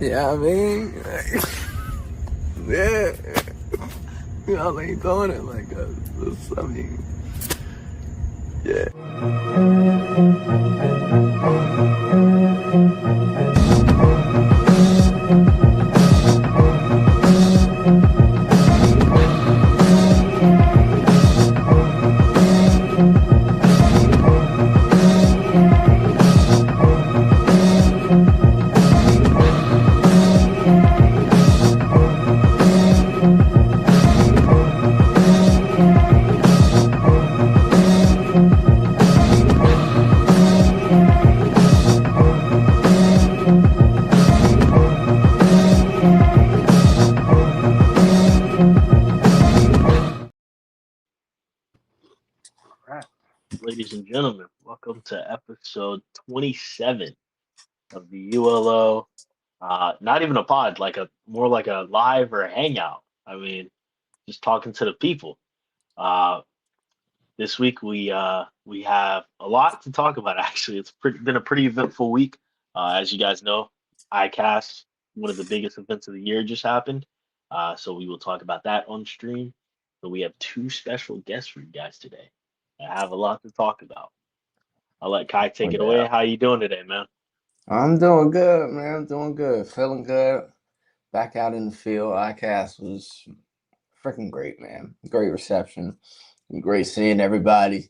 Yeah, I mean, yeah, y'all ain't doing it like us. I mean, yeah. All right, ladies and gentlemen, welcome to episode 27 of the ULO. Not even a pod, like a more like a live or a hangout. I mean, just talking to the people. Uh, this week we have a lot to talk about. Actually, been a pretty eventful week. As you guys know, Icast, one of the biggest events of the year, just happened. So we will talk about that on stream. But we have two special guests for you guys today. I have a lot to talk about. I'll let Kai Oh, take it away. yeah. How you doing today, man? I'm doing good, man. I'm doing good. Feeling good. Back out in the field. ICAST was freaking great, man. Great reception. Great seeing everybody.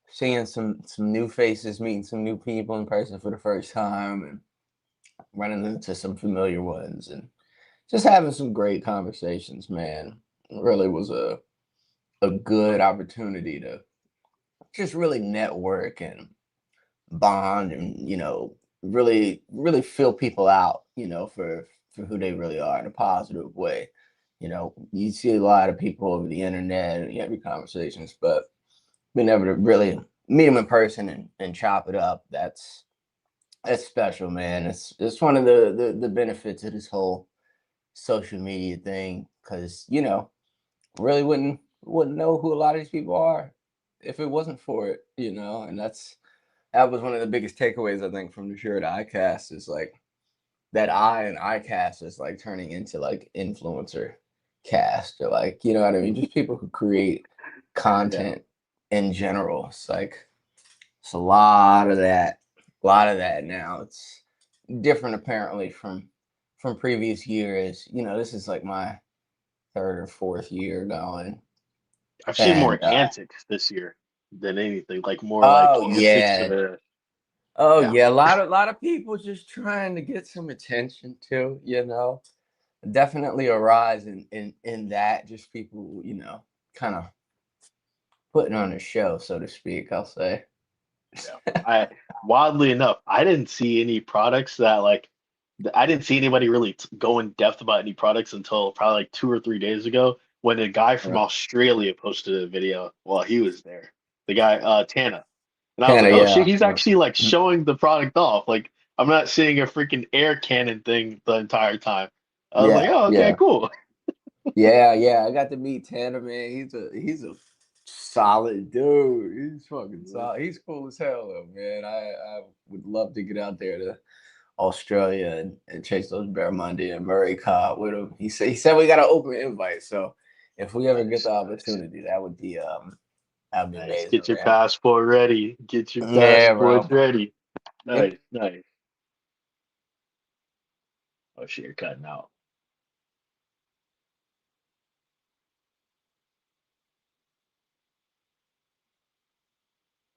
Seeing some new faces, meeting some new people in person for the first time, and running into some familiar ones, and just having some great conversations, man. It really was a good opportunity to just really network and bond and really feel people out for who they really are in a positive way. You see a lot of people over the internet and you have your conversations, but being able to really meet them in person and chop it up, that's special, man. It's one of the benefits of this whole social media thing, because really wouldn't know who a lot of these people are if it wasn't for it, and that was one of the biggest takeaways I think from the shirt iCast, is like that I and iCast is like turning into like influencer cast, or like, you know what I mean? Just people who create Yeah. content in general. It's a lot of that now. It's different apparently from previous years. This is like my third or fourth year going. I've seen more And antics this year than anything, like more like oh antics to yeah. the Oh yeah. yeah, a lot of people just trying to get some attention too, Definitely a rise in that, just people, kind of putting on a show, so to speak, I'll say. Yeah. I Wildly enough, I didn't see any products that like I didn't see anybody really go in depth about any products until probably like 2 or 3 days ago when a guy from Uh, Australia posted a video while he was there. The guy Tana. And I was Kind like, of, oh shit, yeah. he's Yeah. actually like Mhm. showing the product off. Like I'm not seeing a freaking air cannon thing the entire time. I was like, Yeah, oh, okay, yeah. cool. Yeah. I got to meet Tanner, man. He's a solid dude. He's fucking solid. He's cool as hell, though, man. I would love to get out there to Australia and chase those barramundi and Murray cod with him. He said we got an open invite, so if we ever get Nice, the nice, opportunity, that'd be nice. amazing, Get your man. passport ready. Get your Yeah, passports bro. ready. Yep. Nice, nice. Oh shit, you're cutting out.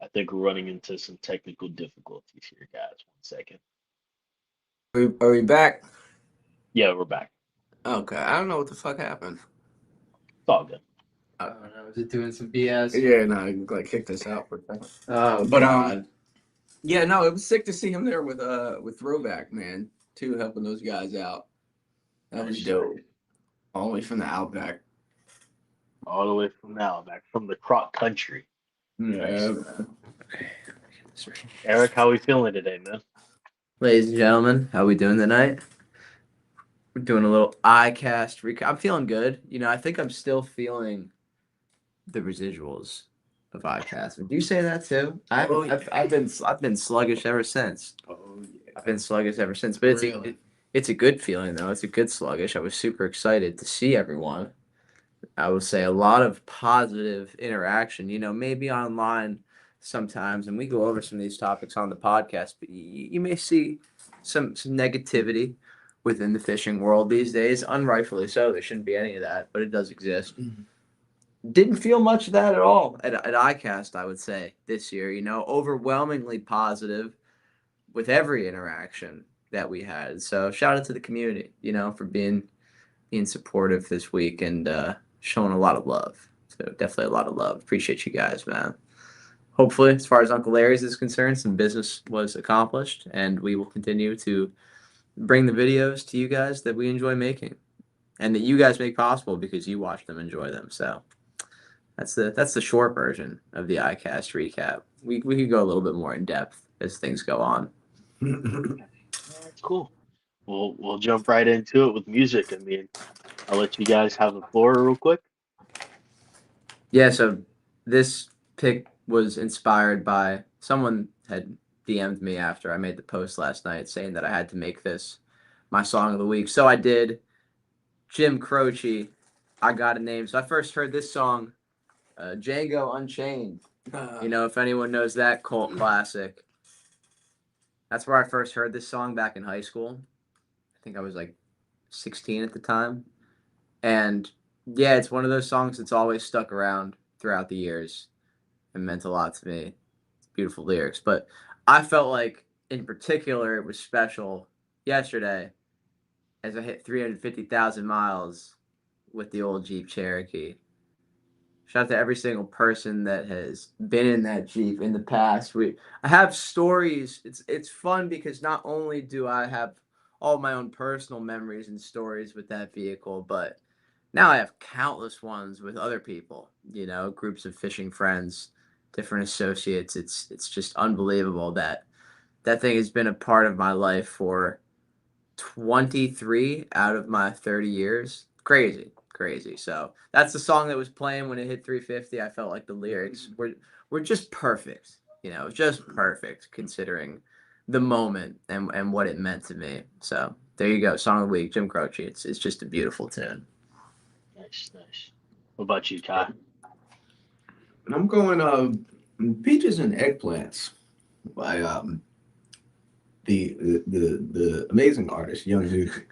I think we're running into some technical difficulties here, guys. 1 second. Are we back? Yeah, we're back. Okay, I don't know what the fuck happened. It's all good. Uh, I don't know. Is it doing some BS? yeah, no, you like kicked us out for a second. Oh But God. yeah, no, it was sick to see him there with Throwback, man, too, helping those guys out. That was Nice. dope. All the way from the Outback. All the way from now, back from the croc country. Yeah, Nice. man. Eric, how we feeling today, man? Ladies and gentlemen, how we doing tonight? We're doing a little eye cast recap. I'm feeling good. I think I'm still feeling the residuals of eye cast. Would you say that too? I Oh, haven't, I've been sluggish ever since. oh yeah. I've been sluggish ever since. But Really? It's a good feeling, though. It's a good sluggish. I was super excited to see everyone. I would say a lot of positive interaction, maybe online sometimes, and we go over some of these topics on the podcast, but you may see some negativity within the fishing world these days, unrightfully so. There shouldn't be any of that, but it does exist. Didn't feel much of that at all at Icast, I would say, this year, overwhelmingly positive with every interaction that we had. So shout out to the community, for being supportive this week and showing a lot of love. So definitely a lot of love. Appreciate you guys, man. Hopefully, as far as Uncle Larry's is concerned, some business was accomplished, and we will continue to bring the videos to you guys that we enjoy making, and that you guys make possible because you watch them, enjoy them. So that's the short version of the iCast recap. We could go a little bit more in depth as things go on. That's cool. We'll jump right into it with music. I mean, I'll let you guys have the floor real quick. Yeah, so this pick was inspired by someone had DM'd me after I made the post last night saying that I had to make this my song of the week. So I did. Jim Croce, I Got a Name. So I first heard this song, Django Unchained. If anyone knows that cult classic. That's where I first heard this song back in high school. I think I was like 16 at the time. And yeah, it's one of those songs that's always stuck around throughout the years and meant a lot to me. It's beautiful lyrics. But I felt like, in particular, it was special yesterday as I hit 350,000 miles with the old Jeep Cherokee. Shout out to every single person that has been in that Jeep in the past. I have stories. It's fun because not only do I have all my own personal memories and stories with that vehicle, but now I have countless ones with other people, groups of fishing friends, different associates. It's just unbelievable that thing has been a part of my life for 23 out of my 30 years. Crazy. So that's the song that was playing when it hit 350. I felt like the lyrics were just perfect, just perfect considering the moment and what it meant to me. So there you go, song of the week, Jim Croce. It's just a beautiful tune. Nice. What about you, Kai? I'm going Peaches and Eggplants by the amazing artist Young Nuke.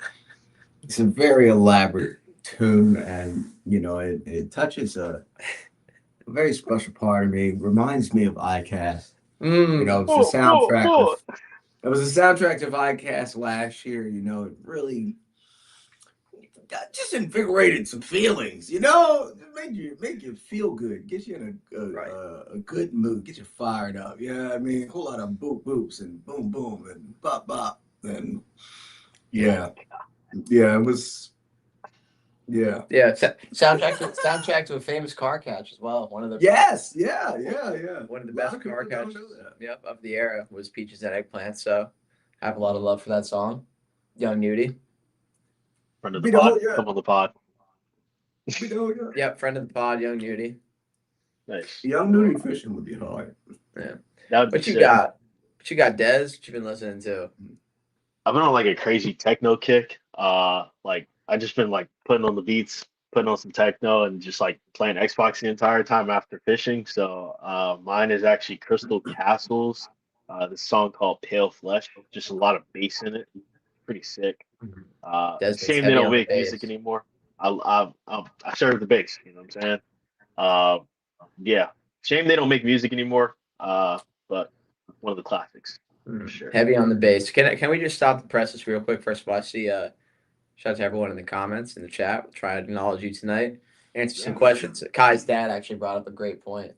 It's a very elaborate tune, and it touches a very special part of me. It reminds me of Icast. It's the soundtrack. It was the soundtrack of Icast last year. It really just invigorated some feelings. Make you feel good, get you in a good mood, get you fired up. I mean, a whole lot of boop boops and boom boom and bop bop and it was. Yeah. Soundtrack to a famous car catch as well. One of the one of the best car catches. Yep, of the era was Peaches and Eggplants. So I have a lot of love for that song. Young Nudie. Friend of the pod. Come on the pod. Yep, friend of the pod, Young Nudie. Nice. Young Nudie fishing would be hard. Yeah. What you got? What you got, Dez? What you been listening to? I've been on like a crazy techno kick. I just been like putting on the beats, putting on some techno, and just like playing Xbox the entire time after fishing. So mine is actually Crystal Castles. This song called Pale Flesh. Just a lot of bass in it. Pretty sick. Shame they don't make music anymore. I serve the bass. You know what I'm saying? Yeah. Shame they don't make music anymore. But one of the classics for sure. Heavy on the bass. Can we just stop the presses real quick? First of all, I see shout out to everyone in the comments in the chat. We'll try to acknowledge you tonight. Answer some questions. Kai's dad actually brought up a great point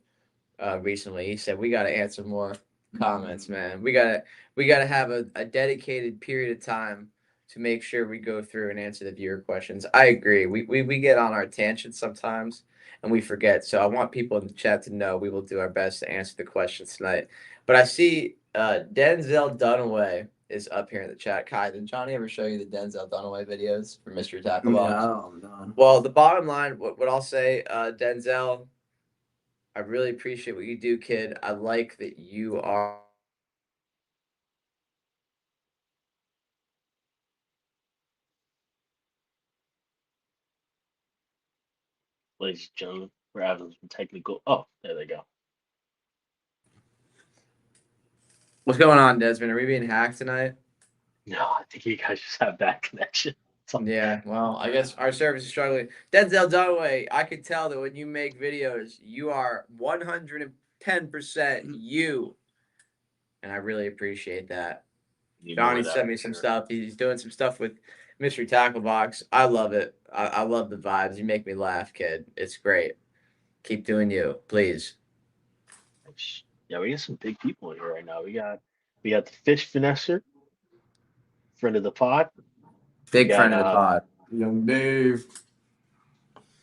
recently. He said we got to answer more comments, man. We gotta have a dedicated period of time to make sure we go through and answer the viewer questions. I agree. We get on our tangents sometimes and we forget. So I want people in the chat to know we will do our best to answer the questions tonight. But I see Denzel Dunaway is up here in the chat. Kai, did Johnny ever show you the Denzel Dunaway videos for Mystery Tackle Box? No. Well, the bottom line, what I'll say, Denzel, I really appreciate what you do, kid. I like that you are ladies and gentlemen. We're having some technical. Oh, there they go. What's going on, Desmond? Are we being hacked tonight? No, I think you guys just have bad connection. Yeah, well, I guess our service is struggling. Denzel Dunaway, I could tell that when you make videos, you are 110% you, and I really appreciate that. Johnny sent me some stuff. He's doing some stuff with Mystery Tackle Box. I love it. I love the vibes. You make me laugh, kid. It's great. Keep doing you, please. Yeah, we got some big people in here right now. We got the Fish Finesser, friend of the pod. Big friend of the pod. Young Dave.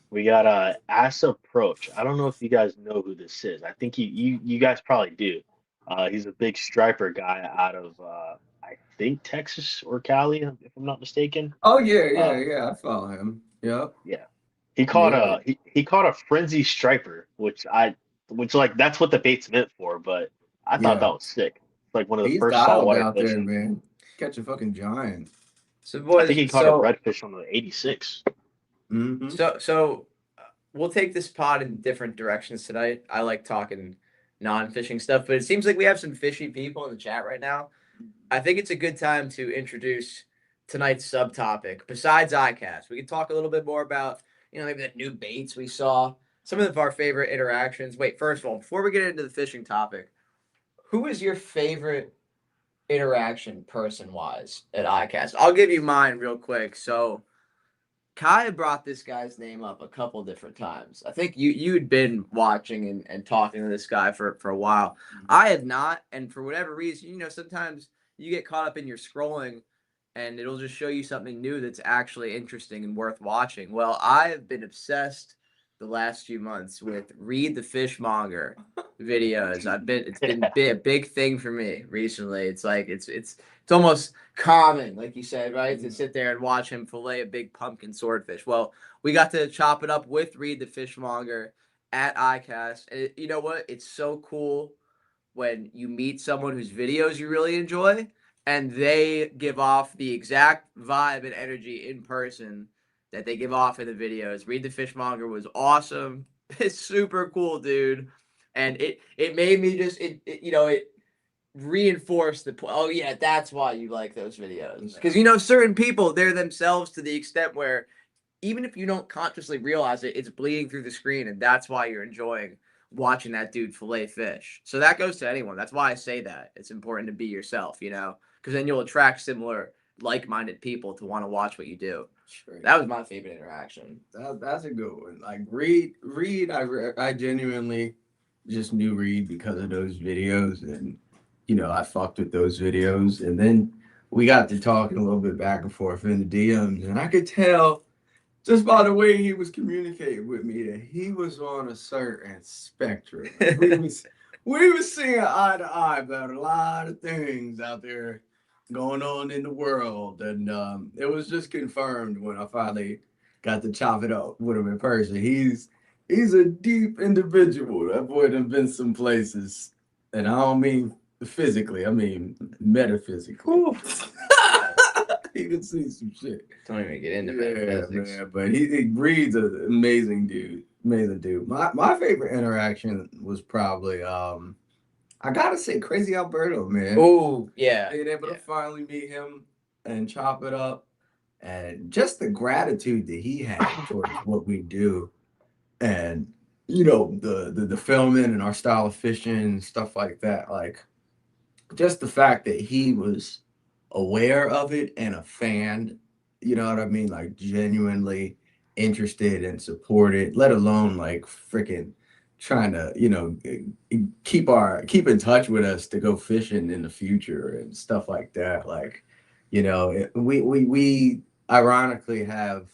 We got Ass Approach. I don't know if you guys know who this is. I think you guys probably do. He's a big striper guy out of I think Texas or Cali, if I'm not mistaken. Oh yeah. I follow him. Yep. Yeah. He caught he caught a frenzy striper, which like that's what the bait's meant for, but I thought that was sick. It's like one of the He's first dialed saltwater out fish. there, man. Catch a fucking giant. So boys, I think he caught a redfish on the 86. Mm-hmm. So we'll take this pod in different directions tonight. I like talking non-fishing stuff, but it seems like we have some fishy people in the chat right now. I think it's a good time to introduce tonight's subtopic. Besides Icast, we can talk a little bit more about, maybe the new baits we saw, some of our favorite interactions. Wait, first of all, before we get into the fishing topic, who is your favorite interaction person-wise at Icast? I'll give you mine real quick. So Kai brought this guy's name up a couple different times. I think you'd been watching and talking to this guy for a while. I have not, and for whatever reason, sometimes you get caught up in your scrolling and it'll just show you something new that's actually interesting and worth watching. Well, I have been obsessed the last few months with Read the Fishmonger videos. It's been a big thing for me recently. It's like it's almost common, like you said, right, to sit there and watch him fillet a big pumpkin swordfish. Well, we got to chop it up with Read the Fishmonger at Icast. And you know what? It's so cool when you meet someone whose videos you really enjoy and they give off the exact vibe and energy in person that they give off in the videos. Read the Fishmonger was awesome. It's super cool, dude. And it made me just it reinforced the point. Oh yeah, that's why you like those videos. Because certain people, they're themselves to the extent where even if you don't consciously realize it, it's bleeding through the screen, and that's why you're enjoying watching that dude fillet fish. So that goes to anyone. That's why I say that. It's important to be yourself, because then you'll attract similar like-minded people to want to watch what you do. Sure. That was my favorite interaction. That's a good one. Like Reed, I genuinely just knew Reed because of those videos, and I fucked with those videos, and then we got to talking a little bit back and forth in the DMs, and I could tell just by the way he was communicating with me that he was on a certain spectrum. We was seeing eye to eye about a lot of things out there going on in the world, and it was just confirmed when I finally got to chop it up with him in person. He's a deep individual. That boy done been some places, and I don't mean physically, I mean metaphysically. You can see some shit. Don't even get into metaphysics. Man, but he breeds an amazing dude. Amazing dude. My favorite interaction was probably I gotta say Crazy Alberto, man. Oh, yeah. Being able to finally meet him and chop it up. And just the gratitude that he had towards what we do. And the filming and our style of fishing and stuff like that. Like just the fact that he was aware of it and a fan, you know what I mean? Like genuinely interested and supported, let alone like freaking trying to, keep in touch with us to go fishing in the future and stuff like that. Like, we ironically have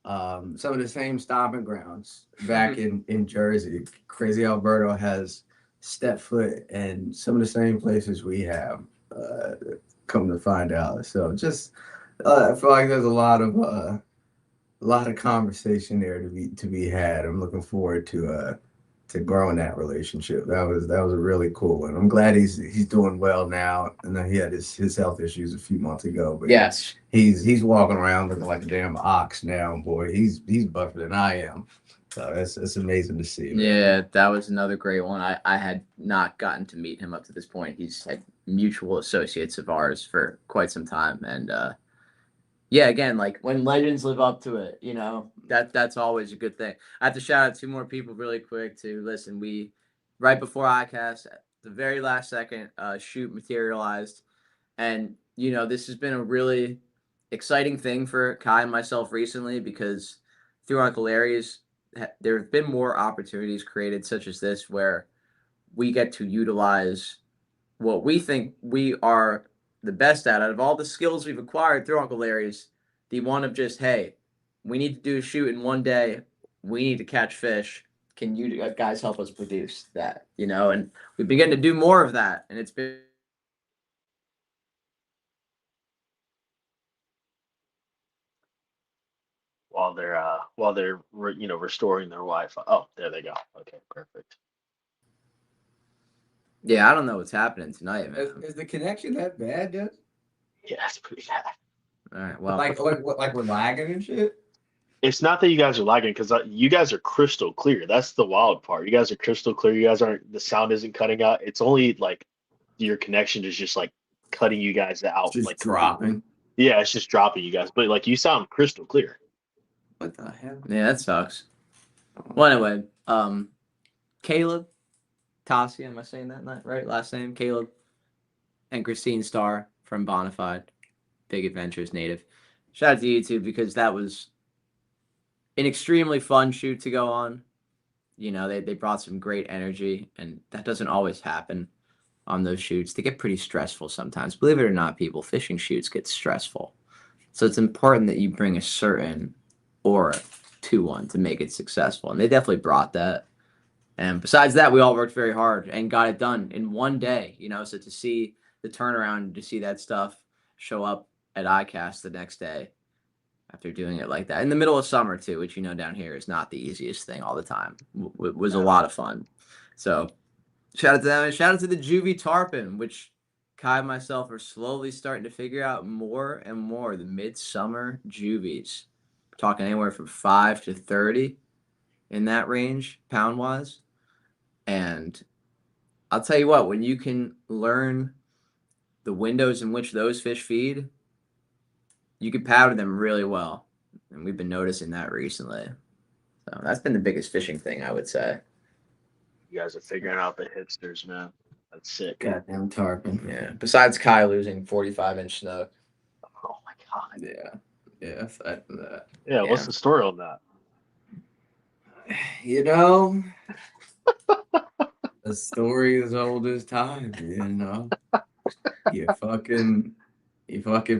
some of the same stomping grounds back in Jersey. Crazy Alberto has stepped foot in some of the same places we have. Come to find out, so just I feel like there's a lot of conversation there to be had. I'm looking forward to growing that relationship. That was really cool, and I'm glad he's doing well now. And then he had his health issues a few months ago, but yes, he's walking around looking like a damn ox now, boy. He's buffer than I am. So it's amazing to see. Man. Yeah, that was another great one. I had not gotten to meet him up to this point. He's had mutual associates of ours for quite some time, and yeah, again, like when legends live up to it, that's always a good thing. I have to shout out two more people really quick to listen. We right before Icast, at the very last second, shoot materialized, and this has been a really exciting thing for Kai and myself recently because through Uncle Larry's, there have been more opportunities created such as this where we get to utilize what we think we are the best at out of all the skills we've acquired through Uncle Larry's. The one of just, hey, we need to do a shoot in one day. We need to catch fish. Can you guys help us produce that? And we've been getting to do more of that, and it's been while they're restoring their Wi-Fi. Oh, there they go. Okay, perfect. yeah. I don't know what's happening tonight, man. Is the connection that bad, dude? Yeah, it's pretty bad. All right, well, Like we're lagging and shit. It's not that you guys are lagging because you guys are crystal clear. That's the wild part. You guys are crystal clear. You guys aren't. The sound isn't cutting out. It's only like your connection is just like cutting you guys out. Just like dropping. Yeah, it's just dropping you guys. But like you sound crystal clear. What the hell? yeah, that sucks. Well, anyway, Caleb, Tassi, am I saying that right? Last name, Caleb, and Christine Starr from Bonafide, Big Adventures native. Shout out to you two because that was an extremely fun shoot to go on. They brought some great energy, and that doesn't always happen on those shoots. They get pretty stressful sometimes. Believe it or not, people, fishing shoots get stressful. So it's important that you bring a certain aura to one to make it successful. And they definitely brought that. And besides that, we all worked very hard and got it done in one day, So to see the turnaround, to see that stuff show up at Icast the next day after doing it like that in the middle of summer too, which down here is not the easiest thing all the time, was a lot of fun. So shout out to them and shout out to the Juvie Tarpon, which Kai and myself are slowly starting to figure out more and more. The midsummer Juvies, talking anywhere from 5 to 30 in that range, pound wise. And I'll tell you what, when you can learn the windows in which those fish feed, you can powder them really well. And we've been noticing that recently. So that's been the biggest fishing thing, I would say. You guys are figuring out the hipsters, man. That's sick. Goddamn tarpon. Yeah. Besides Kai losing 45-inch snook. Oh my god. Yeah. Yeah. Aside from that. Yeah, what's the story on that? The story is old as time. You fucking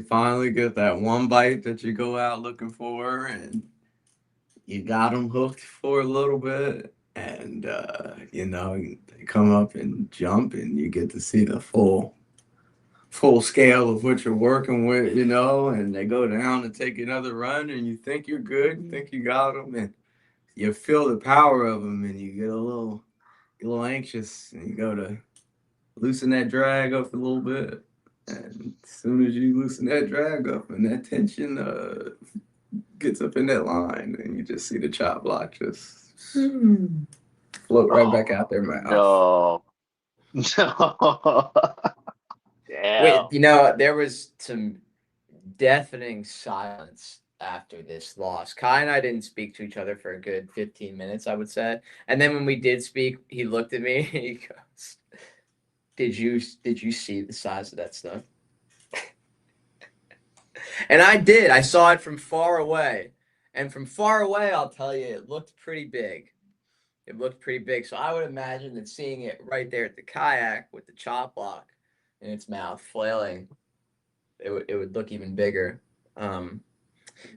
finally get that one bite that you go out looking for, and you got them hooked for a little bit, and they come up and jump, and you get to see the full scale of what you're working with, and they go down and take another run, and you think you're good, you think you got them, and you feel the power of them, and you get a little anxious, and you go to loosen that drag up a little bit. And as soon as you loosen that drag up and that tension gets up in that line, and you just see the chop block just float right back out their mouth. No. No. Wait, there was some deafening silence after this loss. Kai and I didn't speak to each other for a good 15 minutes, I would say. And then when we did speak, he looked at me and he goes, Did you see the size of that stuff? And I did. I saw it from far away. And from far away, I'll tell you, it looked pretty big. So I would imagine that seeing it right there at the kayak with the chop block in its mouth flailing, it would look even bigger.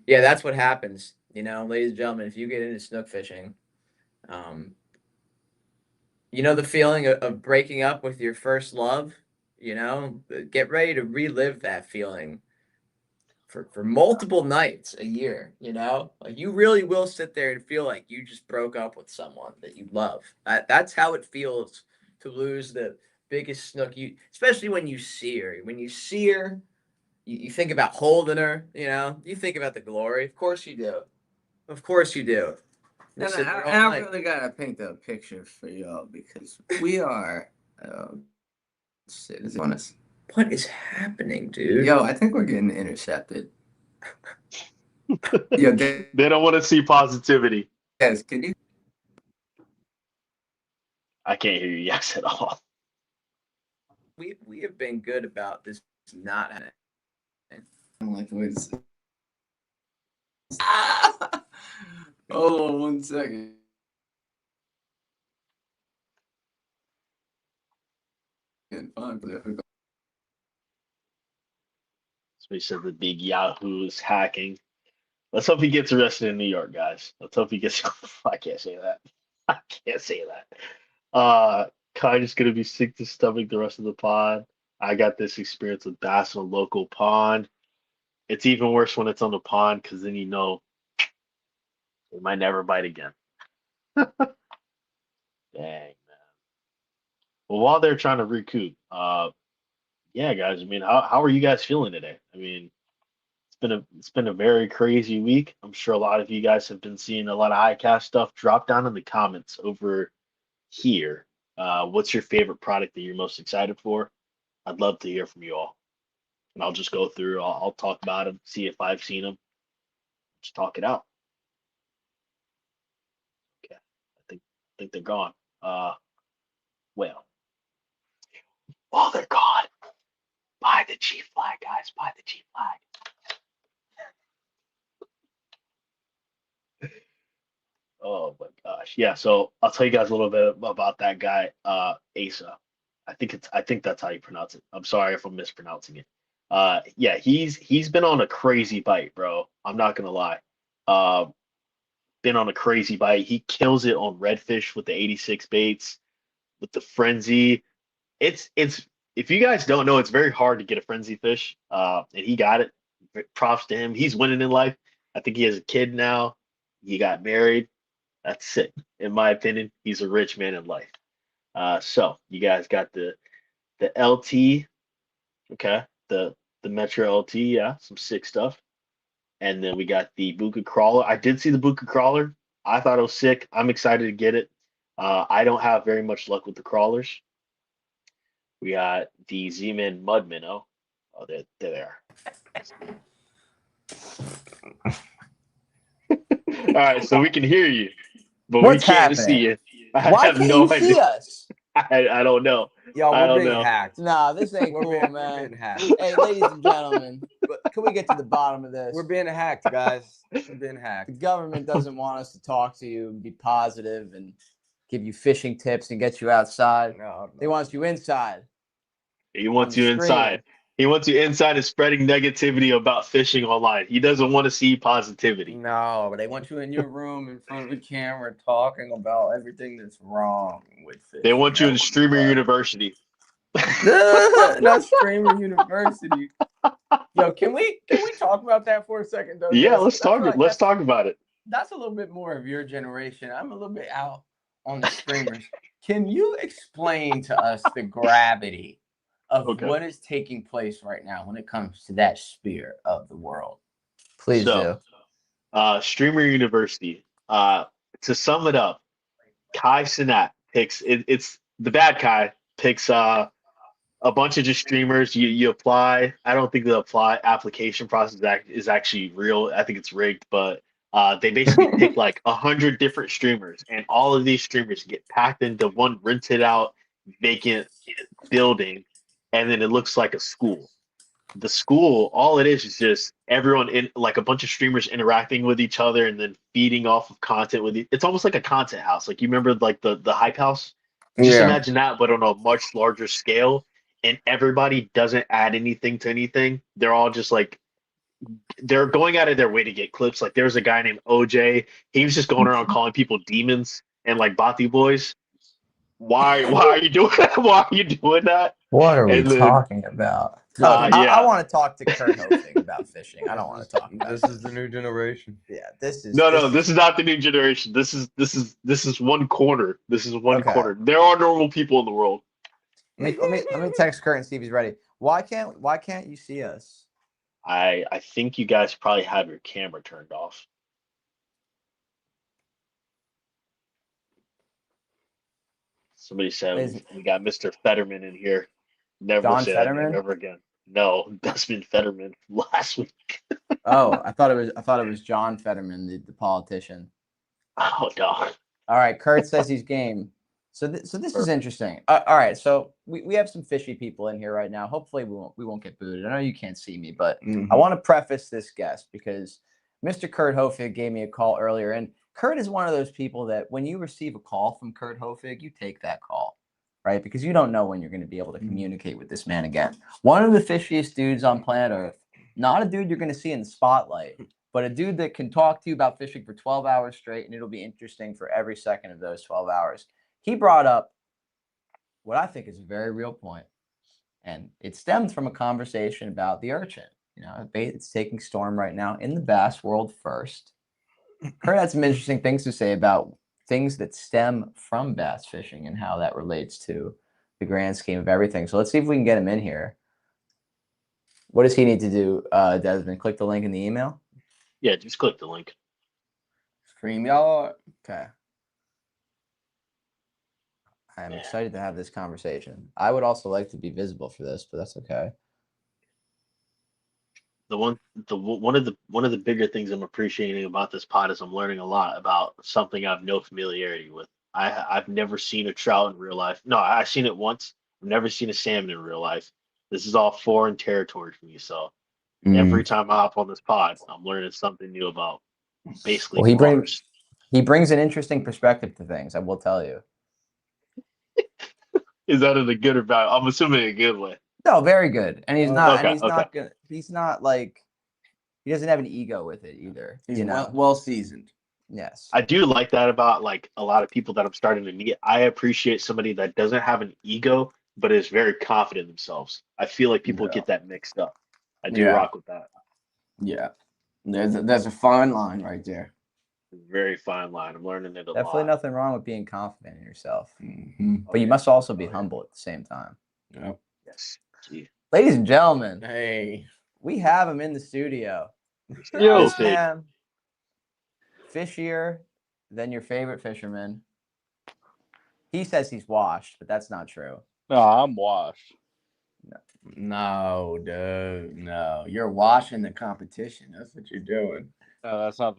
Yeah, that's what happens. Ladies and gentlemen, if you get into snook fishing, the feeling of breaking up with your first love, get ready to relive that feeling for multiple nights a year, like you really will sit there and feel like you just broke up with someone that you love. That's how it feels to lose the biggest snook especially when you see her. When you see her, you think about holding her, you think about the glory. Of course you do. We're sitting here all And I night. really gotta paint a picture for y'all because we are citizens. What is happening, dude? Yo, I think we're getting intercepted. Yo, They don't want to see positivity. guys, can you? I can't hear you yes at all. We have been good about this not happening. Like, wait a second. Hold on 1 second. So he said the big Yahoo is hacking. Let's hope he gets arrested in New York, guys. Let's hope he gets. I can't say that. I can't say that. Kai is gonna be sick to stomach the rest of the pod. I got this experience with bass in a local pond. It's even worse when it's on the pond because then you know it might never bite again. Dang, man. Well, while they're trying to recoup, yeah, guys. I mean, how are you guys feeling today? I mean, it's been a very crazy week. I'm sure a lot of you guys have been seeing a lot of Icast stuff. Drop down in the comments over here. What's your favorite product that you're most excited for? I'd love to hear from you all. And I'll just go through. I'll talk about them, see if I've seen them. Just talk it out. Okay, I think they're gone. Well, they're gone. Buy the G flag, guys. Buy the G flag. Oh my gosh. Yeah, so I'll tell you guys a little bit about that guy, Asa. I think that's how you pronounce it. I'm sorry if I'm mispronouncing it. Yeah, he's been on a crazy bite, bro. I'm not gonna lie. Uh, been on a crazy bite. He kills it on redfish with the 86 baits, with the frenzy. It's if you guys don't know, it's very hard to get a frenzy fish. And he got it. Props to him. He's winning in life. I think he has a kid now. He got married. That's sick. In my opinion, he's a rich man in life. So you guys got the LT, okay, the Metro LT, yeah, some sick stuff. And then we got the Buka crawler. I did see the Buka crawler. I thought it was sick. I'm excited to get it. I don't have very much luck with the crawlers. We got the Z-Man Mud Minnow. Oh, they're there. All right, so we can hear you, but What's we can't happening? see you. I Why have can't no you idea. see us? I don't know. Yo, I we're don't being know. hacked. Nah, this ain't We're cool, being man. hacked. Hey, ladies and gentlemen, can we get to the bottom of this? We're being hacked, guys. We're being The hacked. government doesn't want us to talk to you and be positive and give you fishing tips and get you outside. No, They want you inside. He wants On you the inside. He wants you inside and spreading negativity about fishing online. He doesn't want to see positivity. no, but they want you in your room in front of a camera talking about everything that's wrong with fishing. They want you in That's Streamer what- University. Not Streamer University. Yo, can we talk about that for a second though? Yeah, Des? let's I feel talk. like Let's talk about it. that's a little bit more of your generation. I'm a little bit out on the streamers. Can you explain to us the gravity of Okay. what is taking place right now when it comes to that sphere of the world? Please So, do. Streamer University. To sum it up, Kai Cenat picks. It's the bad Kai picks. A bunch of just streamers. You apply. I don't think the application process is actually real. I think it's rigged, but they basically pick like 100 different streamers, and all of these streamers get packed into one rented out vacant building, and then it looks like a school. The school, all it is just everyone in like a bunch of streamers interacting with each other and then feeding off of content with It's almost like a content house. Like you remember like the hype house? Just imagine that, but on a much larger scale. And everybody doesn't add anything to anything. They're all just like they're going out of their way to get clips. Like there's a guy named OJ. He was just going around calling people demons and like Bati boys. Why are you doing that? Why are you doing that? What are we And then- talking about? I yeah. want to talk to Kurt Hosting about fishing. I don't want to talk about This is the new generation. Yeah, this is No, this is not the new generation. This is one corner. This is one Okay. corner. There are normal people in the world. Let me text Kurt and see if he's ready. Why can't you see us? I think you guys probably have your camera turned off. Somebody said Is we got Mr. Fetterman in here. Never John say that name Fetterman? ever again. No, Dustman Fetterman from last week. Oh, I thought it was John Fetterman, the politician. Oh no. All right, Kurt says he's game. So this is interesting. All right, so we have some fishy people in here right now. Hopefully we won't get booted. I know you can't see me, but I want to preface this guest because Mr. Kurt Hofig gave me a call earlier, and Kurt is one of those people that when you receive a call from Kurt Hofig, you take that call, right? Because you don't know when you're going to be able to communicate with this man again. One of the fishiest dudes on planet Earth. Not a dude you're going to see in the spotlight, but a dude that can talk to you about fishing for 12 hours straight, and it'll be interesting for every second of those 12 hours. He brought up what I think is a very real point, and it stems from a conversation about the urchin. You know, it's taking storm right now in the bass world first. Kurt had some interesting things to say about things that stem from bass fishing and how that relates to the grand scheme of everything. So let's see if we can get him in here. What does he need to do, Desmond? Click the link in the email? Yeah, just click the link. StreamYard. Okay. I'm excited to have this conversation. I would also like to be visible for this, but that's okay. One of the bigger things I'm appreciating about this pod is I'm learning a lot about something I've no familiarity with. I've never seen a trout in real life. No, I've seen it once. I've never seen a salmon in real life. This is all foreign territory for me. So every time I hop on this pod, I'm learning something new about basically cars. He brings an interesting perspective to things, I will tell you. Is that in a good or bad? I'm assuming a good way. No, very good. And he's not Okay, he's not like he doesn't have an ego with it either. He's well seasoned. Yes. I do like that about like a lot of people that I'm starting to meet. I appreciate somebody that doesn't have an ego but is very confident in themselves. I feel like people get that mixed up. I do rock with that. Yeah. There's a fine line right there. Very fine line. I'm learning it a lot. Definitely nothing wrong with being confident in yourself. But you must also be humble at the same time. Yep. Yes. Gee. Ladies and gentlemen, Hey. we have him in the studio. Yo, This man, fishier than your favorite fisherman. He says he's washed, but that's not true. No, I'm washed. No, dude. No. You're washing the competition. That's what you're doing. No, that's not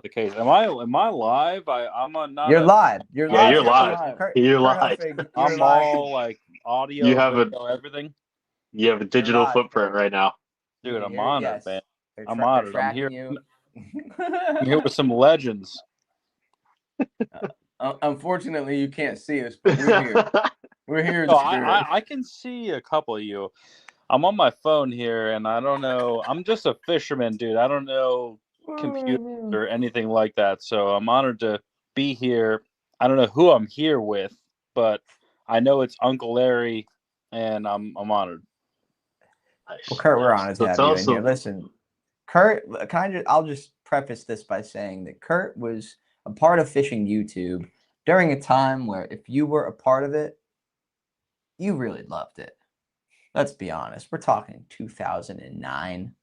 the case. Am I live? I'm on not. You're live. You're Yeah, live. you're live. You're live. I'm all like audio, You have video, everything. You have a digital live, footprint right now. Dude, I'm honored, man. I'm They're honored. I'm here. I'm here with some legends. Unfortunately, you can't see us, but we're here. We're here in No, spirit. I can see a couple of you. I'm on my phone here, and I don't know. I'm just a fisherman, dude. I don't know computers or anything like that. So I'm honored to be here. I don't know who I'm here with, but I know it's Uncle Larry, and I'm honored. Nice. Well, Kurt, we're honored to have you in awesome. here. Listen, Kurt, I'll just preface this by saying that Kurt was a part of Fishing YouTube during a time where if you were a part of it, you really loved it. Let's be honest. We're talking 2009,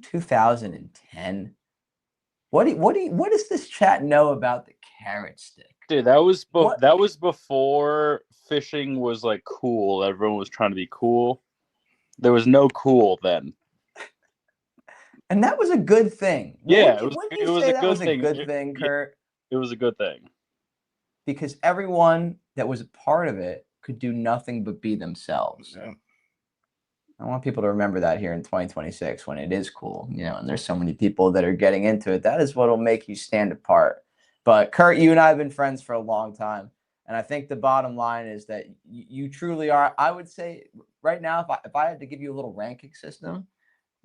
2010. What does this chat know about the carrot stick? Dude, that was before fishing was like cool. Everyone was trying to be cool. There was no cool then. And that was a good thing. Yeah, Wouldn't you say that was a good thing, Kurt? It was a good thing. Because everyone that was a part of it could do nothing but be themselves. Yeah. I want people to remember that here in 2026 when it is cool, and there's so many people that are getting into it. That is what will make you stand apart. But Kurt, you and I have been friends for a long time. And I think the bottom line is that you truly are. I would say right now, if I had to give you a little ranking system,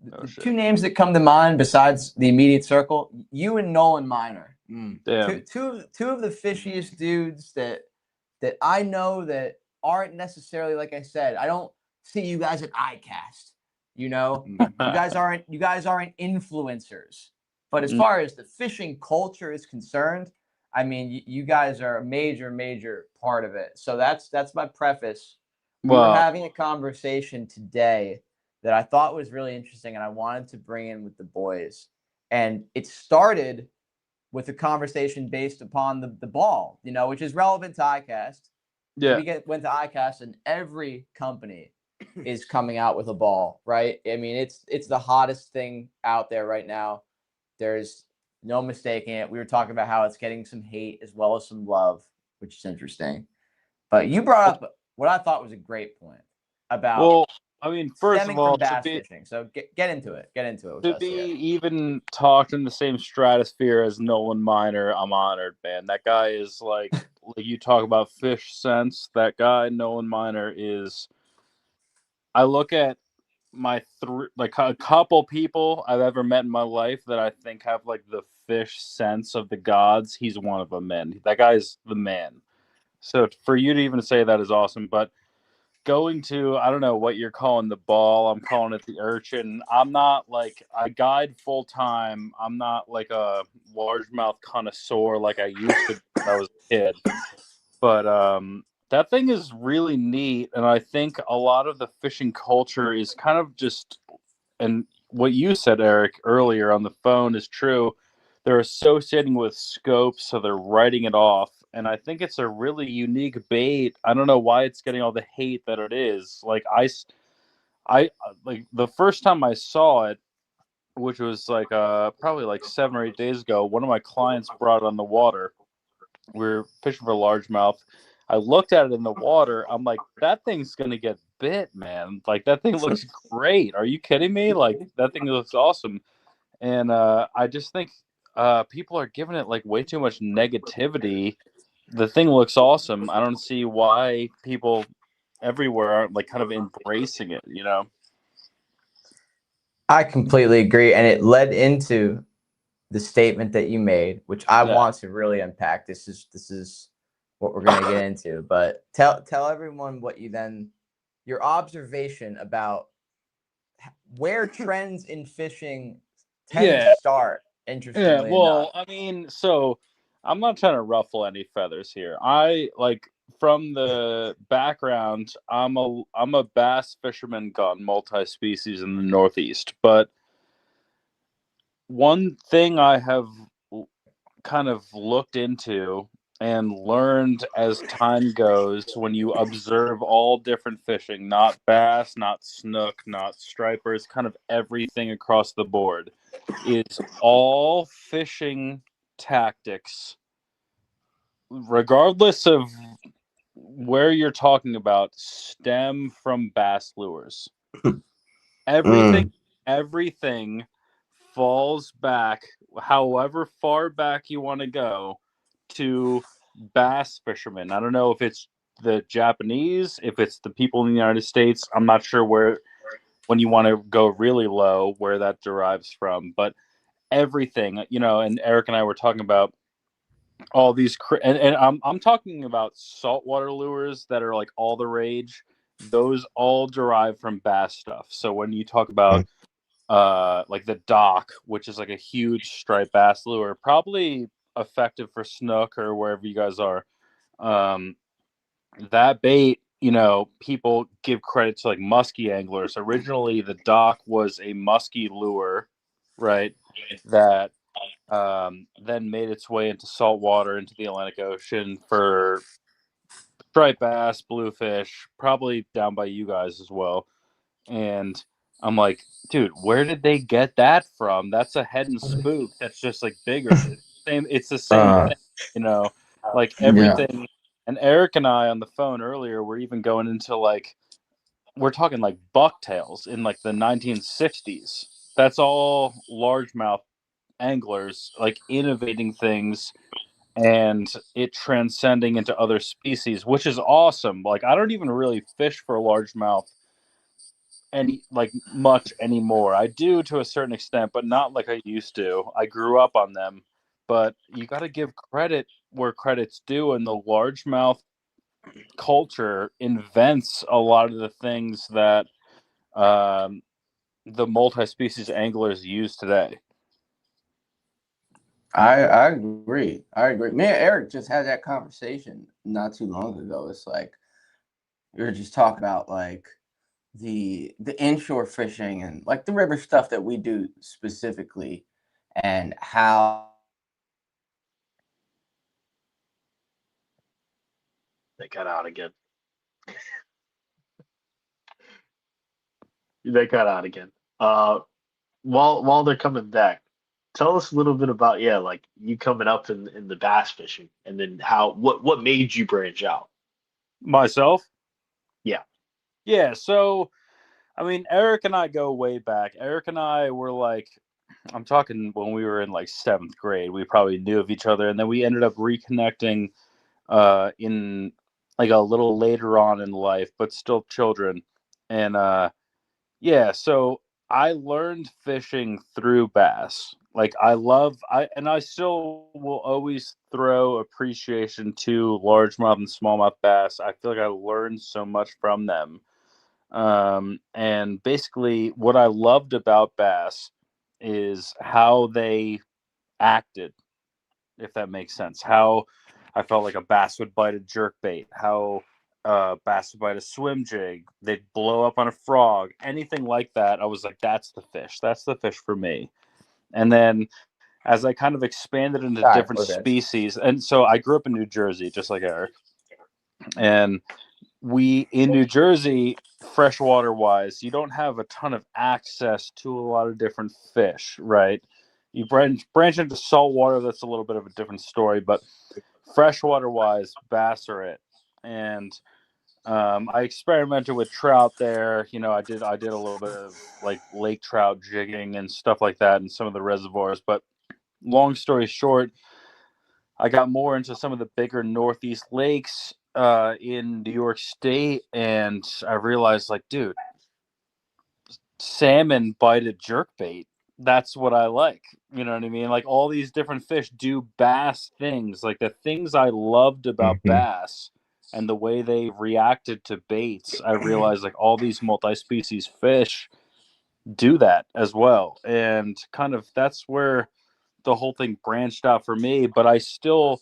the two names that come to mind besides the immediate circle, you and Nolan Miner. Two of the fishiest dudes that I know that aren't necessarily, like I said, I don't see you guys at Icast. You guys aren't influencers. But as far as the fishing culture is concerned, I mean, you guys are a major part of it. So that's my preface. We were having a conversation today that I thought was really interesting, and I wanted to bring in with the boys. And it started with a conversation based upon the ball, which is relevant to Icast. Yeah. We went to Icast, and every company is coming out with a ball, right? I mean, it's the hottest thing out there right now. There's no mistaking it. We were talking about how it's getting some hate as well as some love, which is interesting. But you brought up what I thought was a great point about Well, I mean, first stemming of all, from bass fishing. So get into it. Get into it with to us be here. even talked in the same stratosphere as Nolan Miner, I'm honored, man. That guy is like you talk about fish sense. That guy, Nolan Miner, is. I look at my like a couple people I've ever met in my life that I think have like the fish sense of the gods. He's one of them, man. That guy's the man. So for you to even say that is awesome. But going to, I don't know what you're calling the ball. I'm calling it the urchin. I'm not like, I guide full time. I'm not like a largemouth connoisseur like I used to be when I was a kid. But that thing is really neat. And I think a lot of the fishing culture is kind of just, and what you said, Eric, earlier on the phone is true. They're associating with scope, so they're writing it off. And I think it's a really unique bait. I don't know why it's getting all the hate that it is. Like I like the first time I saw it, which was like probably like 7 or 8 days ago. One of my clients brought it on the water. We were fishing for largemouth. I looked at it in the water. I'm like, that thing's gonna get bit, man. Like that thing looks great. Are you kidding me? Like that thing looks awesome. And I just think people are giving it like way too much negativity. The thing looks awesome. I don't see why people everywhere aren't like kind of embracing it, you know? I completely agree. And it led into the statement that you made, which I Yeah. want to really unpack. This is what we're going to get into. But tell everyone what your observation about where trends in fishing tend Yeah. to start. Yeah, Interestingly enough, well, I mean, so I'm not trying to ruffle any feathers here. I like from the background, I'm a bass fisherman gone multi-species in the Northeast. But one thing I have kind of looked into and learned as time goes when you observe all different fishing, not bass, not snook, not stripers, kind of everything across the board, is all fishing tactics, regardless of where you're talking about, stem from bass lures. Everything falls back, however far back you want to go, to bass fishermen. I don't know if it's the Japanese, if it's the people in the United States. I'm not sure where, when you want to go really low, where that derives from. But everything, you know, and Eric and I were talking about all these, and I'm talking about saltwater lures that are like all the rage. Those all derive from bass stuff. So when you talk about like the dock, which is like a huge striped bass lure, probably effective for snook or wherever you guys are. Um, that bait, you know, people give credit to like musky anglers. Originally, the dock was a musky lure, right? That then made its way into saltwater, into the Atlantic Ocean for striped bass, bluefish, probably down by you guys as well. And I'm like, dude, where did they get that from? That's a head and spook. That's just like bigger. It's the same thing, you know, like Yeah. everything. And Eric and I on the phone earlier, we're even going into like, we're talking like bucktails in like the 1960s. That's all largemouth anglers like innovating things and it transcending into other species, which is awesome. Like I don't even really fish for largemouth any like much anymore. I do to a certain extent, but not like I used to. I grew up on them, but you got to give credit where credit's due, and the largemouth culture invents a lot of the things that the multi-species anglers use today. I agree. I agree. Me and Eric just had that conversation not too long ago. It's like we were just talking about like the inshore fishing and like the river stuff that we do specifically, and how They cut out again. They cut out again. While they're coming back, tell us a little bit about like you coming up in the bass fishing, and then what made you branch out. Myself? Yeah. Yeah, so I mean, Eric and I go way back. Eric and I were like, I'm talking when we were in like 7th grade. We probably knew of each other, and then we ended up reconnecting in like a little later on in life, but still children. And yeah, so I learned fishing through bass. Like I still will always throw appreciation to largemouth and smallmouth bass. I feel like I learned so much from them. And basically what I loved about bass is how they acted, if that makes sense. How I felt like a bass would bite a jerk bait, how bass would bite a swim jig, they'd blow up on a frog, anything like that. I was like, that's the fish. That's the fish for me. And then as I kind of expanded into Sorry, different we're good. species, and so I grew up in New Jersey, just like Eric. And we in New Jersey, freshwater wise, you don't have a ton of access to a lot of different fish, right? You branch into saltwater, that's a little bit of a different story, but freshwater wise, bass are it. And I experimented with trout there. You know, I did a little bit of like lake trout jigging and stuff like that in some of the reservoirs. But long story short, I got more into some of the bigger Northeast lakes in New York State, and I realized, like, dude, salmon bited jerkbait. That's what I like. You know what I mean? Like all these different fish do bass things. Like the things I loved about bass and the way they reacted to baits, I realized like all these multi-species fish do that as well. And kind of that's where the whole thing branched out for me, but I still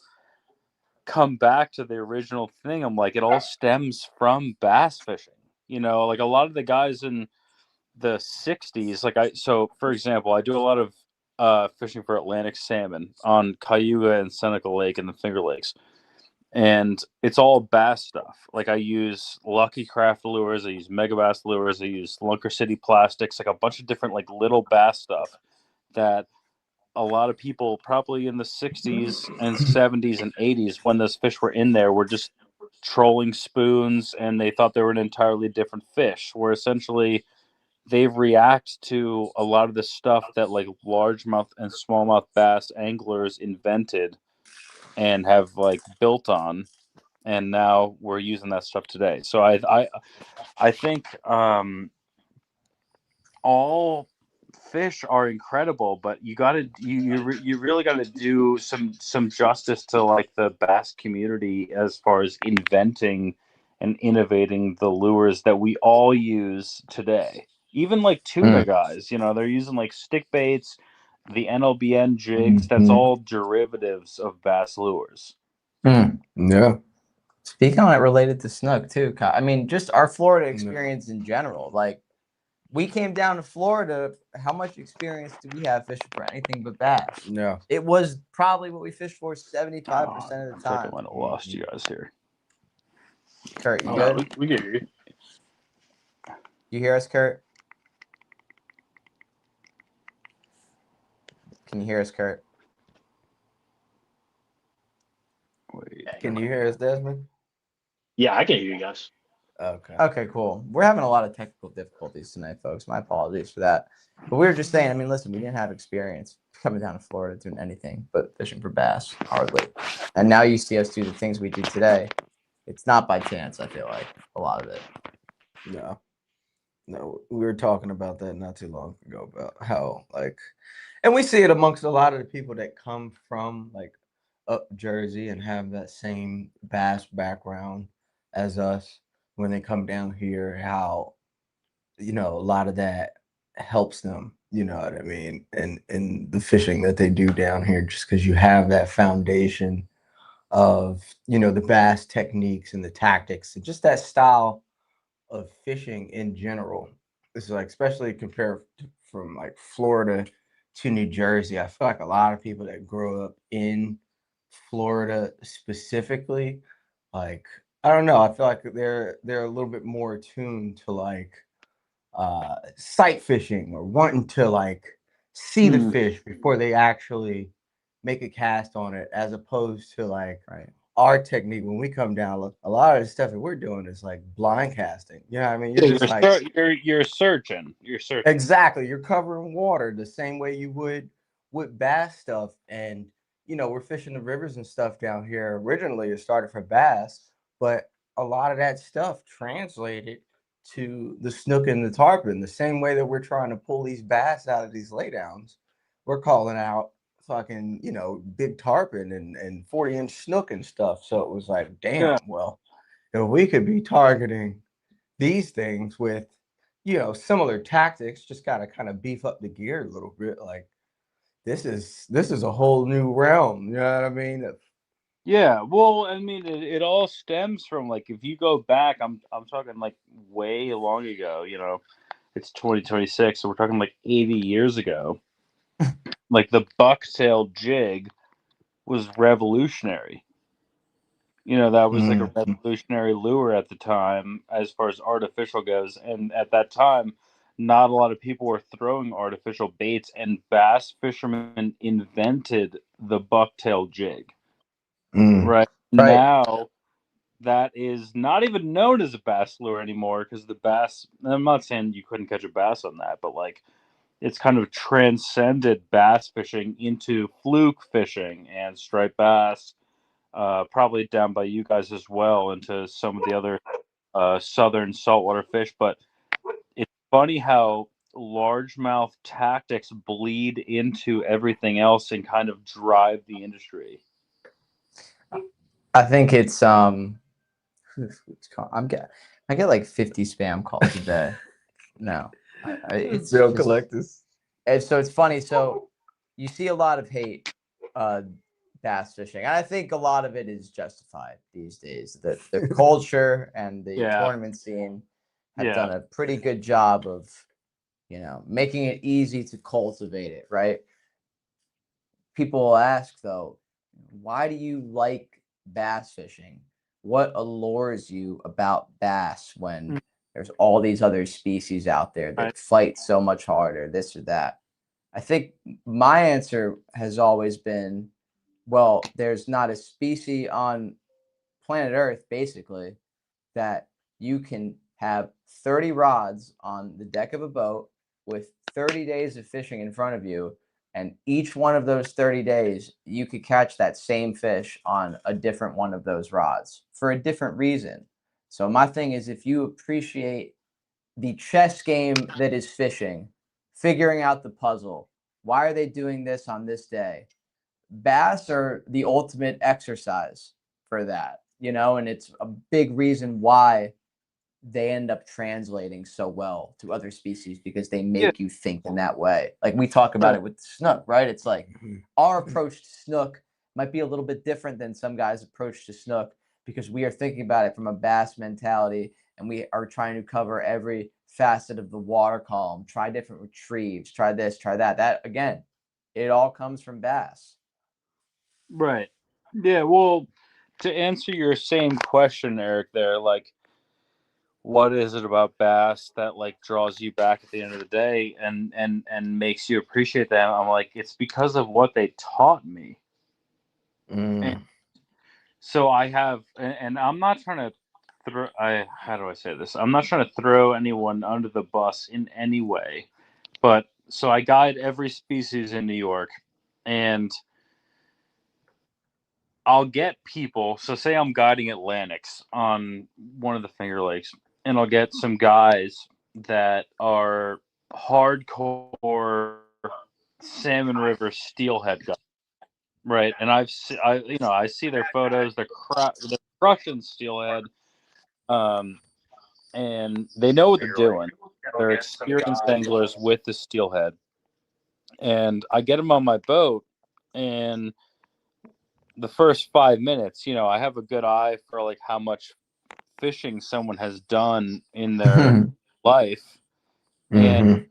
come back to the original thing. I'm like, it all stems from bass fishing. You know, like a lot of the guys in the 60s, so for example, I do a lot of fishing for Atlantic salmon on Cayuga and Seneca Lake and the Finger Lakes. And it's all bass stuff. Like I use Lucky Craft lures, I use Mega Bass lures, I use Lunker City plastics, like a bunch of different like little bass stuff that a lot of people probably in the 60s and 70s and 80s when those fish were in there were just trolling spoons and they thought they were an entirely different fish, where essentially they react to a lot of the stuff that like largemouth and smallmouth bass anglers invented and have like built on, and now we're using that stuff today. So I think all fish are incredible, but you really got to do some justice to like the bass community as far as inventing and innovating the lures that we all use today. Even like tuna guys, you know, they're using like stick baits, the NLBN jigs. That's all derivatives of bass lures. Yeah. Speaking on it related to snook too, I mean, just our Florida experience in general. Like, we came down to Florida. How much experience do we have fishing for anything but bass? Yeah. It was probably what we fished for 75% of the I think I time. might have lost you guys here. Kurt, you No, good? we can hear you. You hear us, Kurt? Can you hear us, Kurt? Wait. Can you hear us, Desmond? Yeah, I can hear you guys. Okay. Okay, cool. We're having a lot of technical difficulties tonight, folks. My apologies for that. But we were just saying, I mean, listen, we didn't have experience coming down to Florida doing anything but fishing for bass, hardly. And now you see us do the things we do today. It's not by chance, I feel like, a lot of it. No, we were talking about that not too long ago about how like, and we see it amongst a lot of the people that come from like up Jersey and have that same bass background as us when they come down here, how, you know, a lot of that helps them, you know what I mean? And the fishing that they do down here, just because you have that foundation of, you know, the bass techniques and the tactics and just that style of fishing in general. It's like, especially compared from like Florida to New Jersey, I feel like a lot of people that grow up in Florida specifically, like I don't know. I feel like they're a little bit more attuned to like sight fishing or wanting to like see the fish before they actually make a cast on it, as opposed to like Right. our technique when we come down. A lot of the stuff that we're doing is like blind casting. You know what I mean? You're Yeah, just like you're searching. You're searching. exactly. You're covering water the same way you would with bass stuff. And we're fishing the rivers and stuff down here. Originally, it started for bass, but a lot of that stuff translated to the snook and the tarpon. The same way that we're trying to pull these bass out of these laydowns, we're calling out fucking big tarpon and 40-inch snook and stuff. So it was like, Yeah. damn, well, if we could be targeting these things with similar tactics, just got to kind of beef up the gear a little bit. Like this is a whole new realm, you know what I mean? Yeah, well, I mean, it all stems from like if you go back, I'm talking like way long ago. It's 2026, so we're talking like 80 years ago. Like the bucktail jig was revolutionary. That was like a revolutionary lure at the time as far as artificial goes. And at that time, not a lot of people were throwing artificial baits, and bass fishermen invented the bucktail jig. Right Right. now, that is not even known as a bass lure anymore because the bass. I'm not saying you couldn't catch a bass on that, but like it's kind of transcended bass fishing into fluke fishing and striped bass, probably down by you guys as well, into some of the other southern saltwater fish. But it's funny how largemouth tactics bleed into everything else and kind of drive the industry. I think it's I get like 50 spam calls a day. No, it's Bill just, collectors. and so it's funny. So you see a lot of hate bass fishing, and I think a lot of it is justified these days. The culture and the tournament scene have done a pretty good job of making it easy to cultivate it, right? People will ask though, why do you like bass fishing? What allures you about bass when there's all these other species out there that fight so much harder, this or that? I think my answer has always been, well, there's not a species on planet Earth, basically, that you can have 30 rods on the deck of a boat with 30 days of fishing in front of you. And each one of those 30 days, you could catch that same fish on a different one of those rods for a different reason. So my thing is, if you appreciate the chess game that is fishing, figuring out the puzzle, why are they doing this on this day? Bass are the ultimate exercise for that, and it's a big reason why they end up translating so well to other species, because they make you think in that way. Like we talk about it with snook, right? It's like our approach to snook might be a little bit different than some guys' approach to snook, because we are thinking about it from a bass mentality, and we are trying to cover every facet of the water column, try different retrieves, try this, try that. That, again, it all comes from bass. Right. Yeah, well, to answer your same question, Eric, there, like, what is it about bass that like draws you back at the end of the day and makes you appreciate them? I'm like, it's because of what they taught me. And so I have, and I'm not trying to how do I say this? I'm not trying to throw anyone under the bus in any way, but so I guide every species in New York, and I'll get people. So say I'm guiding Atlantics on one of the Finger Lakes, and I'll get some guys that are hardcore Salmon River steelhead guys, right? And I see their photos. They're crushing steelhead, and they know what they're doing. They're experienced anglers with the steelhead, and I get them on my boat, and the first 5 minutes, I have a good eye for like how much fishing someone has done in their life, and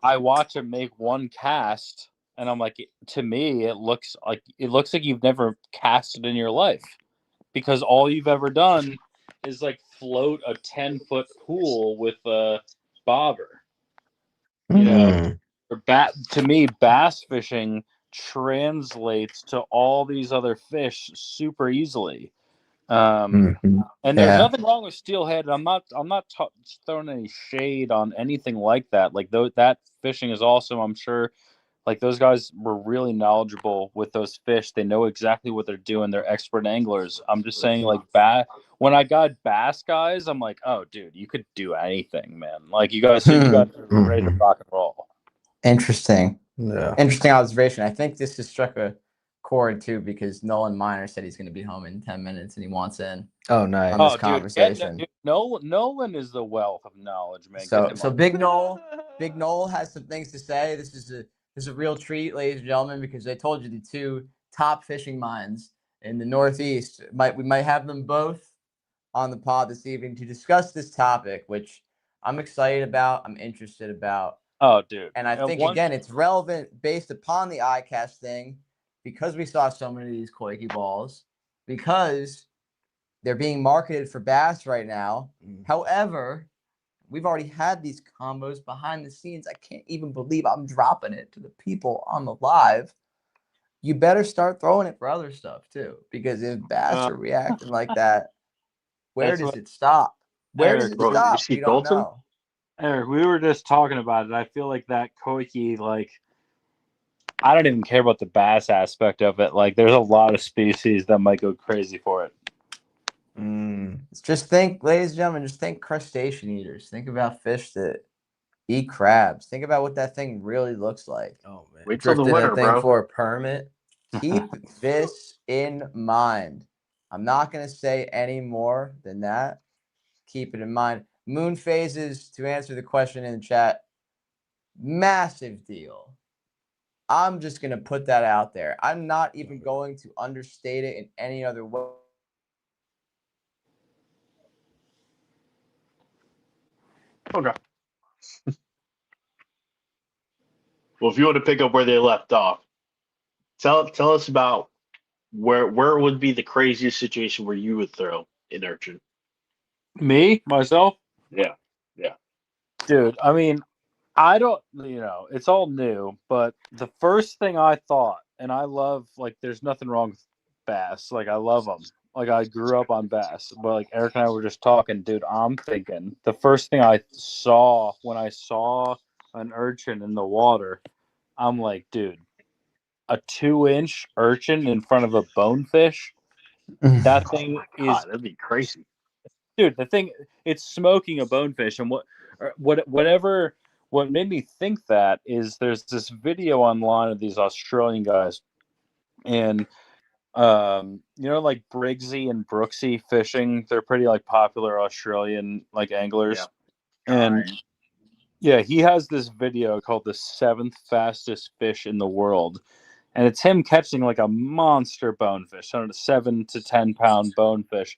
I watch them make one cast, and I'm like, to me, it looks like you've never casted in your life. because all you've ever done is like float a 10-foot pool with a bobber. You know, to me, bass fishing translates to all these other fish super easily. And there's nothing wrong with steelhead. I'm not throwing any shade on anything like that. Like that fishing is awesome. I'm sure like those guys were really knowledgeable with those fish. They know exactly what they're doing. They're expert anglers. I'm just saying like when I got bass guys, I'm like, oh dude, you could do anything, man. Like you guys are ready to rock and roll. Interesting. Yeah. Interesting observation. I think this has struck a chord too because Nolan Miner said he's going to be home in 10 minutes and he wants in Oh, nice. on this conversation. Dude, Nolan is the wealth of knowledge, man. So Big Noel has some things to say. This is a real treat, ladies and gentlemen, because I told you the two top fishing minds in the Northeast. We might have them both on the pod this evening to discuss this topic, which I'm excited about. I'm interested about. Oh, dude. And I think, again, it's relevant based upon the Icast thing because we saw so many of these koiki balls, because they're being marketed for bass right now. However, we've already had these combos behind the scenes. I can't even believe I'm dropping it to the people on the live. You better start throwing it for other stuff, too, because if bass are reacting like that, where does it stop? Where does it stop? We don't know. Eric, we were just talking about it. I feel like that koiki, like, I don't even care about the bass aspect of it. Like, there's a lot of species that might go crazy for it. Just think, ladies and gentlemen, just think crustacean eaters. Think about fish that eat crabs. Think about what that thing really looks like. Oh, man. Wait till the Drifted winter, a thing bro. for a permit. Keep this in mind. I'm not going to say any more than that. Keep it in mind. Moon phases, to answer the question in the chat, massive deal. I'm just going to put that out there. I'm not even going to understate it in any other way. Okay. Well, if you want to pick up where they left off, tell us about where would be the craziest situation where you would throw an urchin. Me? Myself? Yeah. Dude, I mean, I don't, it's all new, but the first thing I thought, and I love, like, there's nothing wrong with bass. Like, I love them. Like, I grew up on bass. But, like, Eric and I were just talking, dude, I'm thinking the first thing I saw when I saw an urchin in the water, I'm like, dude, a 2-inch urchin in front of a bonefish? That thing is, that'd be crazy. Dude, the thing, it's smoking a bonefish. And what made me think that is there's this video online of these Australian guys, and like Briggsy and Brooksy fishing, they're pretty like popular Australian like anglers. And he has this video called the 7th fastest fish in the world, and it's him catching like a monster bonefish, 7 to 10 pound bonefish,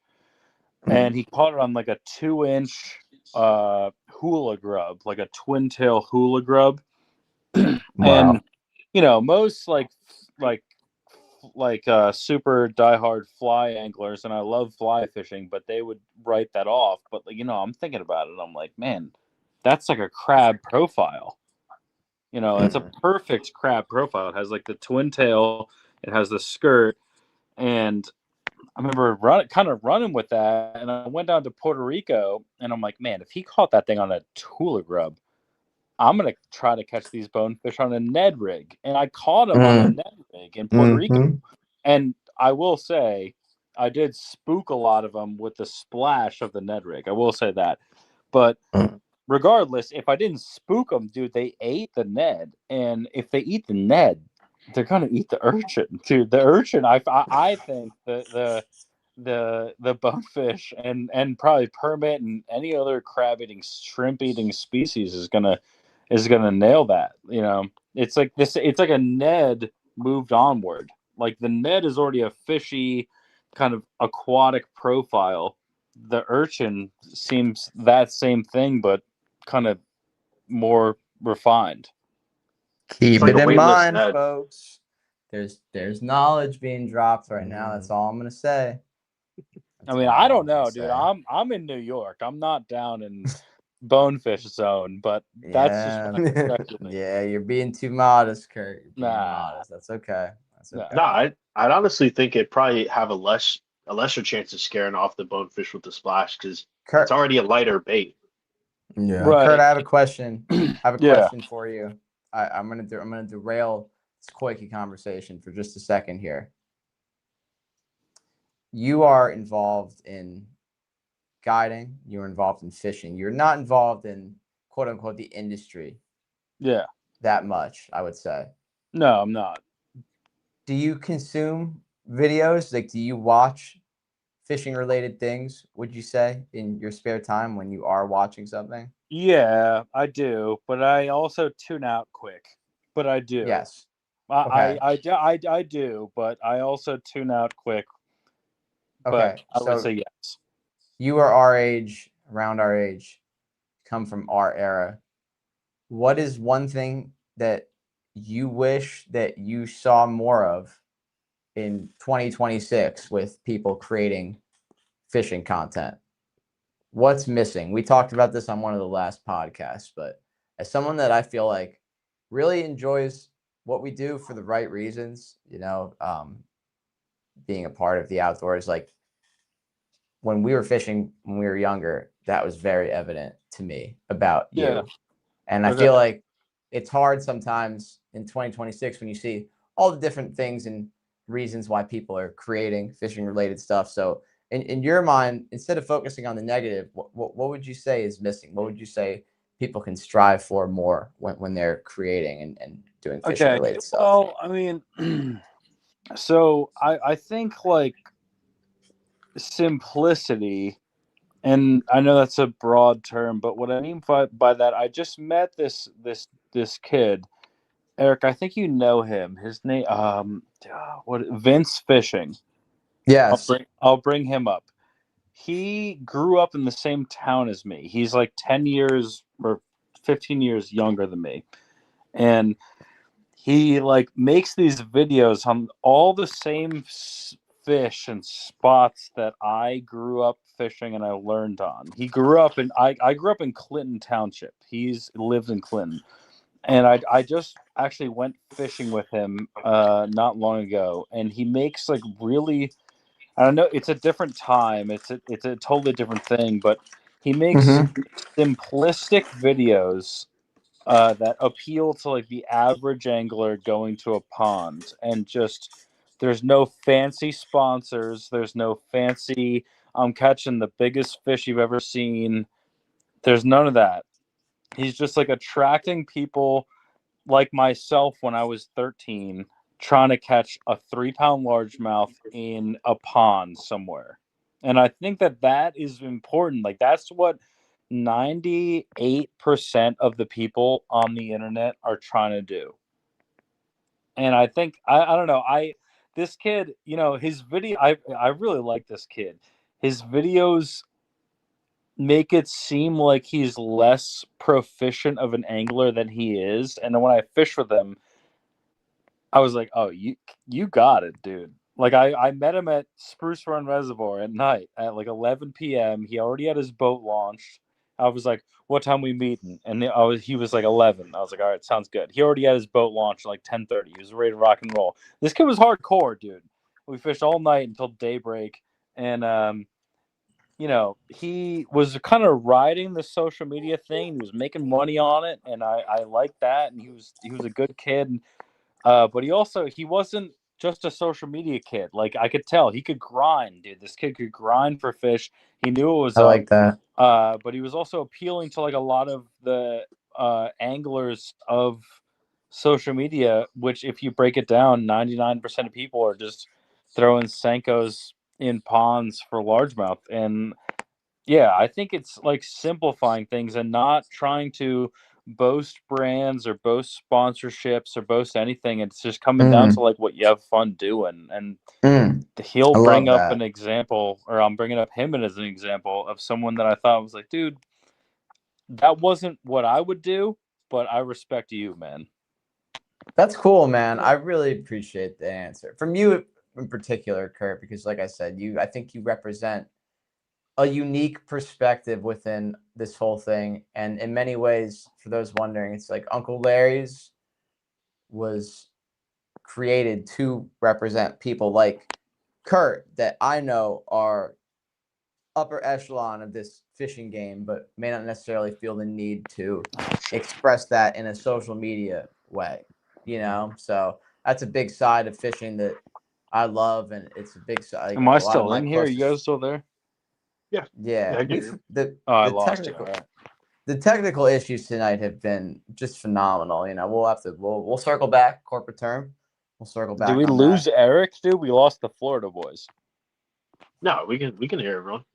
and he caught it on like a 2-inch hula grub, like a twin tail hula grub. Wow. And most like super diehard fly anglers, and I love fly fishing, but they would write that off. But I'm thinking about it, I'm like, man, that's like a crab profile. It's a perfect crab profile. It has like the twin tail, it has the skirt, and I remember running with that, and I went down to Puerto Rico, and I'm like, man, if he caught that thing on a hula grub, I'm going to try to catch these bonefish on a Ned rig. And I caught them on a Ned rig in Puerto Rico. And I will say, I did spook a lot of them with the splash of the Ned rig. I will say that. But regardless, if I didn't spook them, dude, they ate the Ned. And if they eat the Ned, they're going to eat the urchin. Dude, the urchin, I think the bonefish and probably permit and any other crab eating, shrimp eating species is gonna nail that. It's like this. It's like a Ned moved onward. Like the Ned is already a fishy kind of aquatic profile. The urchin seems that same thing, but kind of more refined. Keep like it a in weightless mind, Ned. folks. There's knowledge being dropped right now. That's all I'm gonna say. I mean, I don't know, dude. I'm in New York. I'm not down in Bonefish Zone, but that's just what I speculate. Yeah, you're being too modest, Kurt. You're being Nah. modest. That's okay. That's Nah. okay. No, I'd honestly think it'd probably have a lesser chance of scaring off the bonefish with the splash because Kurt, it's already a lighter bait. Yeah. Right. Kurt, I have a question. I have a Yeah. question for you. I'm gonna derail this quickie conversation for just a second here. You are involved in guiding. You're involved in fishing. You're not involved in quote unquote the industry Yeah. that much, I would say. No, I'm not. Do you consume videos? Like, do you watch fishing related things, would you say, in your spare time when you are watching something? Yeah, I do, but I also tune out quick. But I do. Yes. I do, but I also tune out quick. But Okay. I would So say yes. you are our age, around our age, come from our era. What is one thing that you wish that you saw more of in 2026 with people creating fishing content? What's missing? We talked about this on one of the last podcasts, but as someone that I feel like really enjoys what we do for the right reasons, being a part of the outdoors, like when we were fishing when we were younger, that was very evident to me about you. Yeah. And I feel like it's hard sometimes in 2026 when you see all the different things and reasons why people are creating fishing related stuff. So in your mind, instead of focusing on the negative, what would you say is missing? What would you say people can strive for more when they're creating and doing fishing related stuff? Well, I mean, so I think like simplicity, and I know that's a broad term, but what I mean by that, I just met this kid, Eric. I think you know him. His name, Vince Fishing. Yes. I'll bring him up. He grew up in the same town as me. He's like 10 years or 15 years younger than me. And he like makes these videos on all the same fish and spots that I grew up fishing and I learned on. He grew up in I grew up in Clinton Township. He's lived in Clinton. And I just actually went fishing with him not long ago, and he makes like really, I don't know, it's a different time. It's a totally different thing, but he makes simplistic videos that appeal to like the average angler going to a pond, and just there's no fancy sponsors, there's no fancy I'm catching the biggest fish you've ever seen. There's none of that. He's just like attracting people like myself when I was 13 trying to catch a 3-pound largemouth in a pond somewhere. And I think that is important. Like that's what 98% of the people on the internet are trying to do. And I think I don't know, this kid, his video, I really like this kid. His videos make it seem like he's less proficient of an angler than he is. And then when I fish with him, I was like, oh, you got it, dude. Like I met him at Spruce Run Reservoir at night at like 11 p.m. He already had his boat launched. I was like, what time we meeting? And he was like 11. I was like, all right, sounds good. He already had his boat launched at like 10:30. He was ready to rock and roll. This kid was hardcore, dude. We fished all night until daybreak. And he was kind of riding the social media thing. He was making money on it, and I liked that. And he was a good kid. But he wasn't just a social media kid. Like I could tell he could grind, dude. This kid could grind for fish. He knew it was I like that. but he was also appealing to like a lot of the anglers of social media, which if you break it down, 99% of people are just throwing Senkos in ponds for largemouth. And yeah, I think it's like simplifying things and not trying to boast brands or boast sponsorships or boast anything. It's just coming down to like what you have fun doing. And he'll bring up an example, or I'm bringing up him as an example of someone that I thought was like, dude, that wasn't what I would do, but I respect you, man. That's cool, man. I really appreciate the answer from you. in particular, Kurt, because like I said, I think you represent a unique perspective within this whole thing. And in many ways, for those wondering, it's like Uncle Larry's was created to represent people like Kurt that I know are upper echelon of this fishing game, but may not necessarily feel the need to express that in a social media way, So that's a big side of fishing that I love, and it's a big side. Am I A lot of still my in here? You closest, guys still there? yeah. I get you. I The lost you. technical All right. the technical issues tonight have been just phenomenal. We'll circle back, corporate term. We'll circle back. Did we on lose that. Eric, dude? We lost the Florida boys. No, we can hear everyone.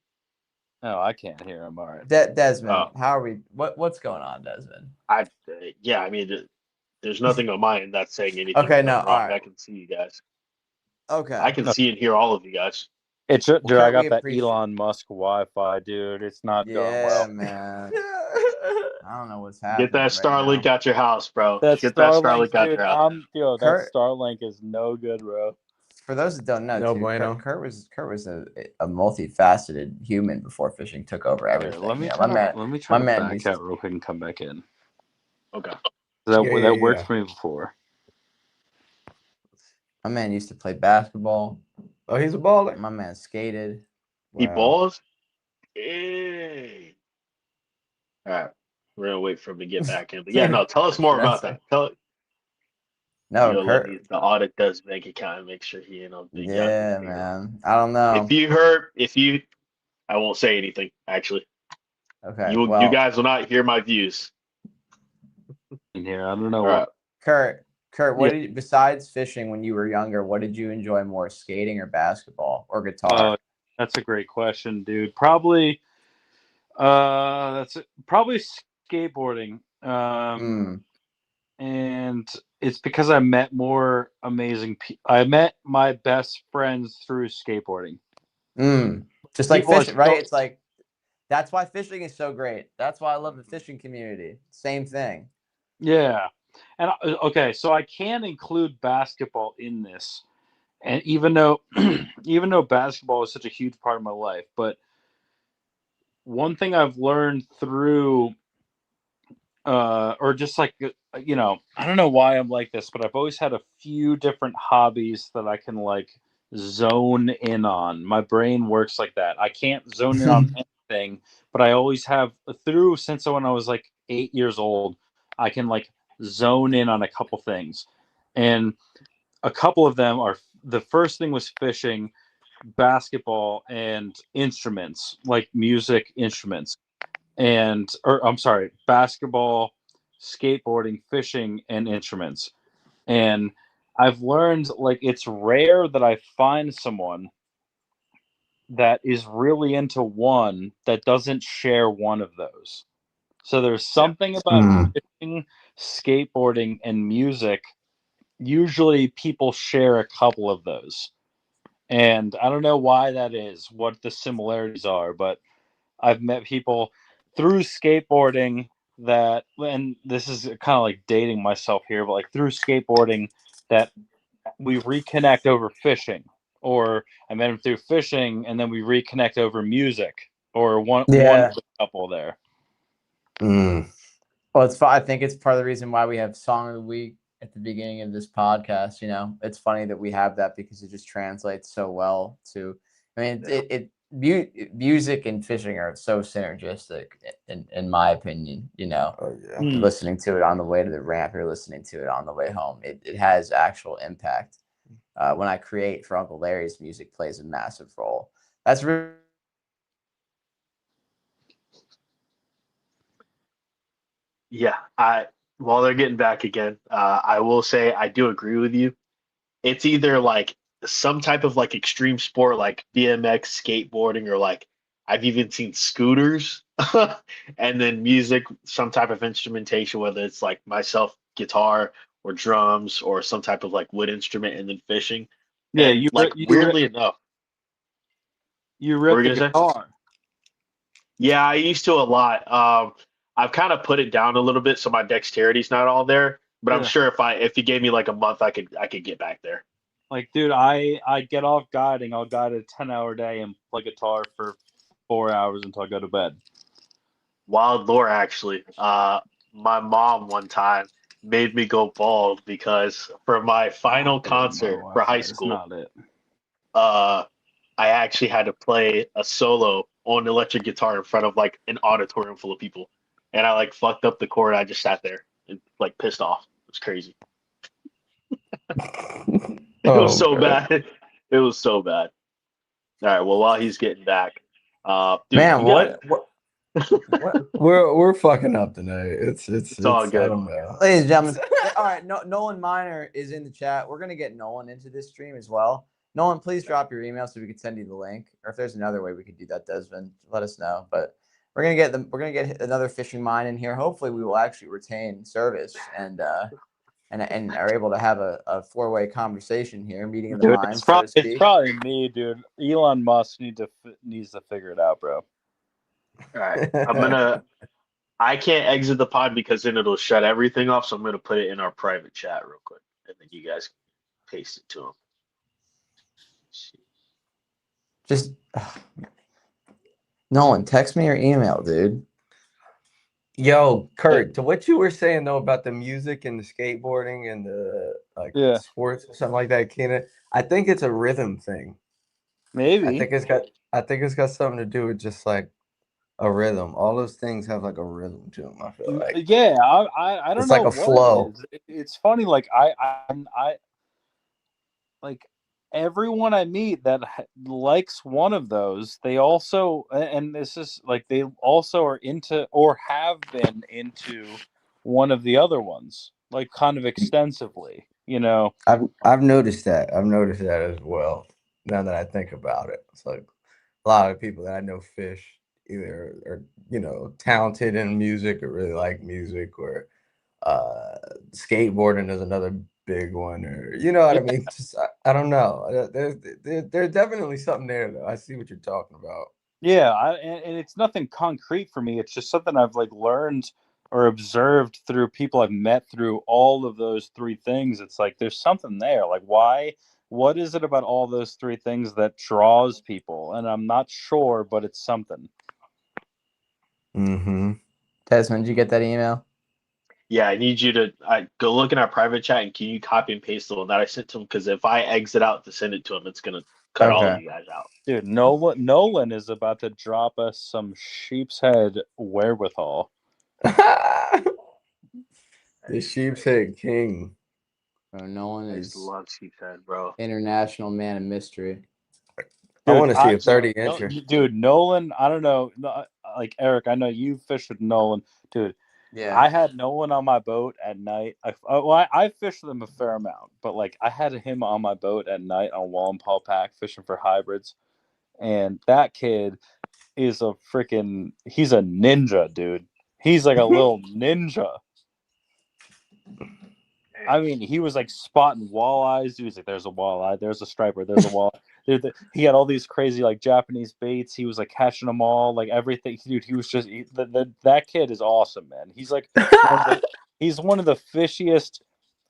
Oh, I can't hear him. All right. Desmond, how are we? What's going on, Desmond? I mean, there's nothing on my end that's saying anything Okay, wrong. no, all right. I can see you guys. Okay. I can see and hear all of you guys. It's dude. Kurt, I we got that appreciate- Elon Musk Wi-Fi, dude. It's not going Yeah, well. man. I don't know what's happening. Get that right Starlink now. out your house, bro. That Get that Starlink, Starlink out dude. your house. That Kurt- Starlink is no good, bro. For those that don't know, No too, bueno. Kurt was a multifaceted human before fishing took over Here, everything. let me Yeah, try. my Let me try to man back used out to- real quick and come back in. Okay. That worked Yeah. for me before. My man used to play basketball. Oh, he's a baller. My man skated. He Wow. balls? Hey. All right. We're gonna wait for him to get back in. But yeah, no, tell us more about that. No, Let Kurt. the audit does bank account and make sure he Yeah, man. I don't know. I won't say anything, actually. Okay. You guys will not hear my views. In here, I don't know All what. right. Kurt, besides fishing when you were younger, what did you enjoy more, skating or basketball or guitar? That's a great question, dude. Probably probably skateboarding. And it's because I met more amazing people. I met my best friends through skateboarding. Just like People fishing, right? It's like that's why fishing is so great. That's why I love the fishing community. Same thing. Yeah. And okay, so I can include basketball in this. And even though basketball is such a huge part of my life, but one thing I've learned through or just like I don't know why I'm like this, but I've always had a few different hobbies that I can like zone in on. My brain works like that. I can't zone in on anything, but I always have since when I was like 8 years old, I can like zone in on a couple things. And a couple of them are, the first thing was fishing, basketball, and instruments, like music instruments. Basketball, skateboarding, fishing, and instruments. And I've learned like it's rare that I find someone that is really into one that doesn't share one of those. So there's something about fishing, skateboarding, and music. Usually people share a couple of those. And I don't know why that is, what the similarities are, but I've met people through skateboarding and this is kind of like dating myself here, but like through skateboarding that we reconnect over fishing, or I met them through fishing and then we reconnect over music, or one couple there. Well, it's fun. I think it's part of the reason why we have Song of the Week at the beginning of this podcast. It's funny that we have that because it just translates so well to. I mean, music and fishing are so synergistic, in my opinion. Oh yeah. You're listening to it on the way to the ramp, you're listening to it on the way home. It has actual impact. When I create for Uncle Larry's, music plays a massive role. That's really. Yeah, while they're getting back again, I will say I do agree with you. It's either like some type of like extreme sport like BMX, skateboarding, or like I've even seen scooters, and then music, some type of instrumentation, whether it's like myself, guitar or drums or some type of like wood instrument, and then fishing. Yeah, And weirdly enough, you what were ripped you the gonna say? guitar. Yeah, I used to a lot. I've kind of put it down a little bit, so my dexterity's not all there. But I'm sure if you gave me like a month, I could get back there. Like, dude, I get off guiding. I'll guide a 10-hour day and play guitar for 4 hours until I go to bed. Wild lore, actually. My mom one time made me go bald because for my final concert for high school, Not it. I actually had to play a solo on electric guitar in front of like an auditorium full of people, and I like fucked up the chord. I just sat there and like pissed off. It was crazy. It was so bad. It was so bad. All right. Well, while he's getting back, dude, Man, you got we're fucking up tonight. It's all I good. don't know. Ladies and gentlemen, all right. Nolan Miner is in the chat. We're gonna get Nolan into this stream as well. Nolan, please drop your email so we can send you the link. Or if there's another way we could do that, Desmond, let us know. But we're gonna get another fishing mine in here. Hopefully, we will actually retain service and are able to have a four-way conversation here, meeting in the Dude, minds, so to it's speak. probably me, dude. Elon Musk needs to figure it out, bro. All right. I can't exit the pod because then it'll shut everything off. So I'm gonna put it in our private chat real quick, and then you guys can paste it to him. Just Nolan, text me your email, dude. Yo, Kurt, to what you were saying though about the music and the skateboarding and the sports or something like that, Keena, I think it's a rhythm thing. Maybe. I think it's got something to do with just like a rhythm. All those things have like a rhythm to them. I feel like Yeah, I don't it's know like a what flow. it is. It's funny, like I like everyone I meet that likes one of those, they also, and this is like, they also are into or have been into one of the other ones, like kind of extensively, you know. I've noticed that. I've noticed that as well. Now that I think about it, it's like a lot of people that I know fish either are talented in music or really like music, or skateboarding is another big one, or you know what I mean. Just I don't know. There's definitely something there though. I see what you're talking about. Yeah, and it's nothing concrete for me. It's just something I've like learned or observed through people I've met through all of those three things. It's like there's something there. Like, why? What is it about all those three things that draws people? And I'm not sure, but it's something. Mm-hmm. Desmond, did you get that email? Yeah, I need you to go look in our private chat and can you copy and paste the one that I sent to him? Because if I exit out to send it to him, it's gonna cut all of you guys out. Dude, Nolan is about to drop us some sheep's head wherewithal. The sheep's head king. Oh, Nolan I just is love sheep's head, bro. international man of mystery. I want to see a 30-incher. Dude, Nolan, I don't know. Like, Eric, I know you fished with Nolan. Dude, Yeah. I had Nolan on my boat at night. I fished with him a fair amount, but like I had him on my boat at night on Wallenpaupack Pack fishing for hybrids. And that kid is he's a ninja, dude. He's like a little ninja. I mean, he was like spotting walleyes. He was like, "There's a walleye. There's a striper. There's a walleye." He had all these crazy like Japanese baits. He was like catching them all, like everything. Dude, he was just that kid is awesome, man. He's like he's one of the fishiest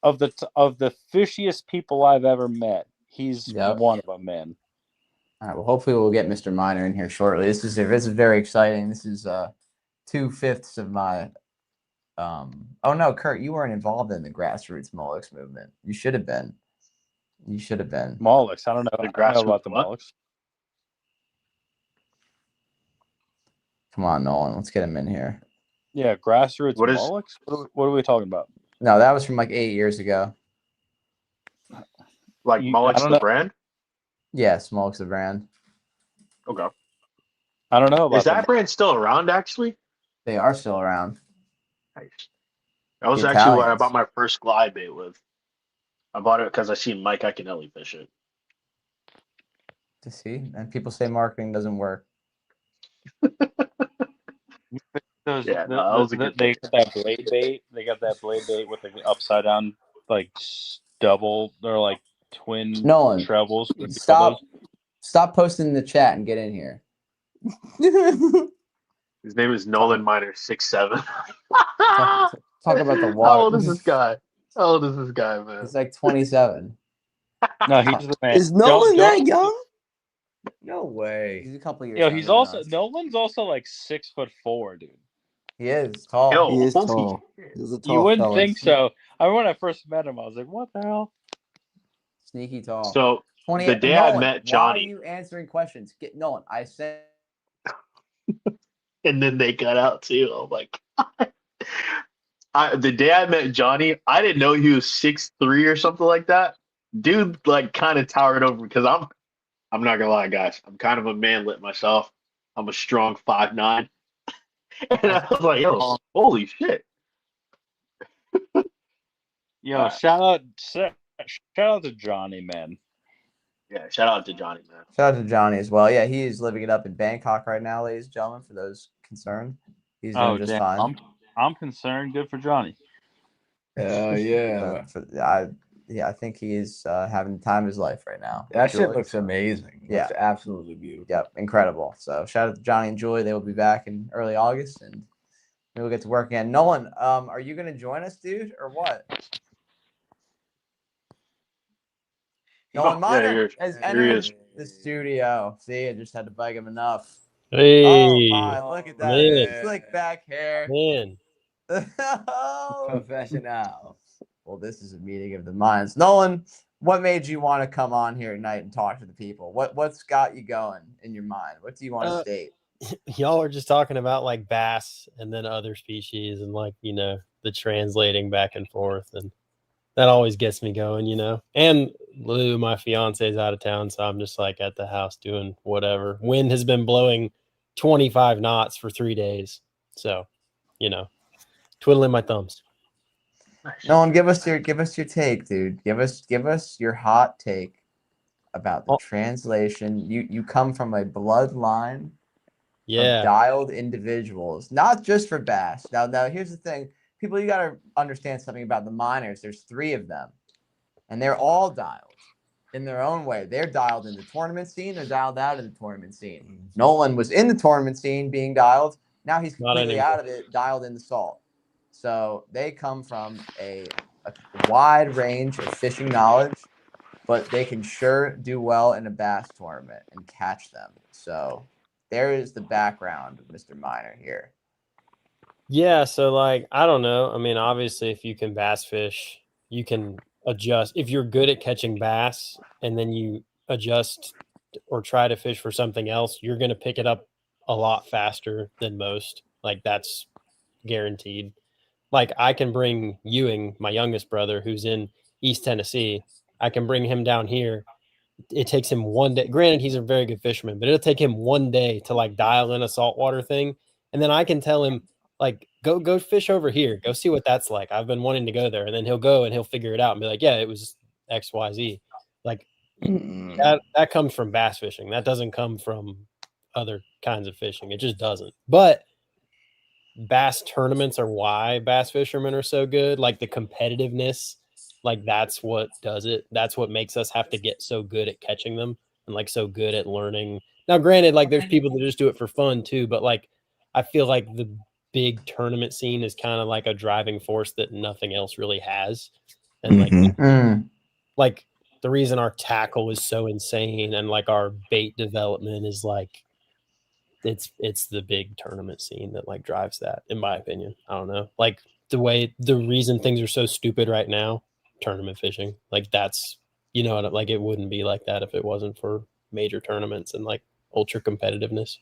of the fishiest people I've ever met. He's one of them, man. All right. Well, hopefully we'll get Mr. Miner in here shortly. This is very exciting. This is 2/5 of my. Oh no, Kurt, you weren't involved in the grassroots Molex movement. You should have been. Molex. I don't know. I don't know about the Molex. Come on, Nolan. Let's get him in here. Yeah, grassroots Molex. What are we talking about? No, that was from like 8 years ago. Like Molex the brand? Yes, Molex the brand. Okay. I don't know about Is that brand still around? Actually, they are still around. Nice. That was actually what I bought my first glide bait with. I bought it because I seen Mike Iaconelli fish it. To see, and people say marketing doesn't work. They got that blade bait. They got that blade bait with the upside down, like double or like twin trebles. Stop posting in the chat and get in here. His name is Nolan Miner 67. Talk about the water. How old is this guy? Man? He's like 27. No, he's the man. Is Nolan Don't- that young? No way. He's a couple years. Yo, he's younger than also us. Nolan's also like 6'4", dude. He is tall. Yo, He is holy tall. shit. He's a You tall wouldn't fella. think so. I remember when I first met him, I was like, "What the hell?" Sneaky tall. So 20. the day Nolan, I met why are Johnny, you answering questions? Get Nolan. I said. and then they cut out too. Oh my god! The day I met Johnny, I didn't know he was 6'3" or something like that. Dude, like, kind of towered over because I'm not gonna lie, guys. I'm kind of a manlet myself. I'm a strong 5'9", and I was like, "Yo, holy shit!" Yo, shout out to Johnny, man. Yeah, shout out to Johnny, man. Shout out to Johnny as well. Yeah, he is living it up in Bangkok right now, ladies and gentlemen. For those concerned, he's doing just damn. fine. I'm concerned. Good for Johnny. Yeah. I think he is having the time of his life right now. That shit Joy. looks amazing. Yeah. Looks absolutely beautiful. Yep, incredible. So shout out to Johnny and Joy. They will be back in early August, and maybe we'll get to work again. Nolan, are you going to join us, dude, or what? Nolan Miner has entered the studio. See, I just had to bug him enough. Hey, Oh my! Look at that man. slick back hair. Man. Professional. Well, this is a meeting of the minds. Nolan, what made you want to come on here tonight and talk to the people? What's got you going in your mind? What do you want to state? Y'all are just talking about like bass and then other species and like, the translating back and forth. And that always gets me going. And Lou, my fiance, is out of town. So I'm just like at the house doing whatever. Wind has been blowing 25 knots for 3 days. So, twiddling my thumbs. Nolan, give us your take, dude. Give us your hot take about the translation. You come from a bloodline of dialed individuals, not just for bass. Now here's the thing. People, you gotta understand something about the miners. There's 3 of them, and they're all dialed in their own way. They're dialed in the tournament scene, they're dialed out of the tournament scene. Nolan was in the tournament scene being dialed. Now he's completely out of it, dialed in the salt. So they come from a wide range of fishing knowledge, but they can sure do well in a bass tournament and catch them. So there is the background of Mr. Miner here. Yeah, so like, I don't know. I mean, obviously, if you can bass fish, you can adjust. If you're good at catching bass and then you adjust or try to fish for something else, you're going to pick it up a lot faster than most. Like, that's guaranteed. Like, I can bring Ewing, my youngest brother, who's in East Tennessee. I can bring him down here. It takes him 1 day. Granted, he's a very good fisherman, but it'll take him 1 day to like dial in a saltwater thing. And then I can tell him, like, go fish over here. Go see what that's like. I've been wanting to go there. And then he'll go and he'll figure it out and be like, yeah, it was XYZ. Like, that comes from bass fishing. That doesn't come from other kinds of fishing. It just doesn't. But bass tournaments are why bass fishermen are so good. Like, the competitiveness, like, that's what does it. That's what makes us have to get so good at catching them and like so good at learning. Now, granted, like, there's people that just do it for fun too, but like, I feel like the big tournament scene is kind of like a driving force that nothing else really has. And like the reason our tackle is so insane and like our bait development is like, it's the big tournament scene that like drives that, in my opinion. I don't know. Like, the reason things are so stupid right now, tournament fishing, like, that's, like, it wouldn't be like that if it wasn't for major tournaments and like ultra competitiveness.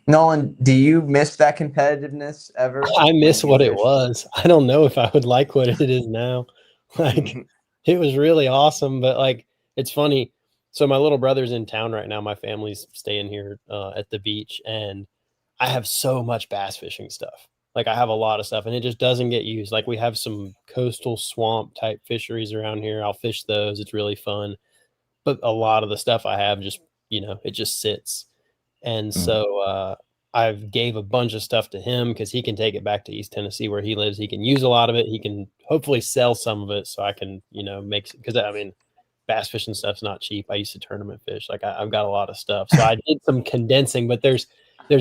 Nolan, do you miss that competitiveness ever? I miss what it was. I don't know if I would like what it is now. Like, it was really awesome, but like, it's funny. So my little brother's in town right now. My family's staying here at the beach, and I have so much bass fishing stuff. Like, I have a lot of stuff, and it just doesn't get used. Like, we have some coastal swamp type fisheries around here. I'll fish those. It's really fun. But a lot of the stuff I have just, it just sits. And so I've gave a bunch of stuff to him because he can take it back to East Tennessee where he lives. He can use a lot of it. He can hopefully sell some of it so I can, make, because I mean, bass fishing stuff's not cheap. I used to tournament fish. Like, I've got a lot of stuff. So I did some condensing, but there's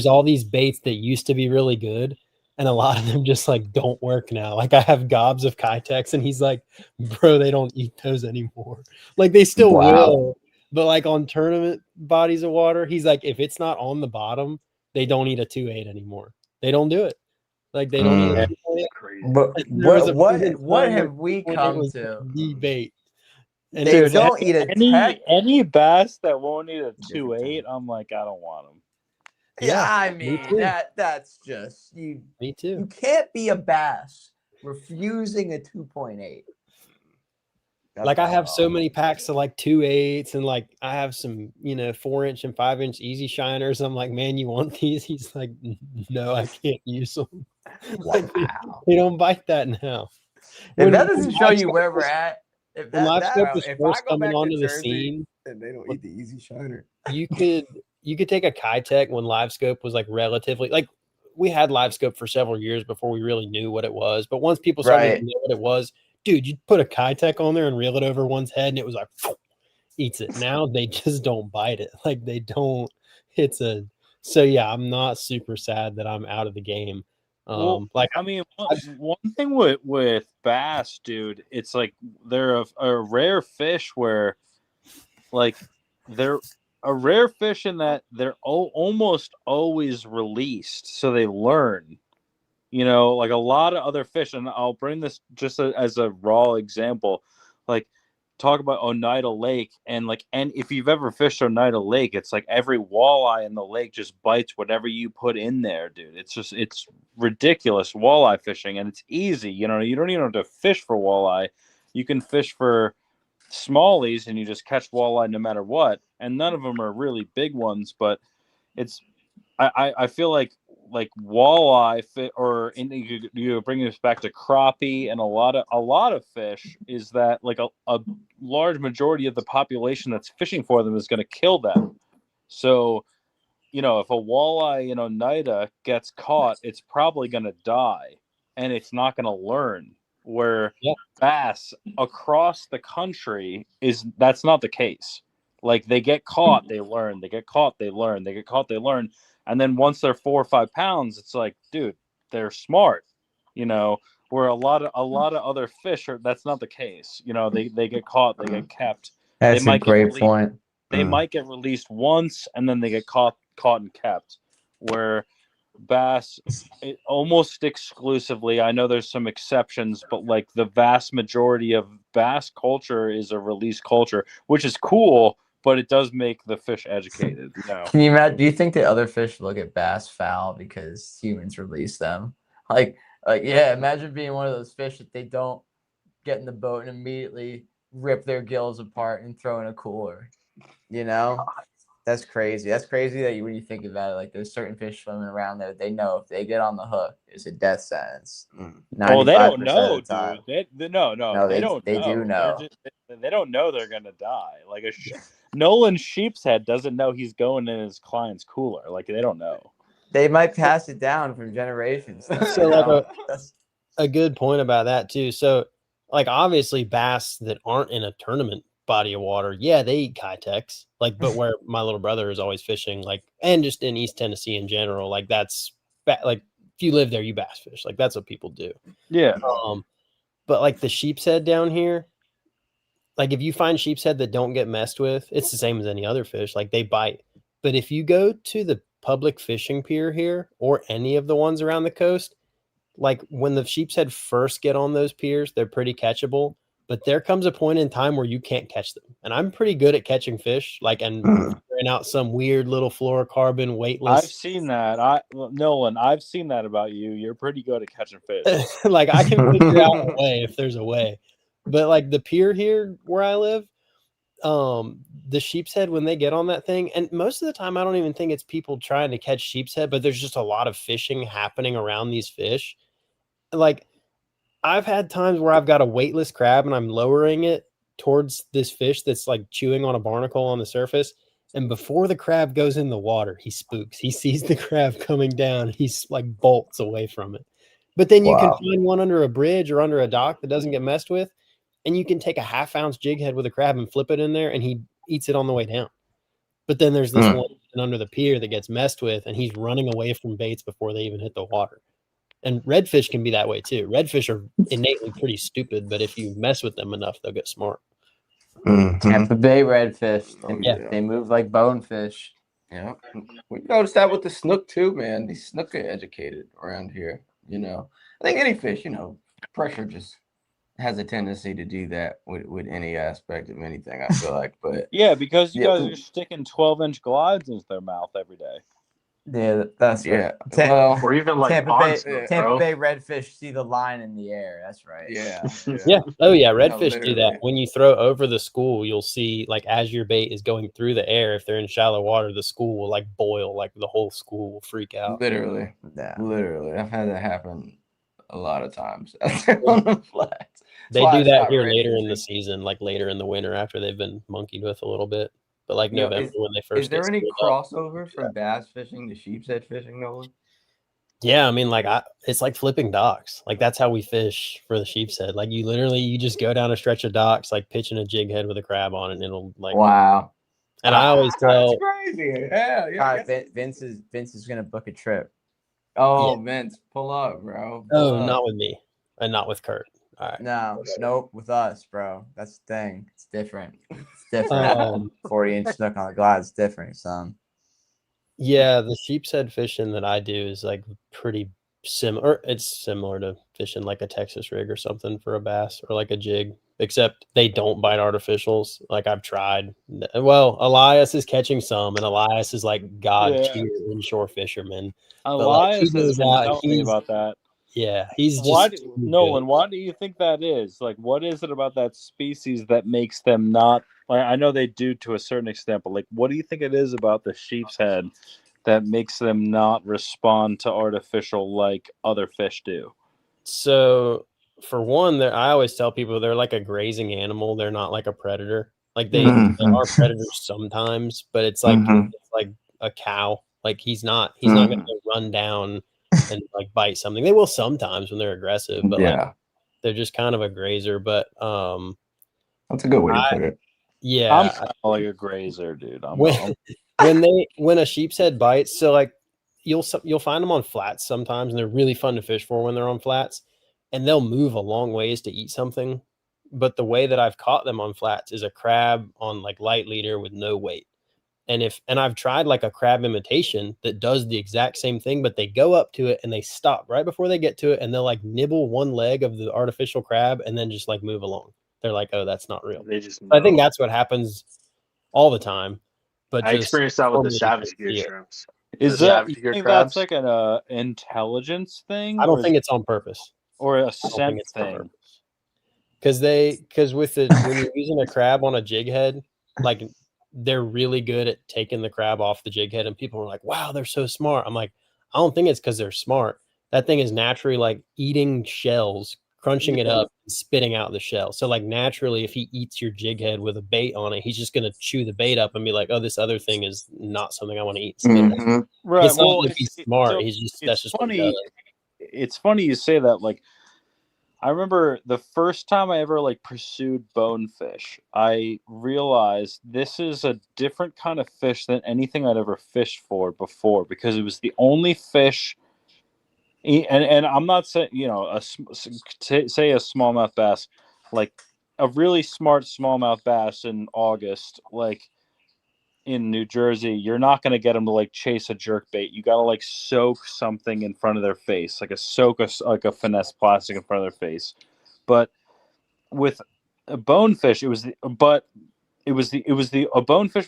all these baits that used to be really good and a lot of them just like don't work now. Like I have gobs of Kitex, and he's like, bro, they don't eat those anymore. Like they still will, but like on tournament bodies of water, he's like, if it's not on the bottom, they don't eat a 2.8 anymore. They don't do it. Like they don't eat a 2.8. Crazy. But There was a what time have where we 2.8 come was to? the bait. And They dude, don't eat a tech. any bass that won't eat a Different 2.8, I'm like, I don't want them. Yeah, I me mean too. that's just you. Me too. You can't be a bass refusing a 2.8. Like I have so many packs of like 2.8s, and like I have some 4-inch and 5-inch easy shiners. I'm like, man, you want these? He's like, no, I can't use them. Like, they don't bite that now. If that doesn't show you where we're at, if when that LiveScope was if I first go coming back to onto the Jersey, scene, and they don't eat the easy shiner. you could take a Kitech when LiveScope was like relatively like we had LiveScope for several years before we really knew what it was. But once people started to know what it was, dude, you'd put a Kitech on there and reel it over one's head, and it was like eats it. Now they just don't bite it. Like they don't. So yeah, I'm not super sad that I'm out of the game. Like I mean, one thing with bass, dude, it's like they're a rare fish where, like, they're a rare fish in that they're almost always released, so they learn. Like a lot of other fish, and I'll bring this just as a raw example, like talk about Oneida Lake, and if you've ever fished Oneida Lake, it's like every walleye in the lake just bites whatever you put in there, dude. It's ridiculous walleye fishing, and it's easy. You don't even have to fish for walleye. You can fish for smallies, and you just catch walleye no matter what. And none of them are really big ones, but it's I feel like walleye fit, or you bring this back to crappie, and a lot of fish is that like a large majority of the population that's fishing for them is going to kill them. So if a walleye in Oneida gets caught, it's probably going to die, and it's not going to learn. Where bass across the country that's not the case. Like they get caught, they learn. They get caught, they learn. They get caught, they learn. And then once they're 4 or 5 pounds, it's like, dude, they're smart. Where a lot of other fish that's not the case. They get caught, they get kept. That's a great point. They might get released once, and then they get caught and kept. Where bass, almost exclusively, I know there's some exceptions, but like the vast majority of bass culture is a release culture, which is cool, but it does make the fish educated. Can you imagine? Do you think the other fish look at bass foul because humans release them? Like yeah, imagine being one of those fish that they don't get in the boat and immediately rip their gills apart and throw in a cooler. That's crazy. That's crazy that when you think about it, like there's certain fish swimming around there, they know if they get on the hook, it's a death sentence. Well, they don't know, of the time. dude. They don't know. They do know. They don't know they're gonna die. Like Nolan Sheepshead doesn't know he's going in his client's cooler. Like they don't know. They might pass it down from generations. So like a good point about that too. So like obviously bass that aren't in a tournament body of water, yeah, they eat Kitex. Like, but where my little brother is always fishing, like, and just in East Tennessee in general, like that's like if you live there, you bass fish. Like that's what people do. Yeah. But like the sheep's head down here, like if you find sheep's head that don't get messed with, it's the same as any other fish. Like they bite. But if you go to the public fishing pier here or any of the ones around the coast, like when the sheep's head first get on those piers, they're pretty catchable. But there comes a point in time where you can't catch them. And I'm pretty good at catching fish, like, and figuring out some weird little fluorocarbon weightless. I've seen that. Nolan, I've seen that about you. You're pretty good at catching fish. Like I can figure out a way if there's a way. But like the pier here where I live, the sheep's head, when they get on that thing, and most of the time I don't even think it's people trying to catch sheep's head, but there's just a lot of fishing happening around these fish. Like I've had times where I've got a weightless crab and I'm lowering it towards this fish that's like chewing on a barnacle on the surface. And before the crab goes in the water, he spooks. He sees the crab coming down. He's like bolts away from it. But then you can find one under a bridge or under a dock that doesn't get messed with. And you can take a 1/2 ounce jig head with a crab and flip it in there and he eats it on the way down. But then there's this one under the pier that gets messed with and he's running away from baits before they even hit the water. And redfish can be that way too. Redfish are innately pretty stupid, but if you mess with them enough, they'll get smart. Tampa Bay redfish. Yeah. They move like bonefish. Yeah, we noticed that with the snook too, man. These snook are educated around here. You know, I think any fish, you know, pressure just has a tendency to do that with any aspect of anything. I feel like, but Yeah, because you Yeah. guys are sticking 12-inch glides into their mouth every day. Yeah, that's right. yeah, well, Or even like Tampa pond Bay, snook, Tampa bro. Bay redfish see the line in the air. That's right. yeah, Yeah. Oh yeah, Yeah, redfish do that. literally. When you throw over the school, you'll see like as your bait is going through the air, if they're in shallow water, the school will like boil, like the whole school will freak out. literally, Yeah. literally. I've had that happen a lot of times on the flats. They That's why do I that stopped here later in the redfishing. season, like later in the winter after they've been monkeyed with a little bit. But like You know, November when they first Is there get any schooled up. crossover from bass fishing to sheep's head fishing, Nolan? Yeah, I mean, like it's like flipping docks. Like that's how we fish for the sheep's head. Like you just go down a stretch of docks, like pitching a jig head with a crab on it, and it'll like. Wow. And I always tell. That's crazy. Yeah. All right, Vince is gonna book a trip. Oh, Vince, pull up, bro. Pull Oh, up. not with me, and not with Kurt. All right. No, nope, with us, bro. That's the thing. It's different. It's different. 40-inch snook on the glide. It's different, son. Yeah, the sheep's head fishing that I do is like pretty similar. It's similar to fishing like a Texas rig or something for a bass or like a jig, except they don't bite artificials. Like I've tried. Well, Elias is catching some, and Elias is like god tier inshore fisherman. Elias But, like, has been telling me about that. Yeah, he's Why, just Nolan? Why do you think that is? Like, what is it about that species that makes them not? Like, I know they do to a certain extent, but like, what do you think it is about the sheep's head that makes them not respond to artificial like other fish do? So, for one, I always tell people they're like a grazing animal. They're not like a predator. Like they are predators sometimes, but it's like a cow. Like he's not going to run down and like bite something. They will sometimes when they're aggressive, but like they're just kind of a grazer. But that's a good way to put it. Yeah, I'm kind of like a grazer, dude. When a sheep's head bites, so like you'll find them on flats sometimes, and they're really fun to fish for when they're on flats, and they'll move a long ways to eat something. But the way that I've caught them on flats is a crab on like light leader with no weight. And I've tried like a crab imitation that does the exact same thing, but they go up to it and they stop right before they get to it, and they'll like nibble one leg of the artificial crab and then just like move along. They're like, oh, that's not real. They just I think that's what happens all the time. But I experienced that with the savage gear shrimps. Is that you think that's like an intelligence thing? I don't think it's on purpose. Or a scent thing. Because when you're using a crab on a jig head, like they're really good at taking the crab off the jig head, and people are like, wow, they're so smart. I'm like, I don't think it's because they're smart. That thing is naturally like eating shells, crunching it up, and spitting out the shell. So like naturally, if he eats your jig head with a bait on it, he's just gonna chew the bait up and be like, oh, this other thing is not something I want to eat. Right. It's not like he's smart. So That's just funny. What he does. It's funny you say that. Like, I remember the first time I ever like pursued bonefish, I realized this is a different kind of fish than anything I'd ever fished for before, because it was the only fish. And I'm not saying, you know, say a smallmouth bass, like a really smart smallmouth bass in August, like in New Jersey, you're not going to get them to like chase a jerk bait. You got to like soak something in front of their face, like like a finesse plastic in front of their face. But with a bonefish, a bonefish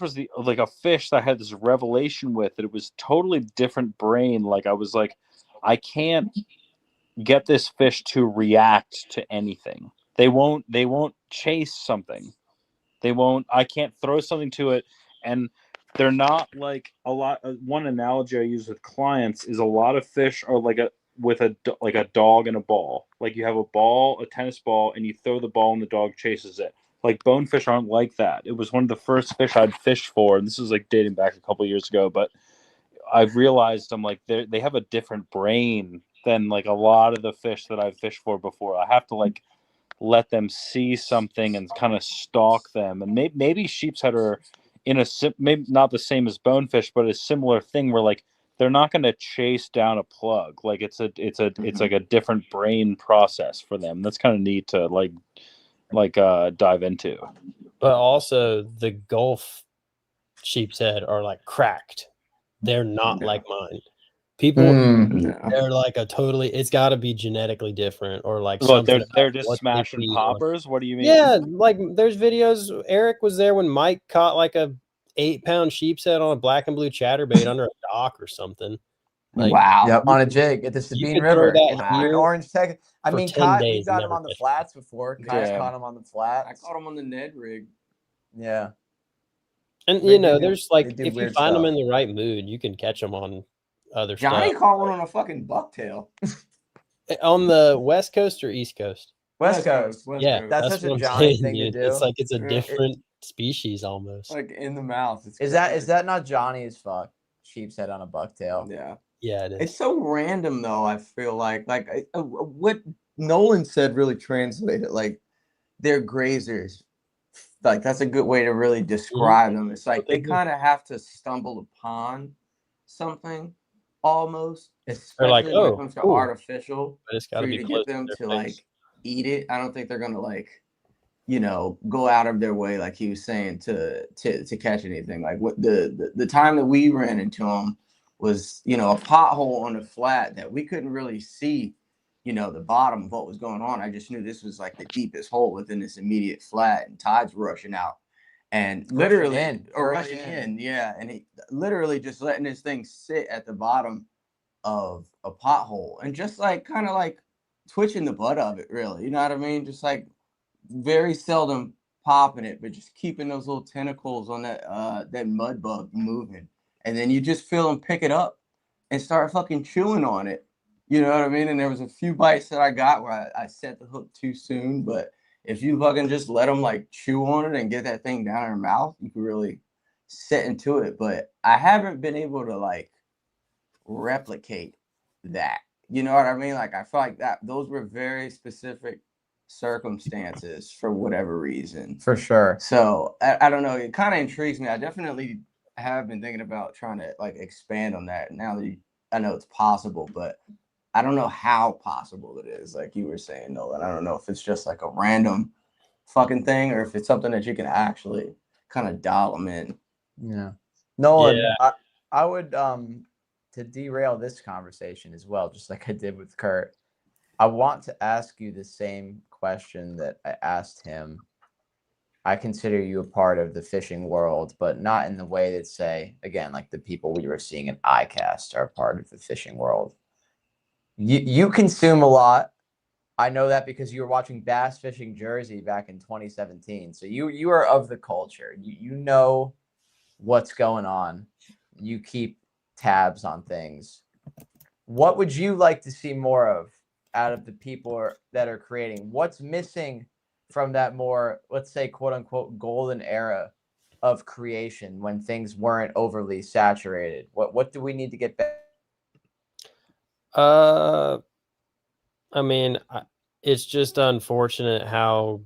was like a fish that I had this revelation with that it was totally different brain. Like I was like, I can't get this fish to react to anything. They won't chase something. I can't throw something to it. And they're not like a lot. One analogy I use with clients is a lot of fish are like a dog and a ball. Like you have a ball, a tennis ball, and you throw the ball and the dog chases it. Like bonefish aren't like that. It was one of the first fish I'd fished for, and this is like dating back a couple of years ago. But I've realized I'm like they have a different brain than like a lot of the fish that I've fished for before. I have to like let them see something and kind of stalk them. And maybe sheep's head are maybe not the same as bonefish, but a similar thing where like they're not going to chase down a plug. Like it's like a different brain process for them. That's kind of neat to dive into. But also the Gulf sheep's head are like cracked. They're not like mine. People, they're like it's got to be genetically different or like Well, something. they're just smashing poppers. What do you mean? Yeah, like there's videos. Eric was there when Mike caught like a 8-pound sheep's head on a black and blue chatterbait under a dock or something. Like, wow. Yep, on a jig at the Sabine River in Orange, Texas. I mean, we've got him on the flats before. Kai's caught him on the flats. I caught him on the Ned rig. Yeah. And there's like if you find them in the right mood, you can catch them on other Johnny stuff. caught one on a fucking bucktail. On the West Coast or East Coast? West Coast. Yeah, that's such a Johnny thing to do. It's like it's a different species almost. Like in the mouth. Is that not Johnny as fuck? Sheep's head on a bucktail. Yeah. Yeah, it is. It's so random though. I feel like what Nolan said really translated. Like they're grazers. Like that's a good way to really describe them. It's like they kind of have to stumble upon something almost, especially like, when it comes to artificial. But it's got to be to close get them to to their like face. eat it. I don't think they're gonna like, go out of their way, like he was saying, to catch anything. Like what the time that we ran into them was, a pothole on the flat that we couldn't really see, the bottom of what was going on. I just knew this was like the deepest hole within this immediate flat, and tides were rushing out, and literally rushing in, yeah, and he literally just letting this thing sit at the bottom of a pothole and just like kind of like twitching the butt of it, really, you know what I mean? Just like very seldom popping it, but just keeping those little tentacles on that mud bug moving, and then you just feel them pick it up and start fucking chewing on it. You know what I mean? And there was a few bites that I got where I set the hook too soon, but if you fucking just let them like chew on it and get that thing down in your mouth, you can really set into it. But I haven't been able to like replicate that. You know what I mean? Like I feel like those were very specific circumstances for whatever reason. For sure. So I don't know. It kind of intrigues me. I definitely have been thinking about trying to like expand on that now that I know it's possible, but I don't know how possible it is. Like you were saying, Nolan, I don't know if it's just like a random fucking thing or if it's something that you can actually kind of dial them in. Yeah. Nolan, I would, to derail this conversation as well, just like I did with Kurt, I want to ask you the same question that I asked him. I consider you a part of the fishing world, but not in the way that, say, again, like the people we were seeing at Icast are part of the fishing world. You consume a lot. I know that because you were watching Bass Fishing Jersey back in 2017. So you are of the culture. You know what's going on. You keep tabs on things. What would you like to see more of out of the people that are creating? What's missing from that more, let's say, quote unquote, golden era of creation when things weren't overly saturated? What do we need to get back? I mean, it's just unfortunate how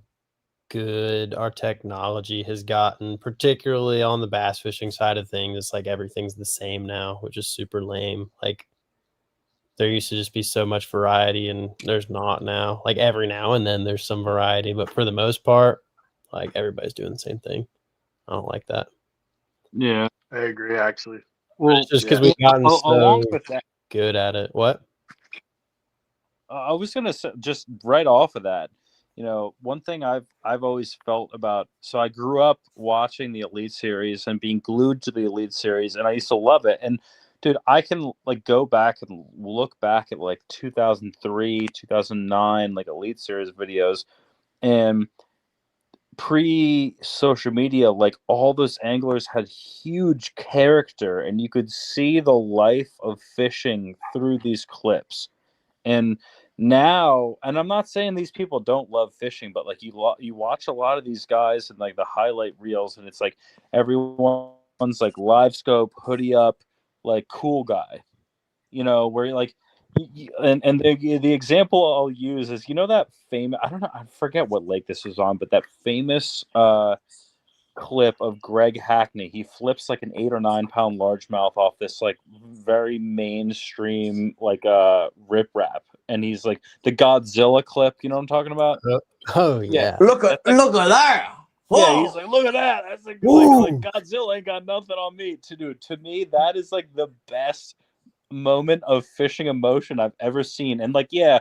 good our technology has gotten, particularly on the bass fishing side of things. It's like everything's the same now, which is super lame. Like there used to just be so much variety and there's not now. Like every now and then there's some variety, but for the most part, like everybody's doing the same thing. I don't like that. Yeah, I agree actually. Well, it's just because we've gotten along with that, good at it. What? I was gonna say, just right off of that, one thing I've always felt about. So I grew up watching the Elite Series and being glued to the Elite Series, and I used to love it. And dude, I can like go back and look back at like 2003, 2009, like Elite Series videos, and pre-social media, like all those anglers had huge character, and you could see the life of fishing through these clips. And now, and I'm not saying these people don't love fishing, but like you watch a lot of these guys and like the highlight reels, and it's like everyone's like live scope, hoodie up, like cool guy, where like, and the example I'll use is that famous, I don't know, I forget what lake this was on, but that famous clip of Greg Hackney. He flips like an 8 or 9 pound largemouth off this like very mainstream like riprap, and he's like the Godzilla clip. You know what I'm talking about? Oh yeah. Look at that. Yeah, Whoa. he's like, look at that. That's like Godzilla ain't got nothing on me. To me, that is like the best moment of fishing emotion I've ever seen. And like, yeah,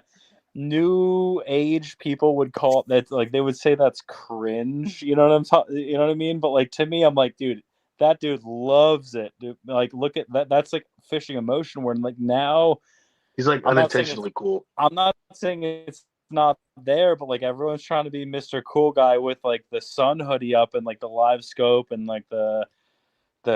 new age people would call that, like they would say that's cringe. You know what I'm talking? You know what I mean? But like to me, I'm like, dude, that dude loves it. Dude, like, look at that. That's like fishing emotion. Where like now, He's like unintentionally cool. I'm not saying it's not there, but like everyone's trying to be Mr. Cool Guy with like the sun hoodie up and like the live scope and like the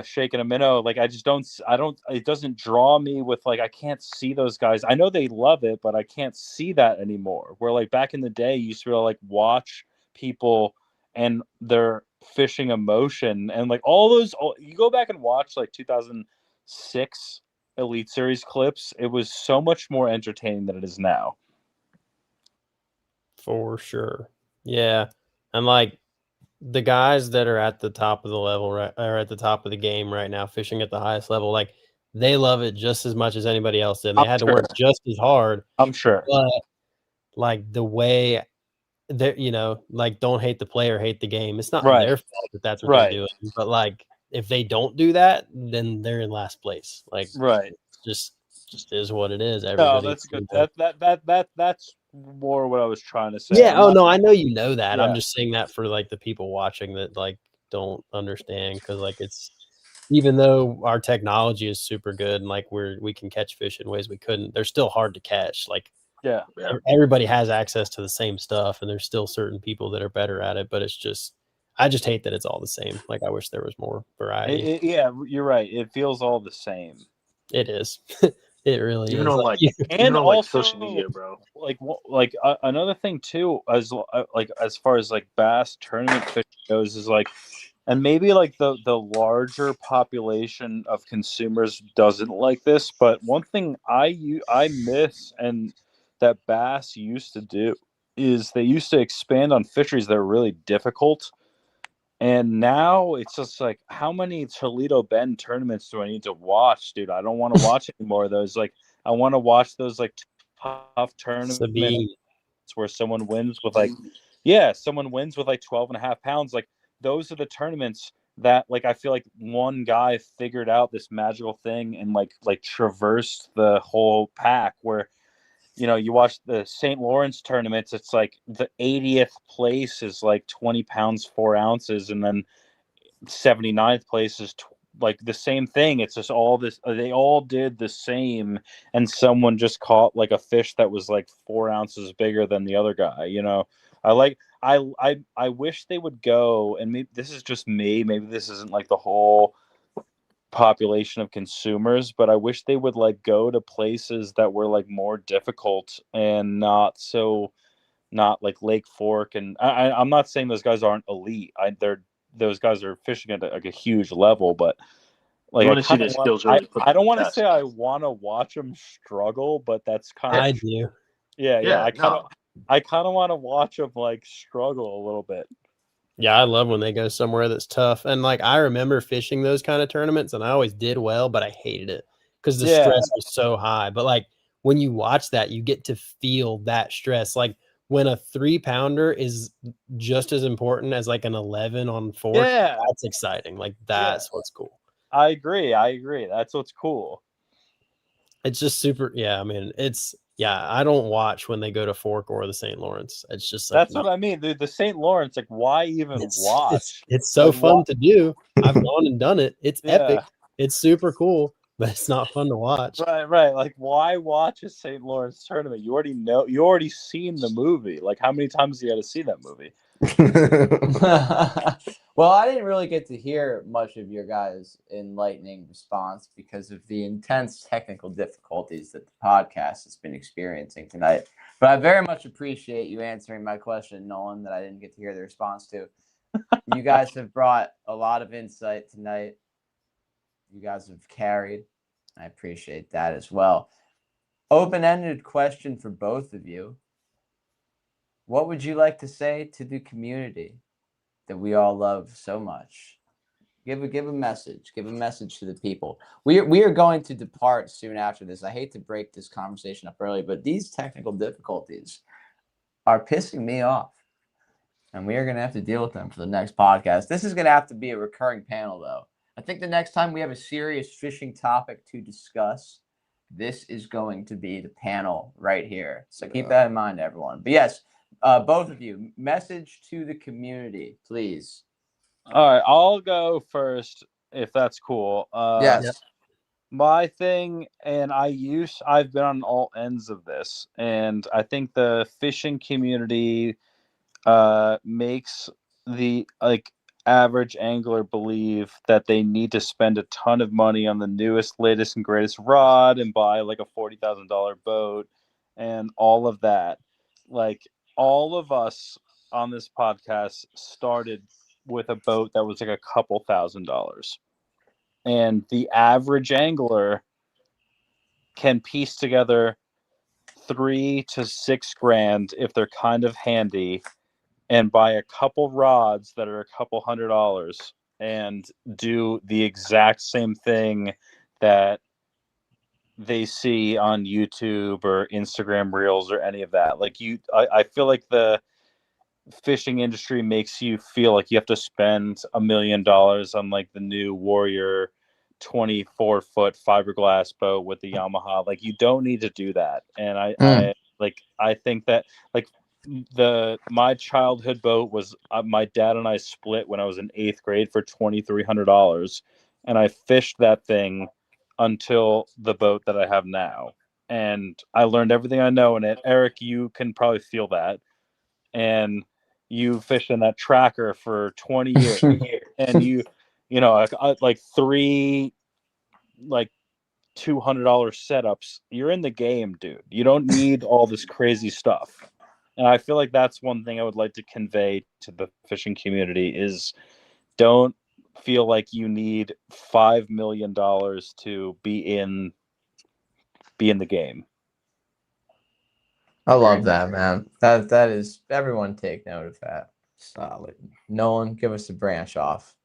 shaking a minnow. Like I don't, it doesn't draw me with like, I can't see those guys. I know they love it, but I can't see that anymore. Where like back in the day, you used to be able to like watch people and their fishing emotion and like all those, you go back and watch like 2006 Elite Series clips. It was so much more entertaining than it is now. For sure. Yeah. And like the guys that are at the top of the level, right, or at the top of the game right now, fishing at the highest level, like they love it just as much as anybody else did. They had to work just as hard. I'm sure. But like the way that, you know, like don't hate the player, hate the game. It's not their fault that that's what they're doing. But like if they don't do that, then they're in last place. Like just is what it is. No, that's good. That's more what I was trying to say. Yeah. No, I know you know that. Yeah. I'm just saying that for like the people watching that like don't understand, because like it's, even though our technology is super good and like we can catch fish in ways we couldn't, they're still hard to catch. Like everybody has access to the same stuff, and there's still certain people that are better at it. But it's just, I just hate that it's all the same. Like I wish there was more variety. Yeah, you're right. It feels all the same. It is. It really even is. On like, and even on like social media, bro. Like another thing too, as far as like bass tournament fishing goes, is like, and maybe like the larger population of consumers doesn't like this, but one thing I miss and that bass used to do is they used to expand on fisheries that are really difficult. And now it's just like, how many Toledo Bend tournaments do I need to watch, dude? I don't want to watch any more of those. Like, I want to watch those like tough tournaments where someone wins with like, someone wins with like 12.5 pounds. Like, those are the tournaments that like I feel like one guy figured out this magical thing and like traversed the whole pack. Where, you know, you watch the St. Lawrence tournaments, it's like the 80th place is like 20 pounds, 4 ounces. And then 79th place is like the same thing. It's just all this, they all did the same. And someone just caught like a fish that was like 4 ounces bigger than the other guy. You know, I wish they would go, and maybe this is just me, maybe this isn't like the whole population of consumers, but I wish they would like go to places that were like more difficult and not like Lake Fork. And I'm not saying those guys aren't elite. Those guys are fishing at like a huge level, but like I don't want to say I want to watch them struggle, but that's kind of I do. Yeah. I kind of want to watch them like struggle a little bit. Yeah, I love when they go somewhere that's tough. And like I remember fishing those kind of tournaments, and I always did well, but I hated it because the stress was so high. But like when you watch that, you get to feel that stress. Like when a 3-pounder is just as important as like an 11 on fork, that's exciting. Like that's what's cool. I agree. That's what's cool. It's just super. Yeah, I mean, I don't watch when they go to Fork or the St. Lawrence. It's just like, that's what I mean, dude. The St. Lawrence, like, why even watch? It's so fun to do. I've gone and done it. It's epic. It's super cool, but it's not fun to watch. Right. Like, why watch a St. Lawrence tournament? You already seen the movie. Like, how many times do you got to see that movie? Well, I didn't really get to hear much of your guys' enlightening response because of the intense technical difficulties that the podcast has been experiencing tonight. But I very much appreciate you answering my question, Nolan, that I didn't get to hear the response to. You guys have brought a lot of insight tonight. You guys have carried. I appreciate that as well. Open-ended question for both of you. What would you like to say to the community that we all love so much. Give a message. Give a message to the people. We are going to depart soon after this. I hate to break this conversation up early, but these technical difficulties are pissing me off. And we are going to have to deal with them for the next podcast. This is going to have to be a recurring panel, though. I think the next time we have a serious fishing topic to discuss, this is going to be the panel right here. So keep that in mind, everyone. But yes, both of you, message to the community, please. All right, I'll go first if that's cool. Yes. My thing, and I've been on all ends of this, and I think the fishing community makes the average angler believe that they need to spend a ton of money on the newest, latest, and greatest rod and buy like a $40,000 boat and all of that. Like all of us on this podcast started with a boat that was like a couple $1,000s. And the average angler can piece together $3 to $6 grand if they're kind of handy and buy a couple rods that are a couple $100 and do the exact same thing that they see on YouTube or Instagram Reels or any of that. Like I feel like the fishing industry makes you feel like you have to spend $1 million on like the new Warrior 24-foot fiberglass boat with the Yamaha. Like you don't need to do that. And I think that like my childhood boat was my dad and I split when I was in 8th grade for $2,300, and I fished that thing until the boat that I have now, and I learned everything I know in it. Eric, you can probably feel that, and you fished in that tracker for 20 years, and you know like three like $200 setups. You're in the game, dude. You don't need all this crazy stuff. And I feel like that's one thing I would like to convey to the fishing community is don't feel like you need $5 million to be in the game. I love that, man. That is, everyone take note of that. Solid. Nolan, give us a branch off.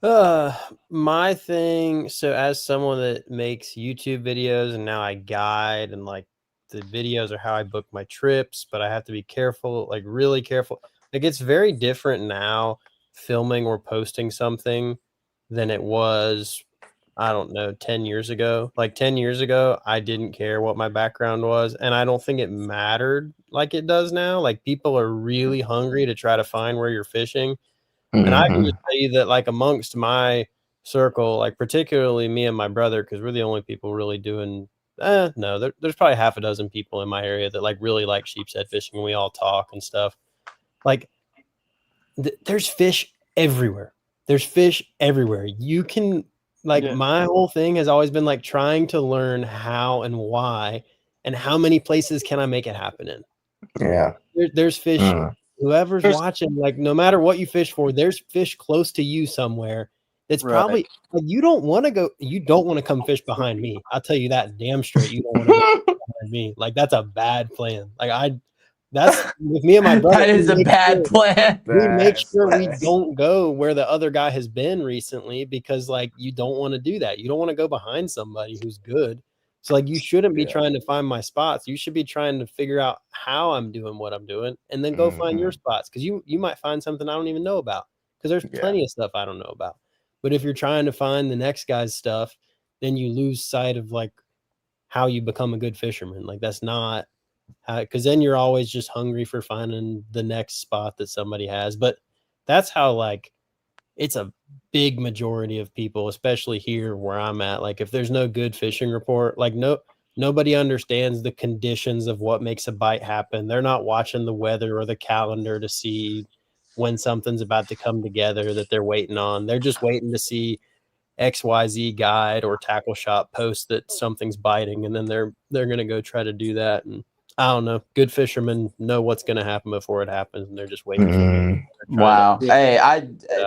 My thing, so as someone that makes YouTube videos and now I guide and like the videos are how I book my trips, but I have to be careful, like really careful. Like it's very different now filming or posting something than it was, I don't know, 10 years ago. Like 10 years ago, I didn't care what my background was, and I don't think it mattered like it does now. Like people are really hungry to try to find where you're fishing. And I can just tell you that, like, amongst my circle, like, particularly me and my brother, because we're the only people really doing, no, there's probably half a dozen people in my area that, like, really like sheepshead fishing, and we all talk and stuff. Like, there's fish everywhere. There's fish everywhere. You can, like, my whole thing has always been, like, trying to learn how and why and how many places can I make it happen in. Yeah. There's fish. Whoever's watching, like, no matter what you fish for, there's fish close to you somewhere. That's probably like, you don't want to come fish behind me. I'll tell you that damn straight. You don't want to go behind me. Like that's a bad plan. That's with me and my brother. That is a bad plan. We make sure we don't go where the other guy has been recently because like you don't want to do that. You don't want to go behind somebody who's good. So like you shouldn't be trying to find my spots. You should be trying to figure out how I'm doing what I'm doing and then go find your spots because you might find something I don't even know about because there's plenty of stuff I don't know about. But if you're trying to find the next guy's stuff, then you lose sight of like how you become a good fisherman. Like that's not how, because then you're always just hungry for finding the next spot that somebody has. But that's how like it's a big majority of people, especially here where I'm at. Like if there's no good fishing report, like nobody understands the conditions of what makes a bite happen. They're not watching the weather or the calendar to see when something's about to come together that they're waiting on. They're just waiting to see XYZ guide or tackle shop post that something's biting, and then they're going to go try to do that. And I don't know. Good fishermen know what's going to happen before it happens, and they're just waiting for it. Wow. Hey,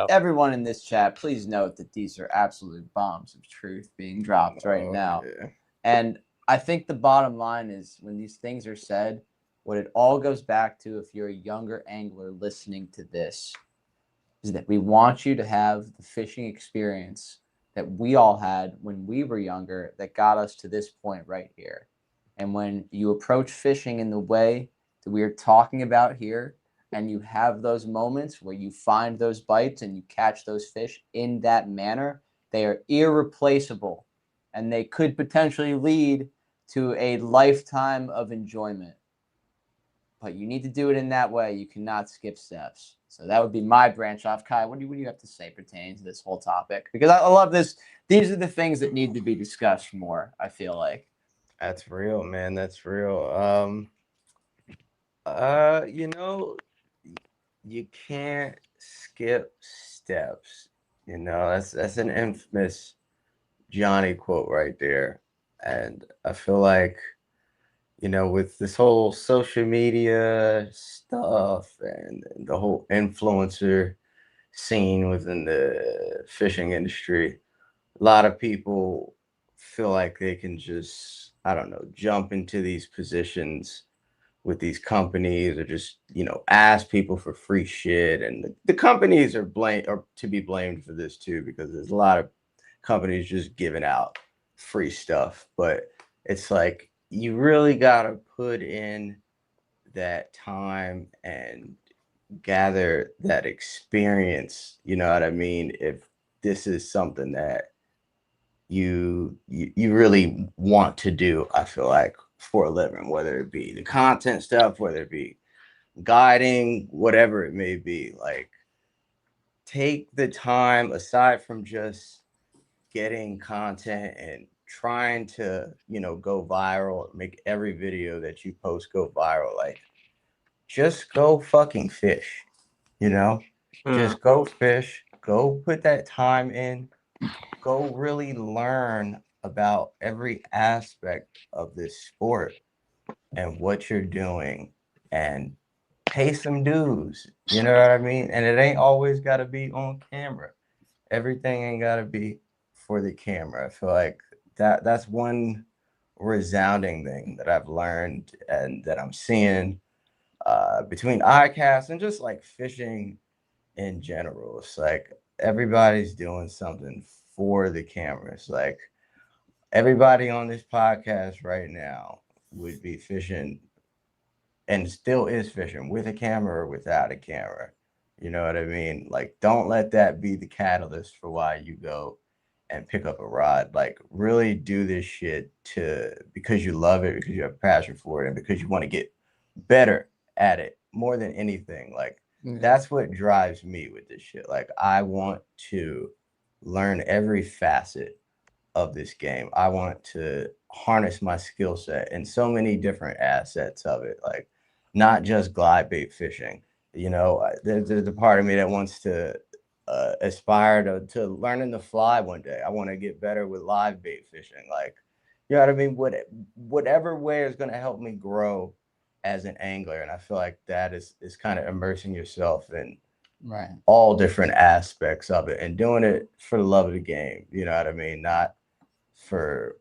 everyone in this chat, please note that these are absolute bombs of truth being dropped right now. Yeah. And I think the bottom line is when these things are said, what it all goes back to, if you're a younger angler listening to this, is that we want you to have the fishing experience that we all had when we were younger that got us to this point right here. And when you approach fishing in the way that we are talking about here, and you have those moments where you find those bites and you catch those fish in that manner, they are irreplaceable, and they could potentially lead to a lifetime of enjoyment. But you need to do it in that way. You cannot skip steps. So that would be my branch off. Kai, what do you have to say pertaining to this whole topic? Because I love this. These are the things that need to be discussed more, I feel like. That's real, man. That's real. You know, you can't skip steps. You know, that's an infamous Johnny quote right there. And I feel like, you know, with this whole social media stuff and the whole influencer scene within the fishing industry, a lot of people feel like they can just, I don't know, jump into these positions with these companies or just, you know, ask people for free shit. And the companies are to be blamed for this too, because there's a lot of companies just giving out free stuff. But it's like you really got to put in that time and gather that experience. You know what I mean? If this is something that you really want to do, I feel like, for a living, whether it be the content stuff, whether it be guiding, whatever it may be. Like, take the time aside from just getting content and trying to, you know, go viral, make every video that you post go viral. Like, just go fucking fish, you know? Just go fish, go put that time in, go really learn about every aspect of this sport and what you're doing, and pay some dues. You know what I mean? And it ain't always got to be on camera. Everything ain't got to be for the camera. I feel like that's one resounding thing that I've learned and that I'm seeing between Icast and just like fishing in general. It's like everybody's doing something for the camera. It's like everybody on this podcast right now would be fishing and still is fishing with a camera or without a camera. You know what I mean? Like, don't let that be the catalyst for why you go and pick up a rod. Like, really do this shit because you love it, because you have passion for it, and because you want to get better at it more than anything. Like, that's what drives me with this shit. Like, I want to learn every facet of this game. I want to harness my skill set and so many different assets of it, like not just glide bait fishing. You know, there's a part of me that wants to aspire to learning to fly one day. I want to get better with live bait fishing. Like, you know what I mean? Whatever way is going to help me grow as an angler. And I feel like that is kind of immersing yourself in all different aspects of it and doing it for the love of the game. You know what I mean? Not for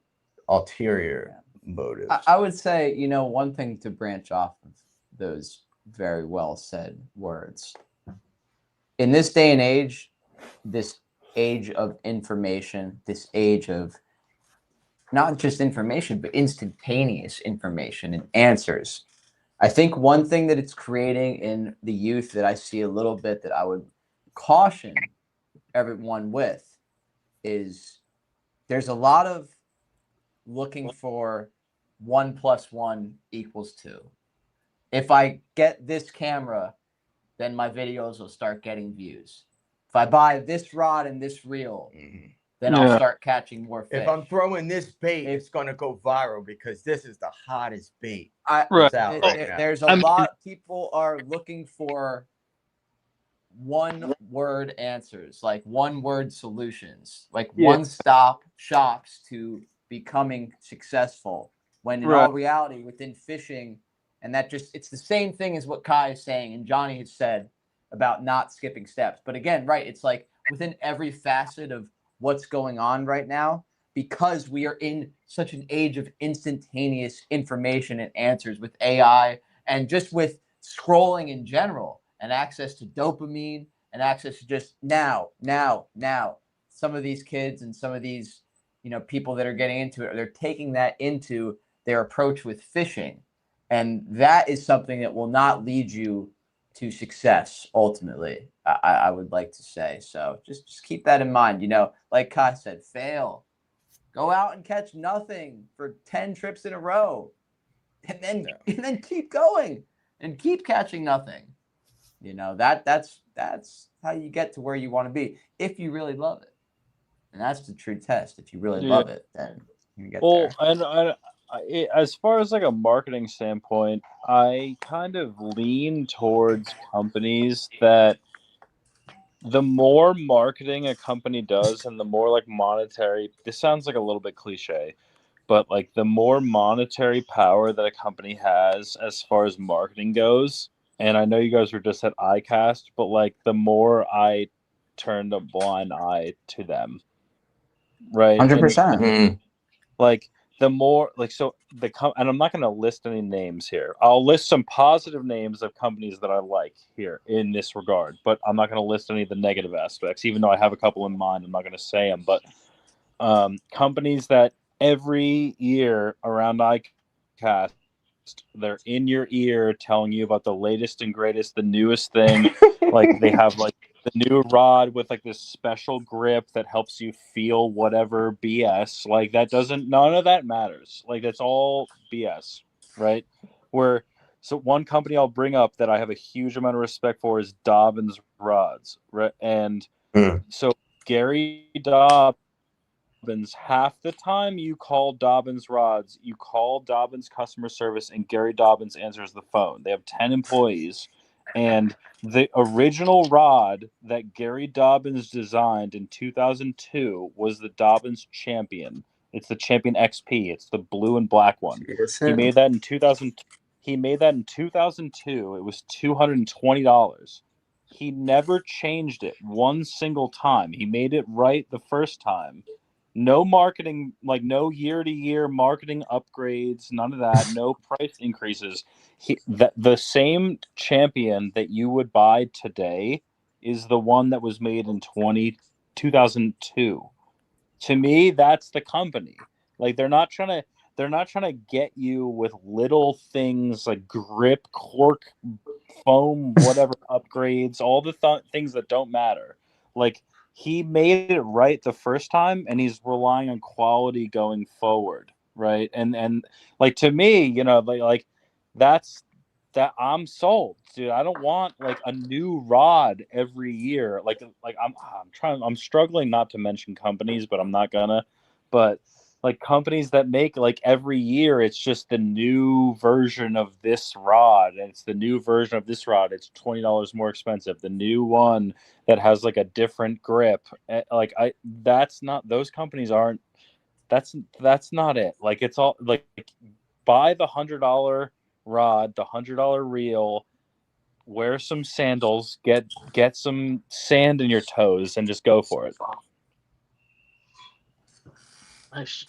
ulterior motives. I would say, you know, one thing to branch off of those very well said words. In this day and age, this age of information, this age of not just information, but instantaneous information and answers. I think one thing that it's creating in the youth that I see a little bit that I would caution everyone with is there's a lot of looking for 1 + 1 = 2. If I get this camera, then my videos will start getting views. If I buy this rod and this reel, then I'll start catching more fish. If I'm throwing this bait, it's going to go viral because this is the hottest bait that's out right now. There's a lot. People are looking for one-word answers, like one-word solutions, like one-stop shops to becoming successful. When in all reality, within fishing, and that just, it's the same thing as what Kai is saying and Johnny has said about not skipping steps. But again, it's like within every facet of what's going on right now, because we are in such an age of instantaneous information and answers with AI and just with scrolling in general and access to dopamine and access to just now. Some of these kids and some of these, people that are getting into it, they're taking that into their approach with fishing. And that is something that will not lead you to success ultimately, I would like to say. So just keep that in mind. Like Kai said, fail. Go out and catch nothing for 10 trips in a row. And then keep going and keep catching nothing. That's how you get to where you want to be if you really love it. And that's the true test. If you really love it, then you can get there. And as far as like a marketing standpoint, I kind of lean towards companies that the more marketing a company does and the more like monetary, this sounds like a little bit cliche, but like the more monetary power that a company has as far as marketing goes, and I know you guys were just at Icast, but like the more I turned a blind eye to them, right? 100%. Like the more like and I'm not going to list any names here. I'll list some positive names of companies that I like here in this regard, but I'm not going to list any of the negative aspects, even though I have a couple in mind. I'm not going to say them, but companies that every year around Icast, they're in your ear telling you about the latest and greatest, the newest thing. Like they have like the new rod with like this special grip that helps you feel whatever BS. Like none of that matters. Like that's all BS, right? So one company I'll bring up that I have a huge amount of respect for is Dobbins Rods, right? And so Gary Dobbins, half the time you call Dobbins Rods, you call Dobbins customer service and Gary Dobbins answers the phone. They have 10 employees, and the original rod that Gary Dobbins designed in 2002 was the Dobbins Champion. It's the Champion XP. It's the blue and black one. He made that in 2000. He made that in 2002. It was $220. He never changed it one single time. He made it right the first time. No marketing, like no year-to-year marketing upgrades, none of that. No price increases. The same Champion that you would buy today is the one that was made in 2002. To me, that's the company. Like they're not trying to get you with little things like grip, cork, foam, whatever upgrades, all the things that don't matter. Like he made it right the first time, and he's relying on quality going forward, right? And like to me, like that's that I'm sold, dude. I don't want like a new rod every year. Like I'm struggling not to mention companies, but I'm not gonna. But like companies that make like every year it's just the new version of this rod, and it's the new version of this rod, it's $20 more expensive, the new one that has like a different grip. Like that's not, those companies aren't, that's not it. Like it's all like buy the $100 rod, the $100 reel, wear some sandals, get some sand in your toes, and just go for it. Nice.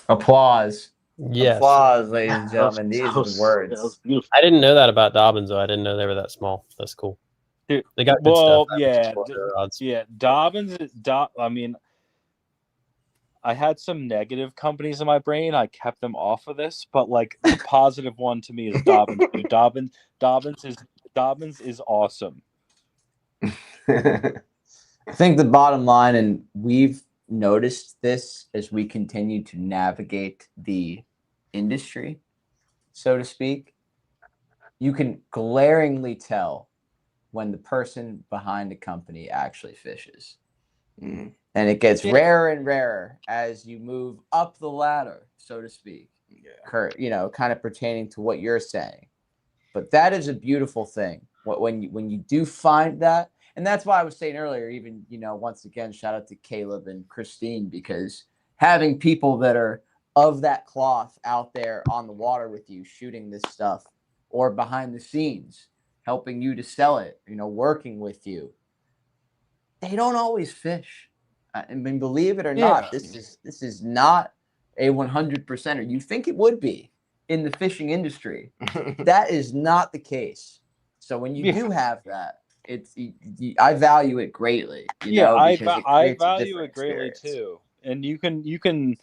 Applause. Yes. Applause, ladies and gentlemen. These are the words. That was beautiful. I didn't know that about Dobbins, though. I didn't know they were that small. That's cool. Dude, They got good well, stuff. yeah. Dobbins. I mean, I had some negative companies in my brain. I kept them off of this, but like the positive one to me is Dobbins. Dobbins is awesome. I think the bottom line, and we've noticed this as we continue to navigate the industry, so to speak, you can glaringly tell when the person behind the company actually fishes. And it gets rarer and rarer as you move up the ladder, so to speak. Kind of pertaining to what you're saying. But that is a beautiful thing. When you do find that, and that's why I was saying earlier, even, once again, shout out to Caleb and Christine, because having people that are of that cloth out there on the water with you, shooting this stuff, or behind the scenes, helping you to sell it, working with you, they don't always fish. I mean, believe it or not, this is not a 100%, or you think it would be in the fishing industry. That is not the case. So when you do have that, I value it greatly. Because it I creates a value different it greatly experience. too. And you can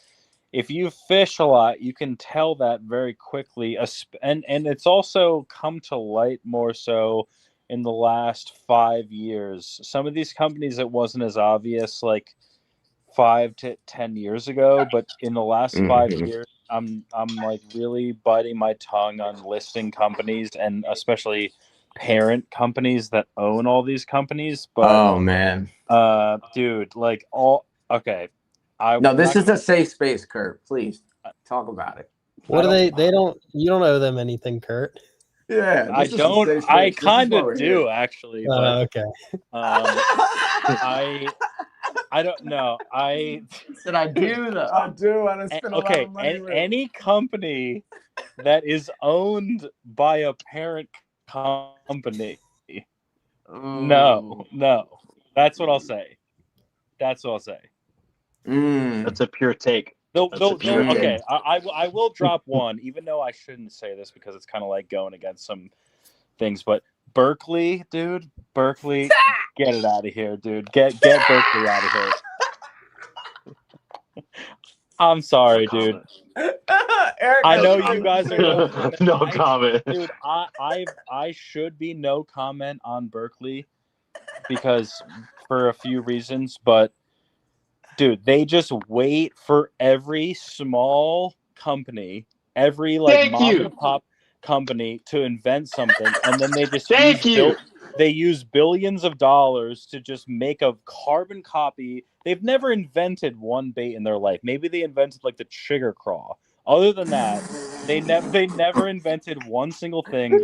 if you fish a lot, you can tell that very quickly. And it's also come to light more so in the last 5 years. Some of these companies, it wasn't as obvious like 5 to 10 years ago, but in the last 5 years, I'm like really biting my tongue on listing companies, and especially parent companies that own all these companies. But Oh man. dude, like all okay. No, I'm this not is a safe space, Kurt. Please talk about it. What do they don't you don't owe them anything, Kurt. Yeah, I this is a don't. safe I space. This is kind why of we're do here. actually, but Okay. I don't know. I Said I do though. I do. I done spent a lot okay. of money And with. any company that is owned by a parent company, no. That's what I'll say. That's what I'll say. That's a pure take. Okay, I will drop one, even though I shouldn't say this because it's kind of like going against some things. But Berkeley, dude, Berkeley, get it out of here, dude. Get Berkeley out of here. I'm sorry, dude. Eric, I know comment. you guys are no comment. No comment. Dude. I should be no comment on Berkeley because for a few reasons, but dude, they just wait for every small company, every like Thank mom you. and pop company to invent something, and then they just use billions of dollars to just make a carbon copy. They've never invented one bait in their life. Maybe they invented like the trigger craw. Other than that, they never invented one single thing.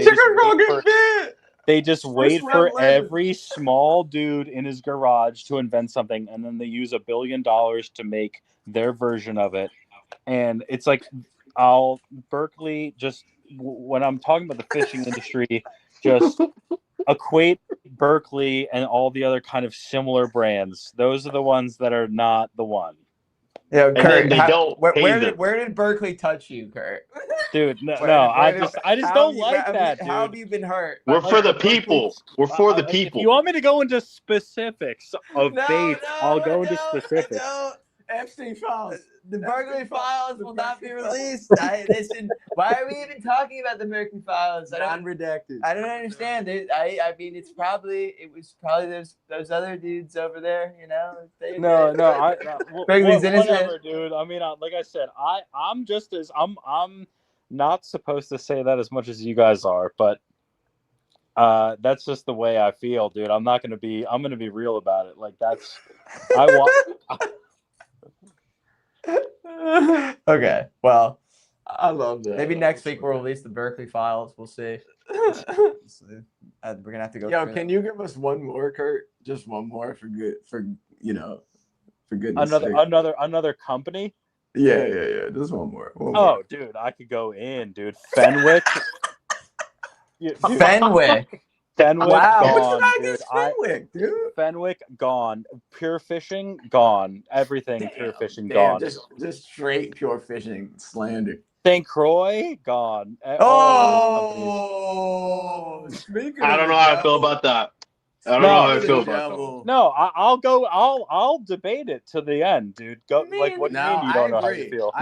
They just wait for every small dude in his garage to invent something, and then they use $1 billion to make their version of it. And it's like, Berkeley just when I'm talking about the fishing industry, just equate Berkeley and all the other kind of similar brands. Those are the ones that are not the one. Yeah, And Kurt. then they don't pay them. Where did Berkeley touch you, Kurt? Dude, I just don't like that, dude. How have you been hurt? We're for the people. We're for the people. If you want me to go into specifics of baits, I'll go into specifics. No. Epstein files. The Berkeley files will not be released. Listen, why are we even talking about the Berkeley files? Non-redacted. I don't understand. I mean, it was probably those other dudes over there. Berkeley's innocent. Whatever, dude. I mean, like I said, I'm just as I'm not supposed to say that as much as you guys are, but that's just the way I feel, dude. I'm gonna be real about it. Like that's I want. Okay, well, I love that. maybe next week we'll release the Berkeley files. We'll see. We're gonna have to go. Yo, can you give us one more, Kurt? Just one more for goodness sake. Another company. Yeah. Just one more. Dude, I could go in, dude. Fenwick. Fenwick. Fenwick Wow. gone, dude. Fenwick, dude. Fenwick gone. Pure fishing gone. Everything pure fishing Damn, gone. just straight pure fishing slander. St. Croix gone. I don't know how I feel about that. I don't know how I feel about that. No, I'll debate it to the end, dude. Go like what do you mean you don't know how you feel?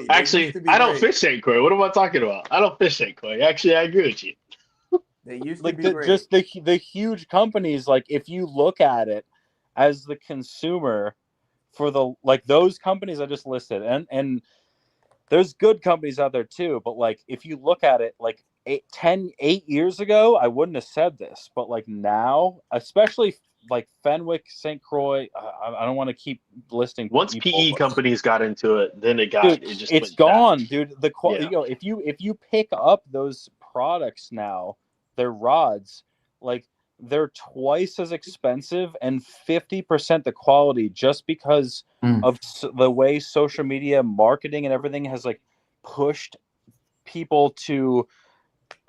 Actually, I don't fish St. Croix. What am I talking about? I don't fish St. Croix. Actually, I agree with you. They used to Like be great. just the huge companies, like if you look at it as the consumer for those companies I just listed, and there's good companies out there too, but like if you look at it like 8 years ago, I wouldn't have said this, but like now, especially like Fenwick, St. Croix, I don't want to keep listing. Once PE companies got into it, then it's gone, dude. If you pick up those products now, their rods, like they're twice as expensive and 50% the quality, just because of the way social media marketing and everything has like pushed people to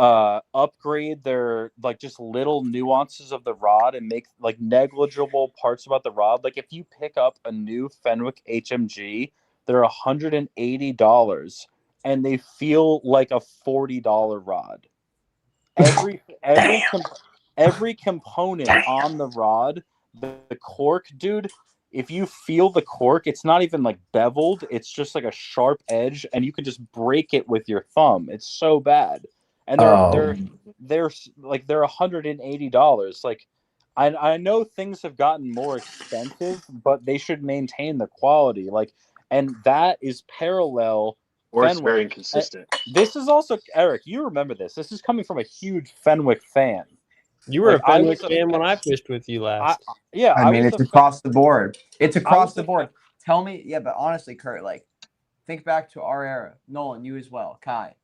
upgrade their like just little nuances of the rod and make like negligible parts about the rod. Like if you pick up a new Fenwick HMG, they're $180 and they feel like a $40 rod. Every every component on the rod, the cork, dude. If you feel the cork, it's not even like beveled. It's just like a sharp edge, and you can just break it with your thumb. It's so bad. And they're $180. Like, I know things have gotten more expensive, but they should maintain the quality. Like, and that is parallel. Or it's Fenwick. very inconsistent. This is also, Eric, you remember this. This is coming from a huge Fenwick fan. You were Like, a Fenwick fan when I fished with you last. I mean, it's across the board. It's across the board. Tell me, yeah, but honestly, Kurt, like, think back to our era. Nolan, you as well. Kai.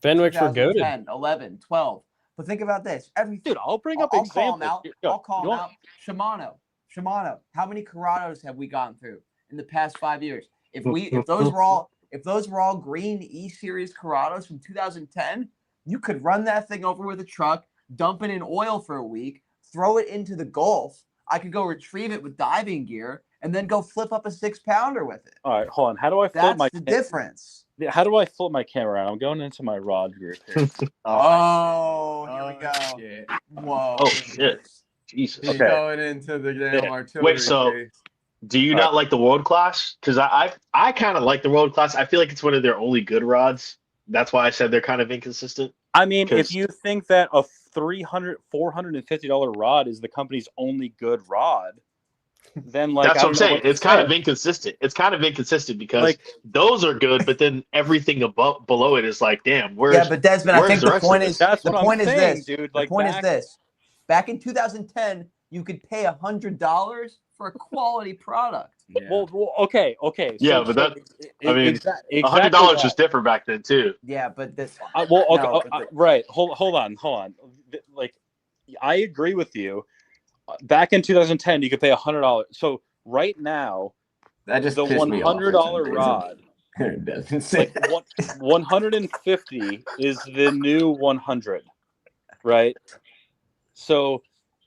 Fenwicks were goated. 10, 11, 12. But think about this. Dude, I'll bring up I'll examples. I'll call them out. Shimano. How many Corrados have we gone through in the past 5 years? If those were all green E-Series Corrados from 2010, you could run that thing over with a truck, dump it in oil for a week, throw it into the Gulf. I could go retrieve it with diving gear and then go flip up a 6-pounder with it. All right, hold on. How do I flip That's my the difference. How do I flip my camera? I'm going into my rod group here. Here we go. Shit. Whoa. Oh shit. Jesus. He's Okay. going into the damn artillery. Wait, so do you not like the World Class? Because I kind of like the World Class. I feel like it's one of their only good rods. That's why I said they're kind of inconsistent. I mean, if you think that a $450 rod is the company's only good rod, then like that's what I'm saying. It's kind of inconsistent. It's kind of inconsistent because like, those are good, but then everything below it is like, damn, Yeah, but Desmond, I think the point is that's the what point I'm is saying, this. dude. The Like, point is this. Back in 2010, you could pay $100 for a quality product. Yeah. Well, okay. Yeah, but that, I mean, exactly $100 was different back then too. Yeah, but this. Right. Hold on. Like, I agree with you. Back in 2010, you could pay $100. So right now, That just the pissed me off for some $100 reason. rod, It doesn't say like 150 is the new 100, right? So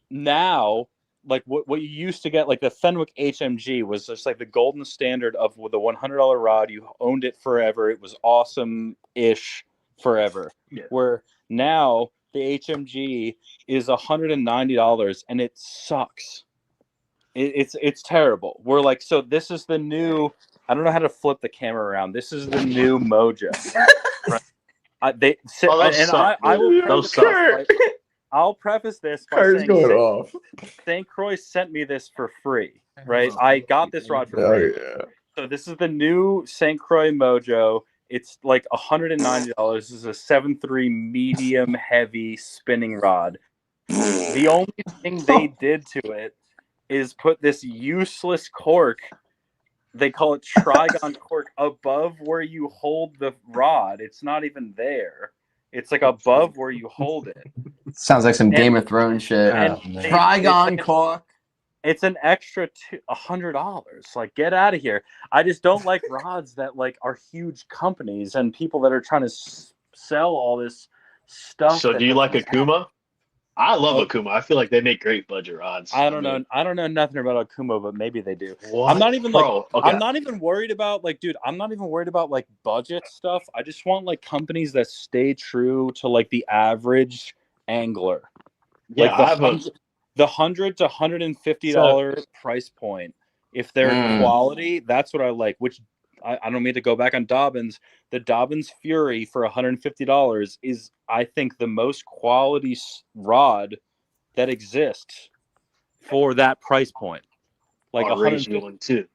now, like what you used to get, like the Fenwick HMG was just like the golden standard of the $100 rod. You owned it forever. It was awesome-ish forever. Yeah. Where now the HMG is $190 and it sucks. It's terrible. We're like, so this is the new. I don't know how to flip the camera around. This is the new Mojo. Right? I'll preface this by saying St. Croix sent me this for free. Right, I got this rod for free. yeah. So this is the new St. Croix Mojo. It's like $190. This is a 7.3 medium heavy spinning rod. The only thing they did to it is put this useless cork. They call it trigon cork above where you hold the rod. It's not even there. It's like above where you hold it. Sounds like some Game of Thrones shit. Trigon cork. It's an extra $100. Like, get out of here. I just don't like rods that like are huge companies and people that are trying to sell all this stuff. So do you like Akuma? I love Akuma. I feel like they make great budget rods. I don't know. I don't know nothing about Akuma, but maybe they do. What? I'm not even okay. I'm not even worried about like, dude. I'm not even worried about like budget stuff. I just want like companies that stay true to like the average angler. Yeah, like the $100 to $150 price point. If they're quality, that's what I like. Which I don't mean to go back on Dobbins. The Dobbins Fury for $150 is, I think, the most quality rod that exists for that price point. Like $150 too.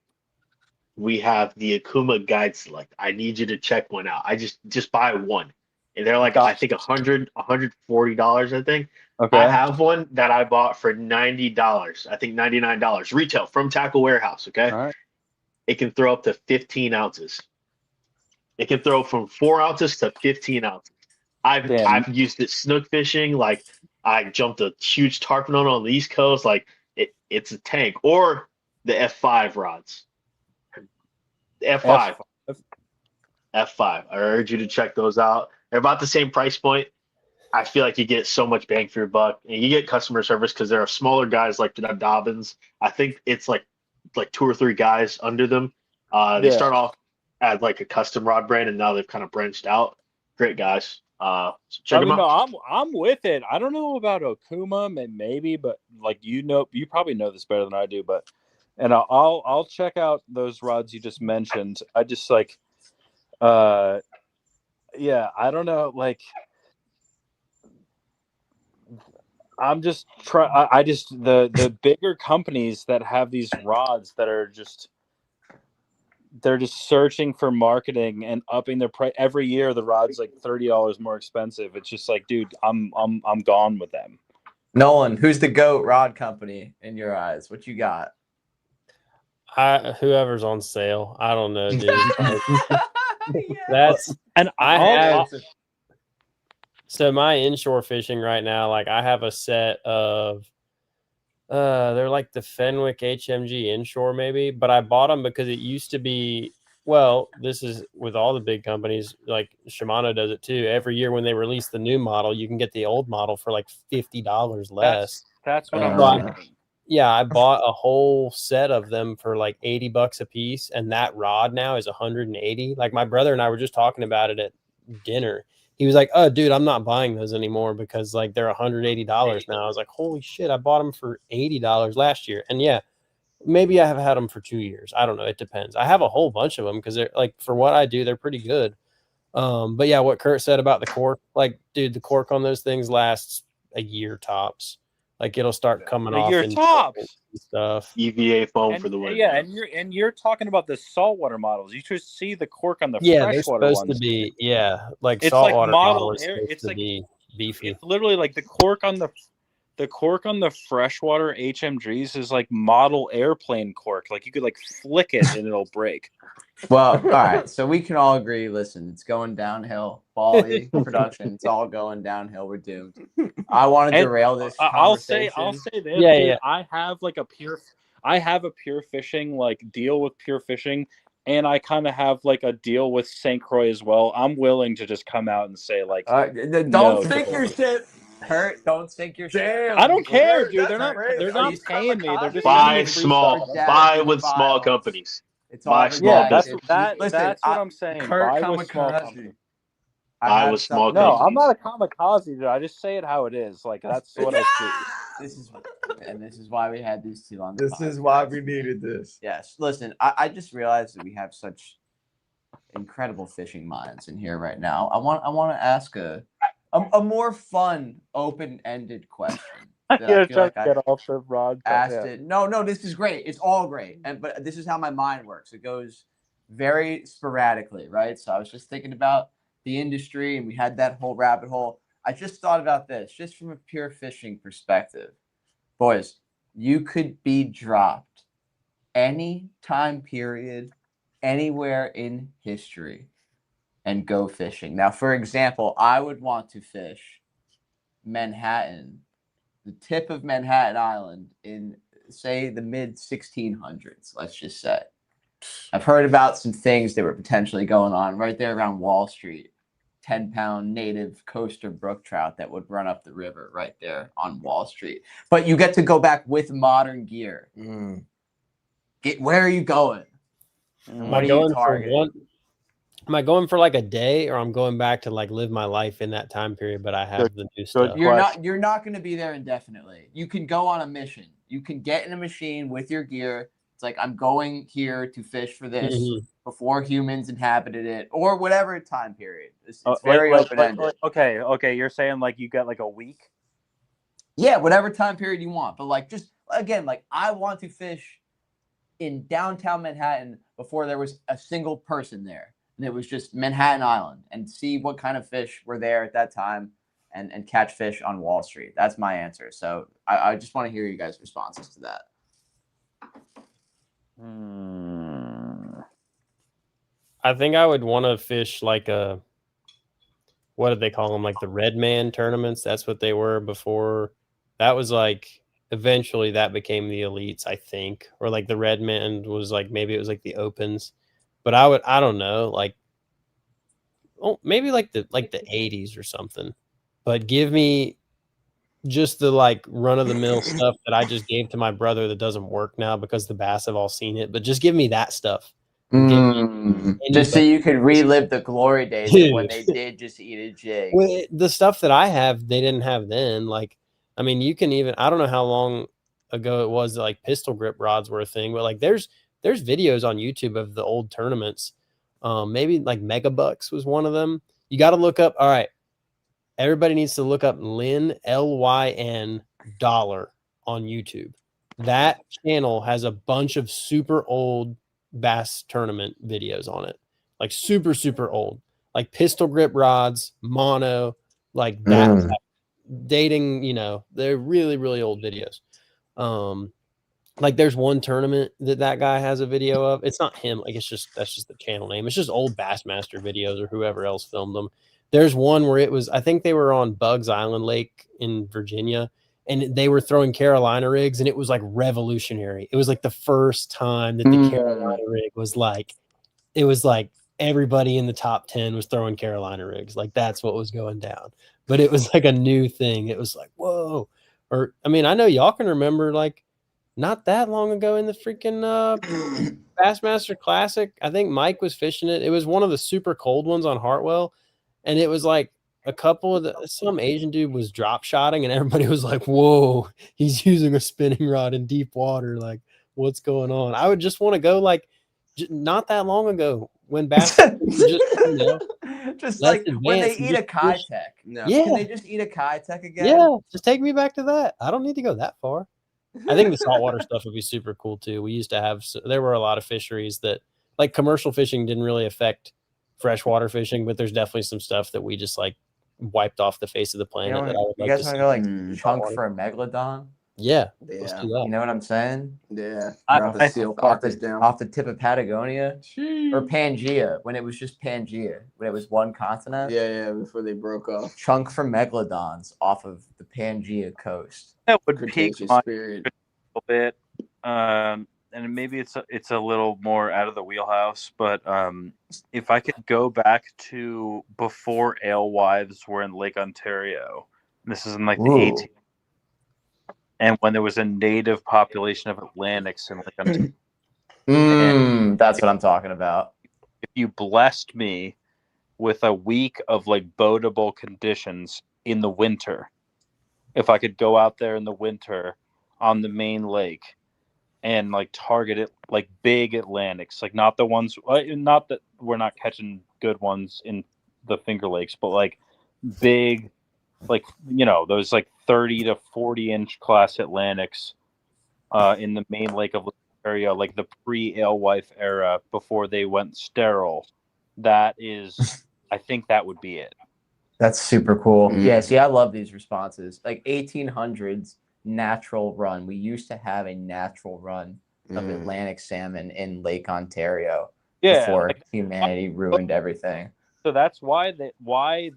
We have the Akuma Guide Select. I need you to check one out. I just buy one, and they're like I think $140. I think. Okay. I have one that I bought for $90. I think $99 retail from Tackle Warehouse. Okay. All right. It can throw up to 15 ounces. It can throw from 4 ounces to 15 ounces. I've used it snook fishing. Like I jumped a huge tarpon on the East Coast. Like it's a tank. Or the F5 rods. F5. I urge you to check those out. They're about the same price point. I feel like you get so much bang for your buck, and you get customer service because there are smaller guys like Dobbins. I think it's like 2 or 3 guys under them. They start off as like a custom rod brand, and now they've kind of branched out. Great guys. So check I them mean, no, out. I'm with it. I don't know about Okuma, maybe, but like you probably know this better than I do. But and I'll check out those rods you just mentioned. I just like, yeah, I don't know, like. I'm just I just the bigger companies that have these rods that are just they're just searching for marketing and upping their price every year. The rod's like $30 more expensive. It's just like, dude, I'm gone with them. Nolan, who's the GOAT rod company in your eyes? What you got? Whoever's on sale. I don't know, dude. Yeah. That's And so my inshore fishing right now, like I have a set of they're like the Fenwick HMG inshore maybe, but I bought them because it used to be, well, this is with all the big companies, like Shimano does it too. Every year when they release the new model, you can get the old model for like $50 less. That's what I'm saying. Yeah, I bought a whole set of them for like $80 a piece, and that rod now is 180. Like my brother and I were just talking about it at dinner. He was like, "Oh, dude, I'm not buying those anymore because like they're $180 now." I was like, "Holy shit! I bought them for $80 last year." And yeah, maybe I have had them for 2 years. I don't know. It depends. I have a whole bunch of them because they're like for what I do, they're pretty good. But yeah, what Kurt said about the cork, like, dude, the cork on those things lasts a year tops. Like it'll start coming off Your in tops stuff. EVA foam and, for the win. Yeah, and you're talking about the saltwater models. You should see the cork on the Yeah, they're freshwater supposed ones. to be like It's saltwater like model model is air. supposed It's to like be beefy. It's literally like the cork on the freshwater HMGs is like model airplane cork. Like you could like flick it and it'll break. Well, all right. So we can all agree. Listen, it's going downhill. Quality production, it's all going downhill. We're doomed. I want to derail this conversation. I'll say this. Yeah, dude, yeah. I have a pure fishing like deal with pure fishing, and I kind of have like a deal with St. Croix as well. I'm willing to just come out and say like, don't sink your ship. Kurt, don't sink your ship. I don't care, dude. That's They're not crazy. paying me. They're just Buy sending me free stuff. buy with small companies. It's Buy all small Yeah, business. that's what I'm saying. Kurt Buy with small companies. Buy with small No, companies. I'm not a kamikaze, dude. I just say it how it is. Like that's what I see. This is why we had these two on the This is why we needed this. Yes. Listen, I just realized that we have such incredible fishing minds in here right now. I want to ask a more fun, open-ended question. I feel like get off the rod. Asked it. No, this is great. It's all great. But this is how my mind works. It goes very sporadically, right? So I was just thinking about the industry, and we had that whole rabbit hole. I just thought about this, just from a pure fishing perspective. Boys, you could be dropped any time period, anywhere in history, and go fishing. Now, for example, I would want to fish Manhattan, the tip of Manhattan Island in, say, the mid-1600s, let's just say. I've heard about some things that were potentially going on right there around Wall Street. 10-pound native coaster brook trout that would run up the river right there on Wall Street. But you get to go back with modern gear. Where are you going? Am I going for like a day, or I'm going back to like live my life in that time period, but I have the new stuff? You're not going to be there indefinitely. You can go on a mission. You can get in a machine with your gear. It's like, I'm going here to fish for this before humans inhabited it, or whatever time period. It's very open-ended. Okay. You're saying like you got like a week? Yeah, whatever time period you want. But like, just again, like I want to fish in downtown Manhattan before there was a single person there. And it was just Manhattan Island, and see what kind of fish were there at that time, and catch fish on Wall Street. That's my answer. So I just want to hear you guys' responses to that. I think I would want to fish like what did they call them? Like the Red Man tournaments. That's what they were before. That was like, eventually that became the elites, I think. Or like the Red Man was like, maybe it was like the opens. But I don't know, like, maybe like the 80s or something. But give me just the like run of the mill stuff that I just gave to my brother that doesn't work now because the bass have all seen it. But just give me that stuff. Just so you could relive the glory days of when they did just eat a jig. Well, the stuff that I have, they didn't have then. Like, I mean, you can even, I don't know how long ago it was that like pistol grip rods were a thing, but like there's videos on YouTube of the old tournaments. Maybe like Megabucks was one of them. You got to look up. All right, everybody needs to look up Lyn LYN dollar on YouTube. That channel has a bunch of super old bass tournament videos on it, like super old, like pistol grip rods, mono, like that, like dating. You know, they're really old videos. Like there's one tournament that guy has a video of. It's not him. Like that's just the channel name. It's just old Bassmaster videos or whoever else filmed them. There's one where it was, I think they were on Bugs Island Lake in Virginia, and they were throwing Carolina rigs, and it was like revolutionary. It was like the first time that the Carolina rig was like, it was like everybody in the top 10 was throwing Carolina rigs. Like that's what was going down. But it was like a new thing. It was like, whoa. Or, I mean, I know y'all can remember like not that long ago in the freaking Bassmaster Classic, I think Mike was fishing it. It was one of the super cold ones on Hartwell. And it was like a couple of some Asian dude was drop shotting, and everybody was like, whoa, he's using a spinning rod in deep water. Like, what's going on? I would just want to go like not that long ago when bass just like when they eat a Kitech. Yeah. Can they just eat a Kitech again? Yeah, just take me back to that. I don't need to go that far. I think the saltwater stuff would be super cool too. We used to have, there were a lot of fisheries that like commercial fishing didn't really affect freshwater fishing, but there's definitely some stuff that we just like wiped off the face of the planet. You guys want to go like chunk for a megalodon? Yeah, let's do that. You know what I'm saying? Yeah, off the tip of Patagonia or Pangea, when it was just Pangea, when it was one continent. Yeah, before they broke off. Chunk for megalodons off of the Pangea coast. That would pique my spirit a little bit, and maybe it's a little more out of the wheelhouse. But if I could go back to before alewives were in Lake Ontario, this is in like the 18th. And when there was a native population of Atlantics in Lake Ontario. That's what I'm talking about. If you blessed me with a week of like boatable conditions in the winter, if I could go out there in the winter on the main lake and like target it like big Atlantics, like not the ones, not that we're not catching good ones in the Finger Lakes, but like big, like, you know, those like 30 to 40 inch class Atlantics in the main lake of Ontario, like the pre-alewife era before they went sterile. That is, I think that would be it. That's super cool. Yeah, see, I love these responses. Like 1800s natural run. We used to have a natural run of Atlantic salmon in Lake Ontario before humanity ruined everything. So that's why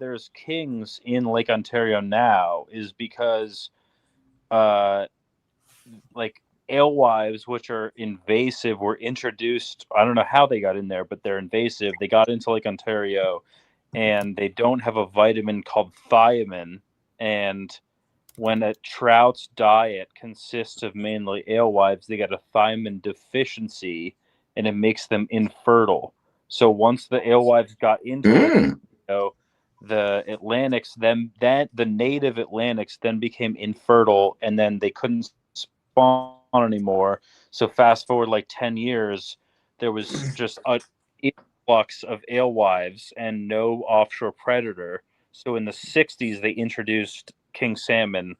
there's kings in Lake Ontario now, is because like alewives, which are invasive, were introduced. I don't know how they got in there, but they're invasive. They got into Lake Ontario, and they don't have a vitamin called thiamine. And when a trout's diet consists of mainly alewives, they get a thiamine deficiency, and it makes them infertile. So once the alewives got into it, the Atlantics, then the native Atlantics then became infertile, and then they couldn't spawn anymore. So fast forward like 10 years, there was just an influx of alewives and no offshore predator. So in the 60s, they introduced king salmon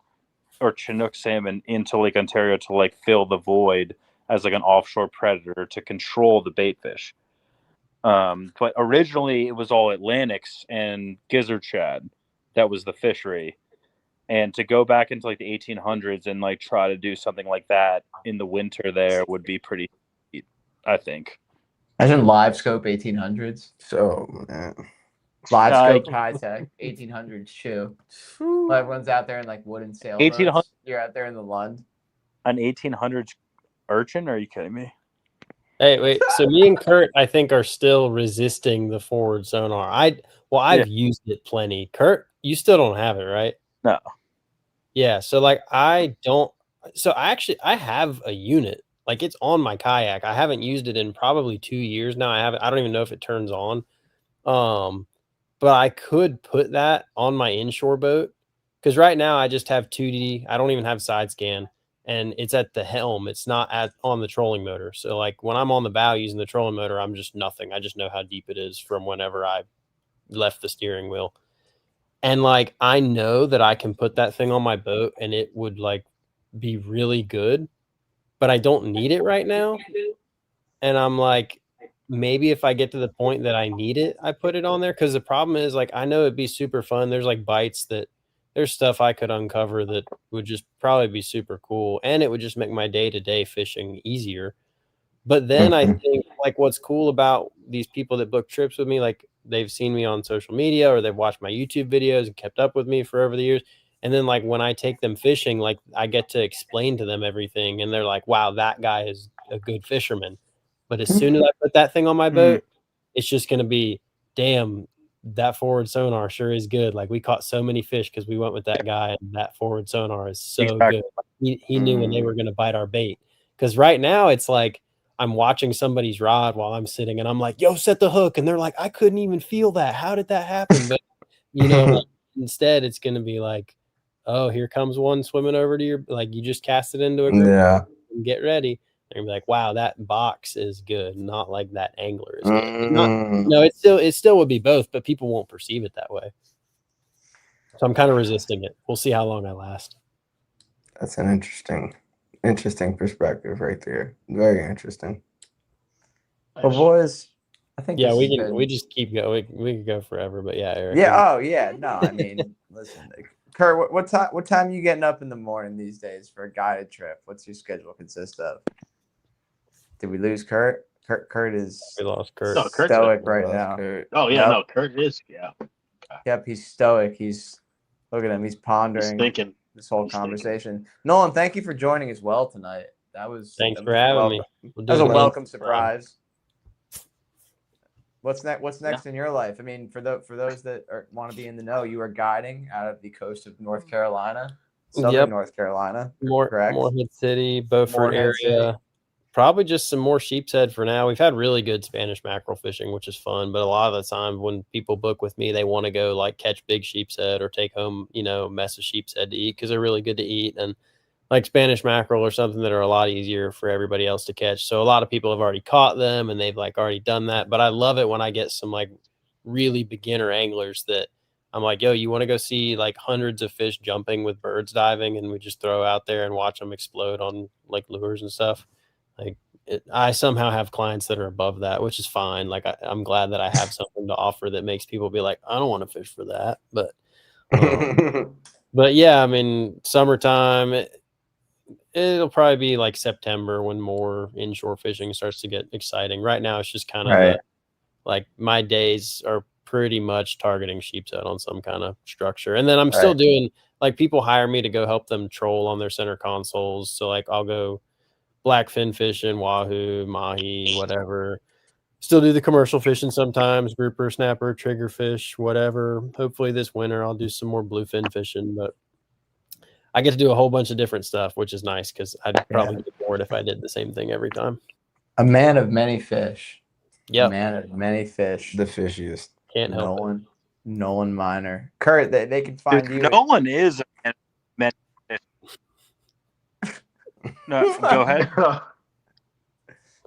or Chinook salmon into Lake Ontario to like fill the void as like an offshore predator to control the bait fish. But originally it was all Atlantics and gizzard shad. That was the fishery. And to go back into like the 1800s and like try to do something like that in the winter there would be pretty sweet, I think. Imagine live scope 1800s. So, man. Live scope Kitech 1800s too. Everyone's out there in like wooden sailboats. You're out there in the Lund. An 1800s urchin? Are you kidding me? Hey, wait. So me and Kurt, I think, are still resisting the forward sonar. I've used it plenty. Kurt, you still don't have it, right? No. Yeah. So like, I have a unit. Like it's on my kayak. I haven't used it in probably 2 years now. I don't even know if it turns on. But I could put that on my inshore boat because right now I just have 2D. I don't even have side scan, and it's at the helm. It's not on the trolling motor. So like when I'm on the bow using the trolling motor, I'm just nothing. I just know how deep it is from whenever I left the steering wheel. And like I know that I can put that thing on my boat and it would like be really good, but I don't need it right now. And I'm like, maybe if I get to the point that I need it, I put it on there. Cause the problem is like, I know it'd be super fun. There's like bites there's stuff I could uncover that would just probably be super cool. And it would just make my day-to-day fishing easier. But then I think like what's cool about these people that book trips with me, like they've seen me on social media or they've watched my YouTube videos and kept up with me for over the years. And then like when I take them fishing, like I get to explain to them everything and they're like, wow, that guy is a good fisherman. But as soon as I put that thing on my boat, it's just going to be, damn, that forward sonar sure is good. Like we caught so many fish because we went with that guy and that forward sonar is so good. He knew when they were going to bite our bait. Because right now it's like, I'm watching somebody's rod while I'm sitting and I'm like, yo, set the hook. And they're like, I couldn't even feel that. How did that happen? But, like, instead it's going to be like, oh, here comes one swimming over to your, like you just cast it into a group. Yeah. And get ready. They're gonna be like, wow, that box is good. Not like that angler is good. No, it still would be both, but people won't perceive it that way. So I'm kind of resisting it. We'll see how long I last. That's an interesting perspective right there. Very interesting. Well, boys, I think yeah, this we just keep going. We could go forever, but yeah, Eric. Yeah. Oh yeah. No, I mean, listen, Kurt, what time are you getting up in the morning these days for a guided trip? What's your schedule consist of? Did we lose Kurt? Kurt is We lost Kurt. No, Kurt's stoic right now. Kurt. Oh yeah, Yep. no, Kurt is Yep, he's stoic. Look at him. He's pondering He's thinking. this whole conversation. Nolan, thank you for joining as well tonight. Thanks for having me. That was a welcome surprise. What's next in your life? I mean, for those that want to be in the know, you are guiding out of the coast of North Carolina, southern North Carolina, correct? Morehead City, Beaufort Morehead area. City. Probably just some more sheep's head for now. We've had really good Spanish mackerel fishing, which is fun. But a lot of the time when people book with me, they want to go like catch big sheep's head or take home, a mess of sheep's head to eat because they're really good to eat. And like Spanish mackerel or something that are a lot easier for everybody else to catch. So a lot of people have already caught them and they've like already done that. But I love it when I get some like really beginner anglers that I'm like, yo, you want to go see like hundreds of fish jumping with birds diving and we just throw out there and watch them explode on like lures and stuff. Like I somehow have clients that are above that, which is fine. Like I'm glad that I have something to offer that makes people be like, I don't want to fish for that. But yeah, I mean, summertime, it'll probably be like September when more inshore fishing starts to get exciting. Right now, it's just kind of like my days are pretty much targeting sheep's head on some kind of structure. And then I'm still doing like people hire me to go help them troll on their center consoles. So like I'll go blackfin fishing, wahoo, mahi, whatever. Still do the commercial fishing sometimes, grouper, snapper, triggerfish, whatever. Hopefully this winter I'll do some more bluefin fishing, but I get to do a whole bunch of different stuff, which is nice because I'd probably get bored if I did the same thing every time. A man of many fish. Yeah, man of many fish. The fishiest. Can't help it. Nolan Miner. Kurt, they can find you. Nolan is a man of many fish. No, go ahead.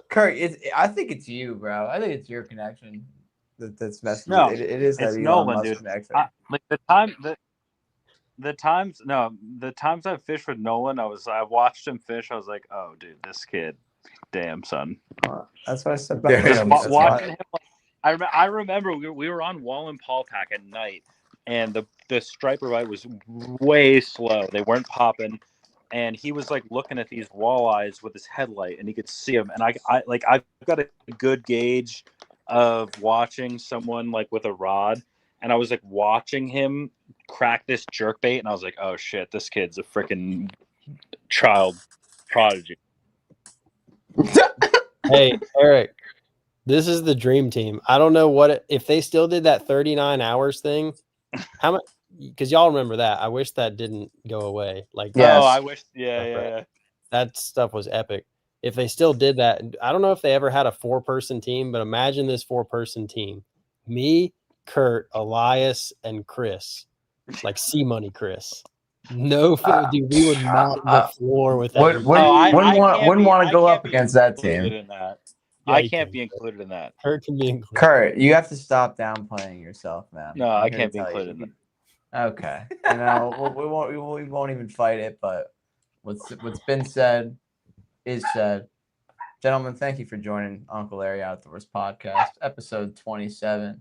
Kurt, I think it's you, bro. I think it's your connection that's messing. No, it is that it's Elon Nolan, Musk dude. connection. Like the times I've fished with Nolan, I watched him fish. I was like, oh, dude, this kid, damn son. That's what I said about him. Watching him, I remember we were on Wall and Paulpack at night, and the striper bite was way slow. They weren't popping, and he was like looking at these walleyes with his headlight, and he could see them. And I've got a good gauge of watching someone like with a rod. And I was like watching him crack this jerkbait, and I was like, "Oh shit, this kid's a freaking child prodigy." Hey, Eric, this is the dream team. I don't know if they still did that 39 hours thing. How much? Because y'all remember that. I wish that didn't go away. Like, I wish. Yeah. That stuff was epic. if they still did that, I don't know if they ever had a 4-person team, but imagine this 4-person team: me, Kurt, Elias, and Chris, like C Money Chris. No, dude, we would mop the floor with that. Wouldn't want to go up against that team. In that. Yeah, I can't be included in that. Kurt can be included. Kurt, you have to stop downplaying yourself, man. No, I'm I here can't to be tell included you. in that. Okay, we won't even fight it. But what's been said is said. Gentlemen, thank you for joining Uncle Larry Outdoors Podcast, episode 27.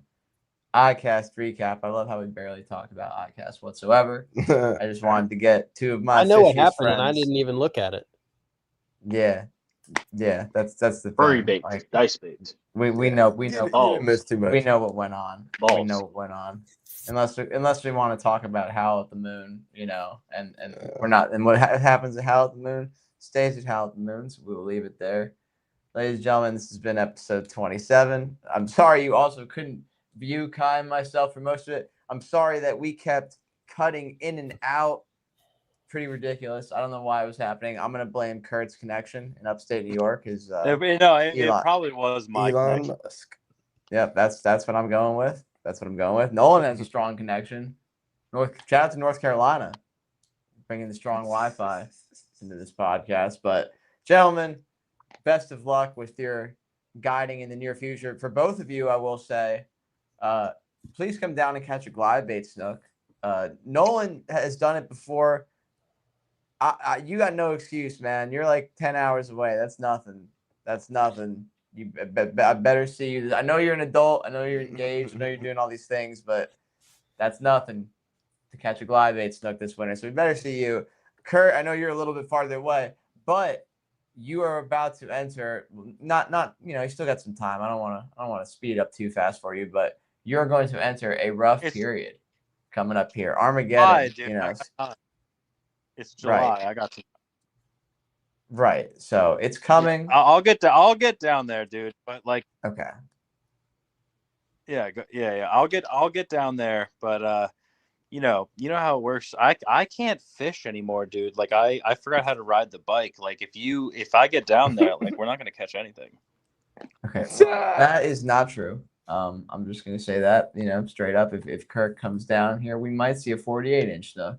Icast recap. I love how we barely talked about Icast whatsoever. I just wanted to get two of my I know what fishiest happened, friends. and I didn't even look at it. Yeah, that's the Furry thing. baits, Like, dice baits. we know balls. Missed too much. we know what went on. Balls. We know what went on. Unless we want to talk about Howl at the Moon, and we're not. And what happens at Howl at the Moon stays at Howl at the Moon. So we will leave it there. Ladies and gentlemen, this has been episode 27. I'm sorry you also couldn't view Kai and myself for most of it. I'm sorry that we kept cutting in and out. Pretty ridiculous. I don't know why it was happening. I'm going to blame Kurt's connection in upstate New York. It Probably was my Elon connection. Musk. Yep, that's what I'm going with. That's what I'm going with. Nolan has a strong connection. Shout out to North Carolina, bringing the strong Wi-Fi into this podcast. But gentlemen, best of luck with your guiding in the near future. For both of you, I will say, please come down and catch a glide bait snook. Nolan has done it before. You got no excuse, man. You're like 10 hours away. That's nothing. I better see you. I know you're an adult. I know you're engaged. I know you're doing all these things, but that's nothing to catch a glide bait snook this winter. So we better see you. Kurt, I know you're a little bit farther away, but you are about to enter. Not you still got some time. I don't want to speed it up too fast for you, but you're going to enter a rough period coming up here. Armageddon. It's July. Right. I got some. Right. So it's coming. I'll get down there, dude. But like, okay. Yeah. I'll get down there, but you know how it works. I can't fish anymore, dude. Like I forgot how to ride the bike. Like if I get down there, like we're not gonna catch anything. Okay. That is not true. I'm just gonna say that, straight up. If Kirk comes down here, we might see a 48-inch though.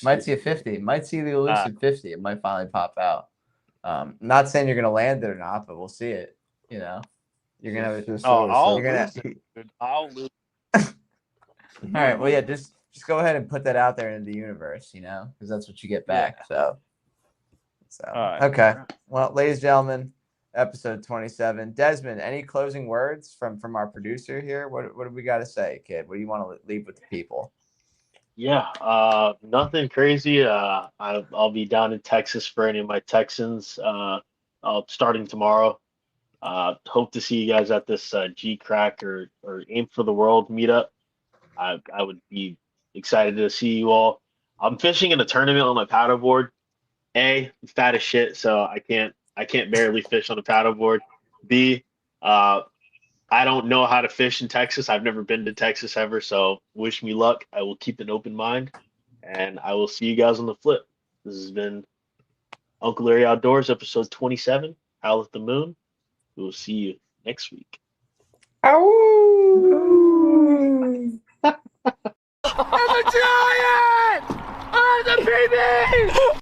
Might see a 50. Might see the elusive 50. It might finally pop out. Not saying you're gonna land it or not, but we'll see it. You're gonna. I'll lose. All right. Well, yeah. Just go ahead and put that out there into the universe. Because that's what you get back. Yeah. So. All right. Okay. Well, ladies and gentlemen, episode 27. Desmond, any closing words from our producer here? What do we got to say, kid? What do you want to leave with the people? Yeah, nothing crazy. I'll be down in Texas for any of my Texans. Starting tomorrow. Hope to see you guys at this G Crack or Aim for the World meetup. I would be excited to see you all. I'm fishing in a tournament on my paddleboard. I'm fat as shit, so I can't barely fish on a paddleboard. B, I don't know how to fish in Texas. I've never been to Texas ever, so wish me luck. I will keep an open mind, and I will see you guys on the flip. This has been Uncle Larry Outdoors, episode 27, Howl at the Moon. We will see you next week. Ow! I'm a giant! I'm the baby!